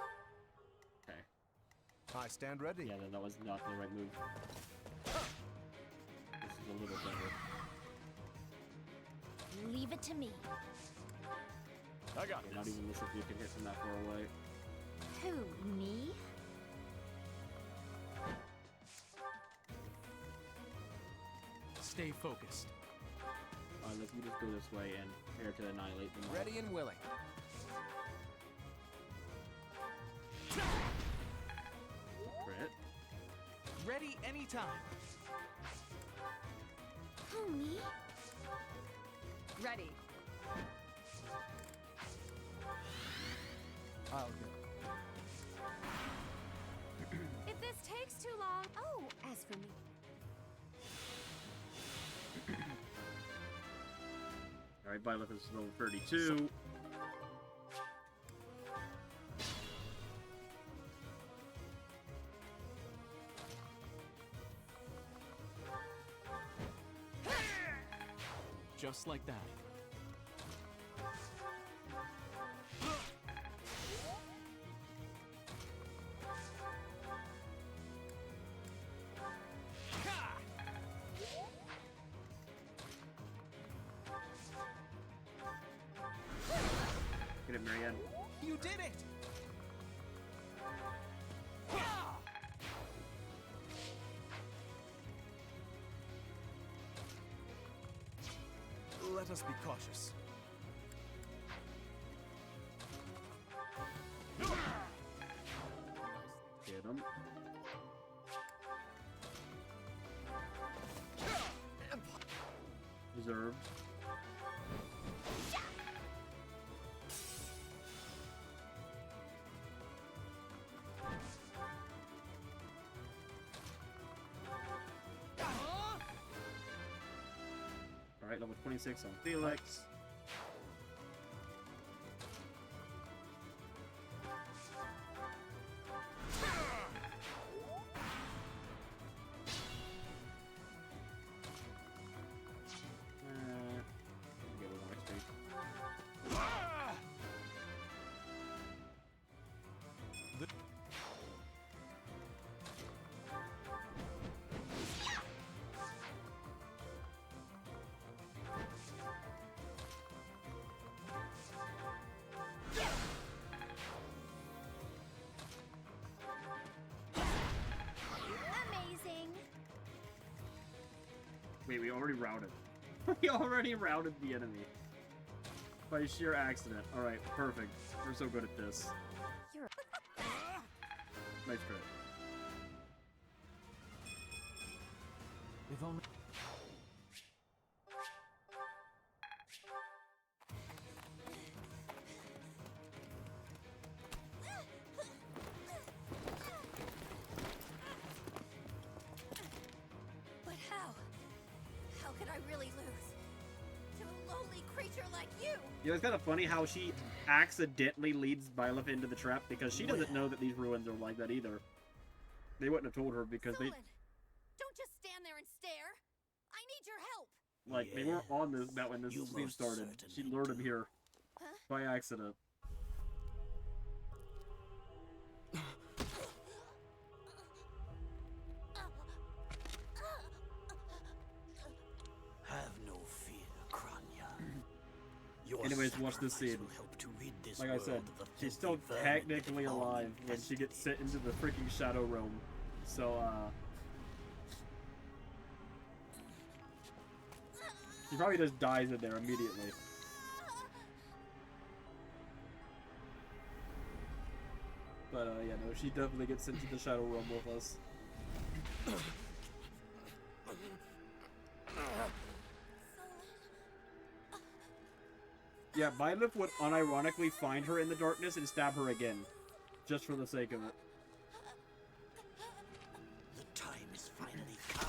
Okay. I stand ready. Yeah, that was not the right move. This is a little better. Leave it to me. I got Not even this if you can hit from that far away. Who, me? Stay focused. Look, you just go this way and prepare to annihilate them all. Ready and willing. Crit. Ready anytime. Who, me? Ready. I'll go. If this takes too long... Oh, as for me. Alright, Byleth is level 32. Just like that. Get it, Marianne. You did it! Let us be cautious. Get him. Reserved. Alright, level 26 on Felix. Get a little XP. Amazing. Wait, we already routed. We already routed the enemy. By sheer accident. Alright, perfect. We're so good at this. You're Nice crit. If only. But how? How could I really lose? To a lowly creature like you? You know, it's kind of funny how she accidentally leads Byleth into the trap because she doesn't know that these ruins are like that either. They wouldn't have told her because Solon, don't just stand there and stare. I need your help. they weren't on this that when this scene started. She lured him here by accident. Have no fear, Kranya. Your Anyways, watch this sacrifice scene. will help to rid this Like I said, world of the she's still filthy vermin technically that belong alive when she gets sent into the freaking Shadow Realm. So, she probably just dies in there immediately. But, yeah, no, she definitely gets sent to the Shadow Realm with us. Yeah, Byleth would unironically find her in the darkness and stab her again. Just for the sake of it. The time is finally come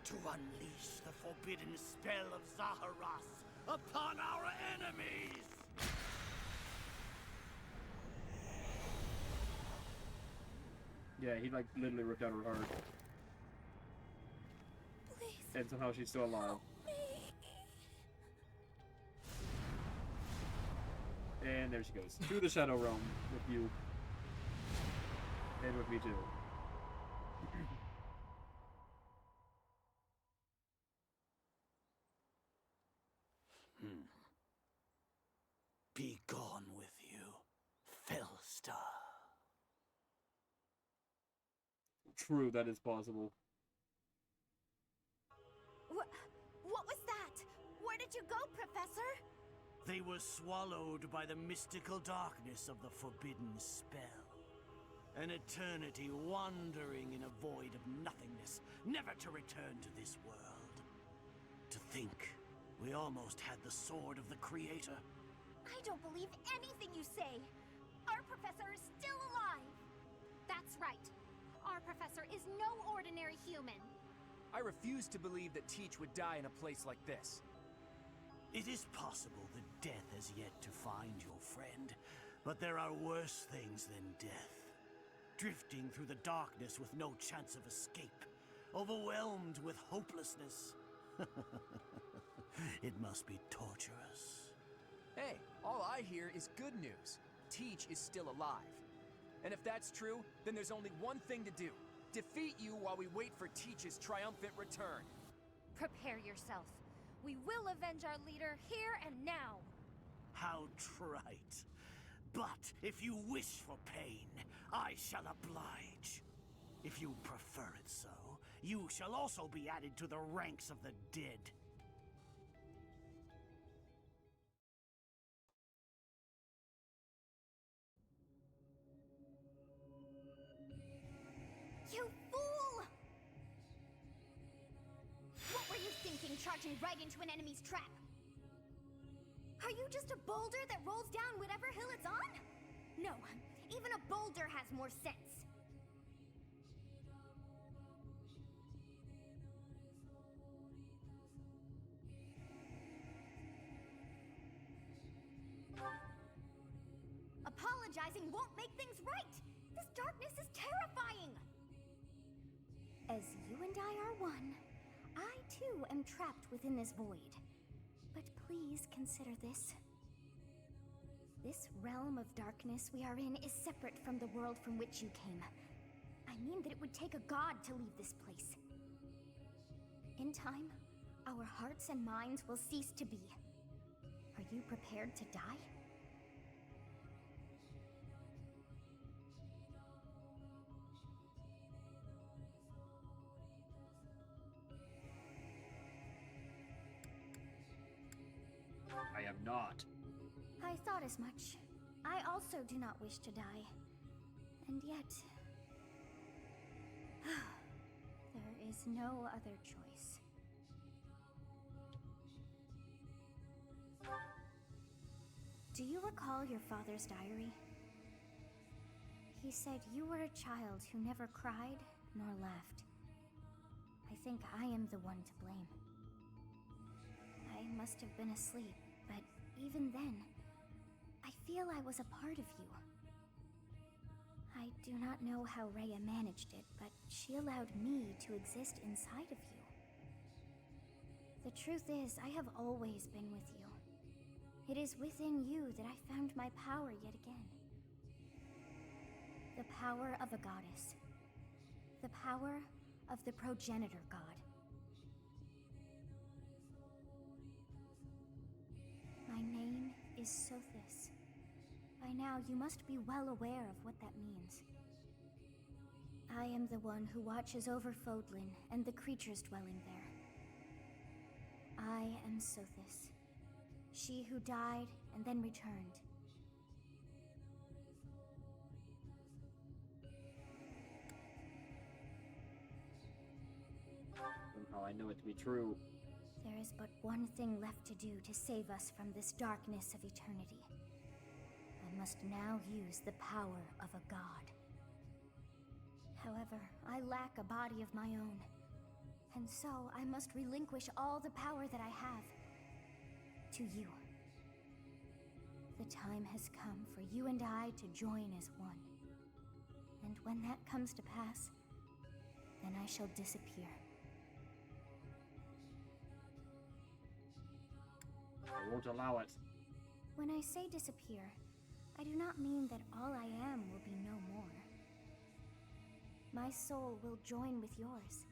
to unleash the forbidden spell of Zaharas upon our enemies! Yeah, he like literally ripped out her heart. Please. And somehow she's still alive. And there she goes. To the Shadow Realm with you. It would be too. Be gone with you, Fellstar. True, that is possible. What was that? Where did you go, Professor? They were swallowed by the mystical darkness of the forbidden spell. An eternity wandering in a void of nothingness, never to return to this world. To think, we almost had the sword of the Creator. I don't believe anything you say. Our professor is still alive. That's right. Our professor is no ordinary human. I refuse to believe that Teach would die in a place like this. It is possible that death has yet to find your friend, but there are worse things than death. Drifting through the darkness with no chance of escape, overwhelmed with hopelessness. It must be torturous. Hey, all I hear is good news. Teach is still alive. And if that's true, then there's only one thing to do. Defeat you while we wait for Teach's triumphant return. Prepare yourself. We will avenge our leader here and now. How trite. But if you wish for pain, I shall oblige. If you prefer it so, you shall also be added to the ranks of the dead. You fool! What were you thinking, charging right into an enemy's trap? Are you just a boulder that rolls down whatever hill it's on? No, even a boulder has more sense. Apologizing won't make things right! This darkness is terrifying! As you and I are one, I too am trapped within this void. But please consider this. This realm of darkness we are in is separate from the world from which you came. I mean that it would take a god to leave this place. In time, our hearts and minds will cease to be. Are you prepared to die? I am not. I thought as much. I also do not wish to die. And yet... there is no other choice. Do you recall your father's diary? He said you were a child who never cried nor laughed. I think I am the one to blame. I must have been asleep, but even then, I feel I was a part of you. I do not know how Rhea managed it, but she allowed me to exist inside of you. The truth is, I have always been with you. It is within you that I found my power yet again. The power of a goddess. The power of the progenitor god. My name is Sothis. By now, you must be well aware of what that means. I am the one who watches over Fodlan and the creatures dwelling there. I am Sothis. She who died and then returned. Somehow I know it to be true. There is but one thing left to do to save us from this darkness of eternity. I must now use the power of a god. However, I lack a body of my own, and so I must relinquish all the power that I have to you. The time has come for you and I to join as one. And when that comes to pass, then I shall disappear. I won't allow it. When I say disappear, I do not mean that all I am will be no more. My soul will join with yours,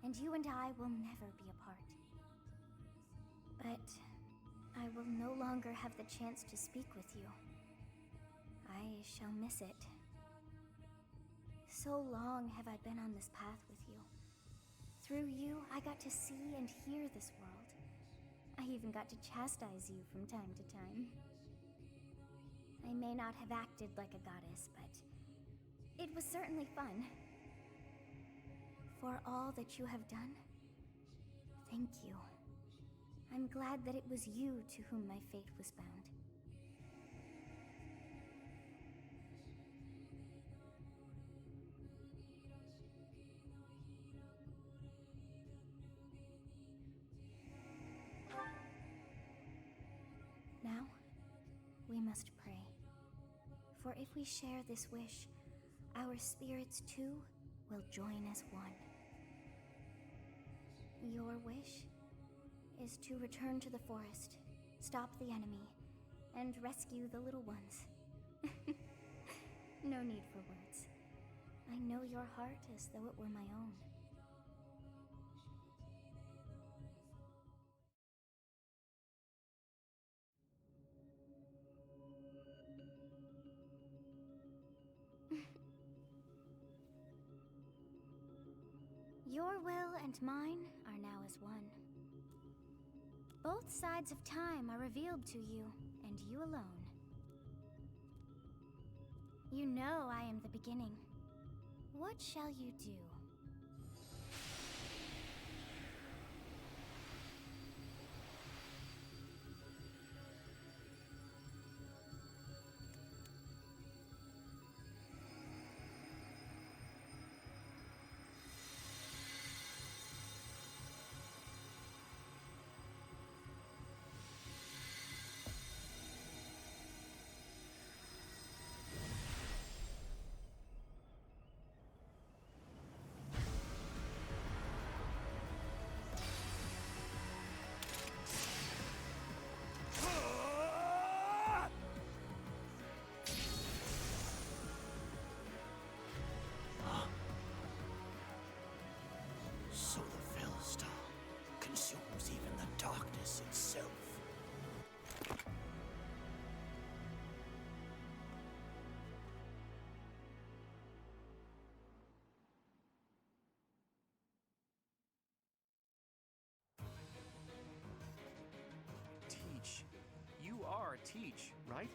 and you and I will never be apart. But I will no longer have the chance to speak with you. I shall miss it. So long have I been on this path with you. Through you, I got to see and hear this world. I even got to chastise you from time to time. I may not have acted like a goddess, but it was certainly fun. For all that you have done, thank you. I'm glad that it was you to whom my fate was bound. Now, we must pray. For if we share this wish, our spirits too will join as one. Your wish is to return to the forest, stop the enemy, and rescue the little ones. No need for words. I know your heart as though it were my own. Your will and mine are now as one. Both sides of time are revealed to you, and you alone. You know I am the beginning. What shall you do? So the Fellstar consumes even the darkness itself. Teach. You are Teach, right?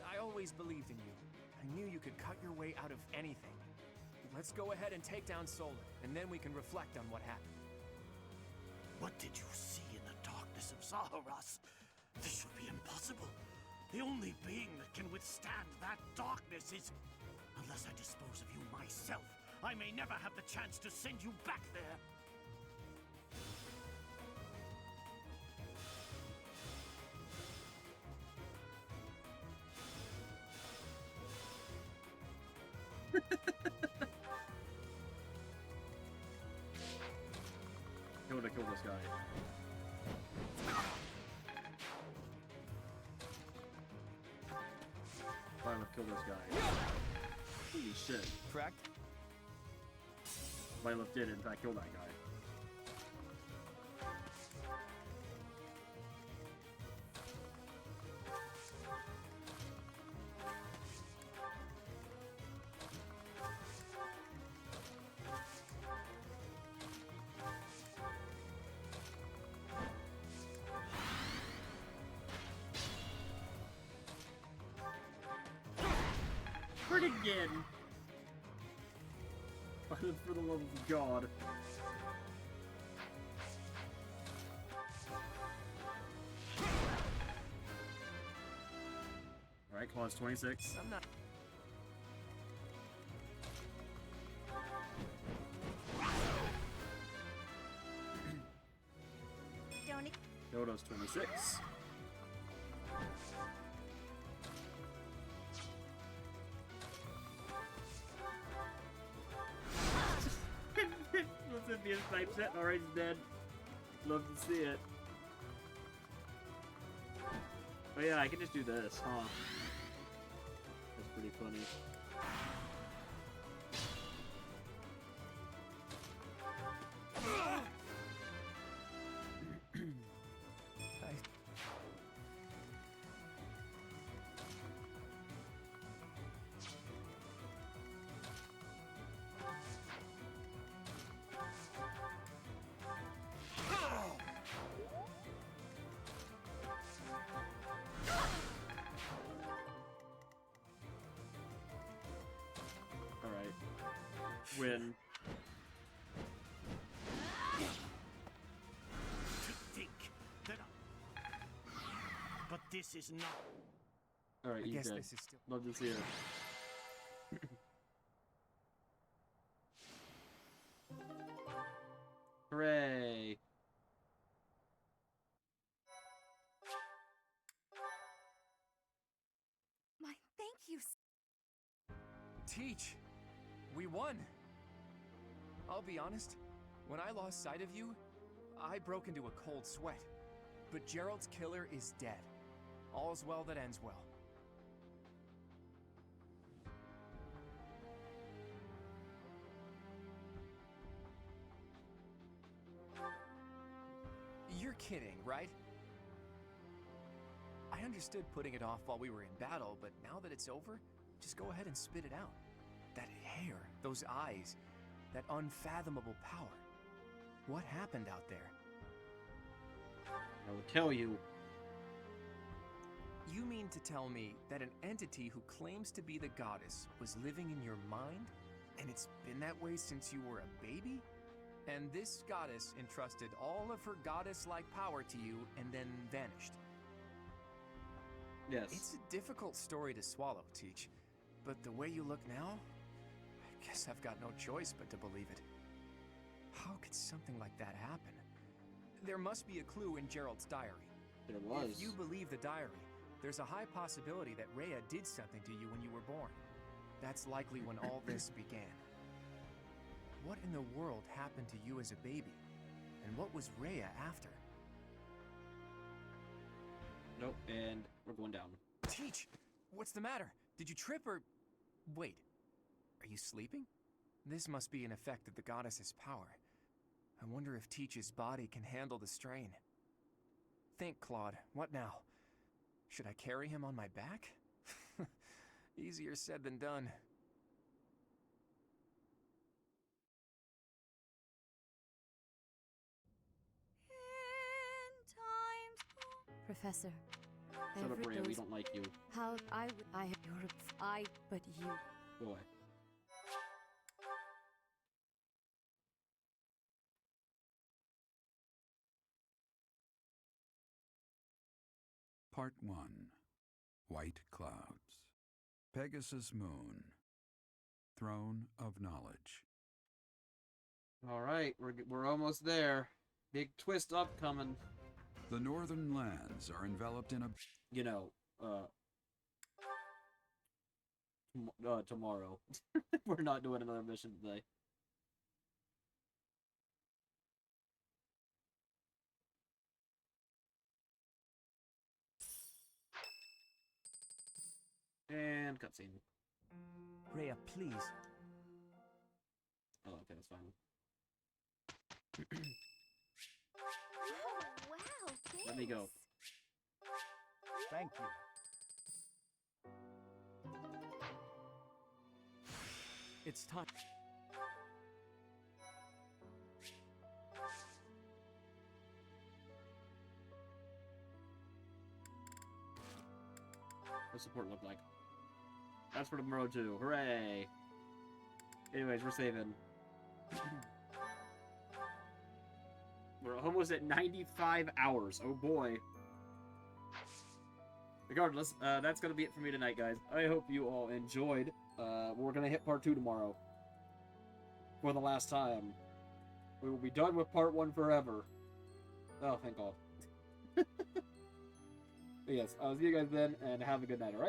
I always believed in you. I knew you could cut your way out of anything. Let's go ahead and take down Solar, and then we can reflect on what happened. What did you see in the darkness of Zaharas? This should be impossible. The only being that can withstand that darkness is... Unless I dispose of you myself, I may never have the chance to send you back there. Kill this guy. Finally kill this guy. Holy shit. Correct? Violet did in fact kill that guy. Again. For the love of God. Alright, come on, it's 26. I'm not... Yoda's 26. Cynthia snipes it. Alright, he's dead. Love to see it. Oh yeah, I can just do this, huh? pretty funny. Alright. Win. To think that But this is not... Alright, I you guess dead. this is still... Love to see it. Hooray! My thank you. Teach! We won! I'll be honest, when I lost sight of you, I broke into a cold sweat. But Gerald's killer is dead. All's well that ends well. You're kidding, right? I understood putting it off while we were in battle, but now that it's over, just go ahead and spit it out. That hair, those eyes, that unfathomable power. What happened out there? I will tell you. You mean to tell me that an entity who claims to be the goddess was living in your mind? And it's been that way since you were a baby? And this goddess entrusted all of her goddess-like power to you and then vanished? Yes. It's a difficult story to swallow, Teach. But the way you look now, I guess I've got no choice but to believe it. How could something like that happen? There must be a clue in Gerald's diary. There was. If you believe the diary, there's a high possibility that Rhea did something to you when you were born. That's likely when all this began. What in the world happened to you as a baby? And what was Rhea after? Nope, and we're going down. Teach! What's the matter? Did you trip or... Wait. Are you sleeping? This must be an effect of the goddess's power. I wonder if Teach's body can handle the strain. Think, Claude. What now? Should I carry him on my back? Easier said than done. Professor. Shut up, every Rhea, we dose- don't like you. How but you. Boy. Part 1. White Clouds. Pegasus Moon. Throne of Knowledge. Alright, we're almost there. Big twist upcoming. The northern lands are enveloped in a... You know, tomorrow. We're not doing another mission today. And cutscene. Rhea, please. Oh, okay, that's fine. Oh, wow, thanks. Let me go. Thank you. It's time. What support look like? That's for tomorrow too. Hooray! Anyways, we're saving. We're almost at 95 hours. Oh boy. Regardless, that's gonna be it for me tonight, guys. I hope you all enjoyed. We're gonna hit part 2 tomorrow. For the last time. We will be done with part 1 forever. Oh, thank God. But yes, I'll see you guys then, and have a good night, alright?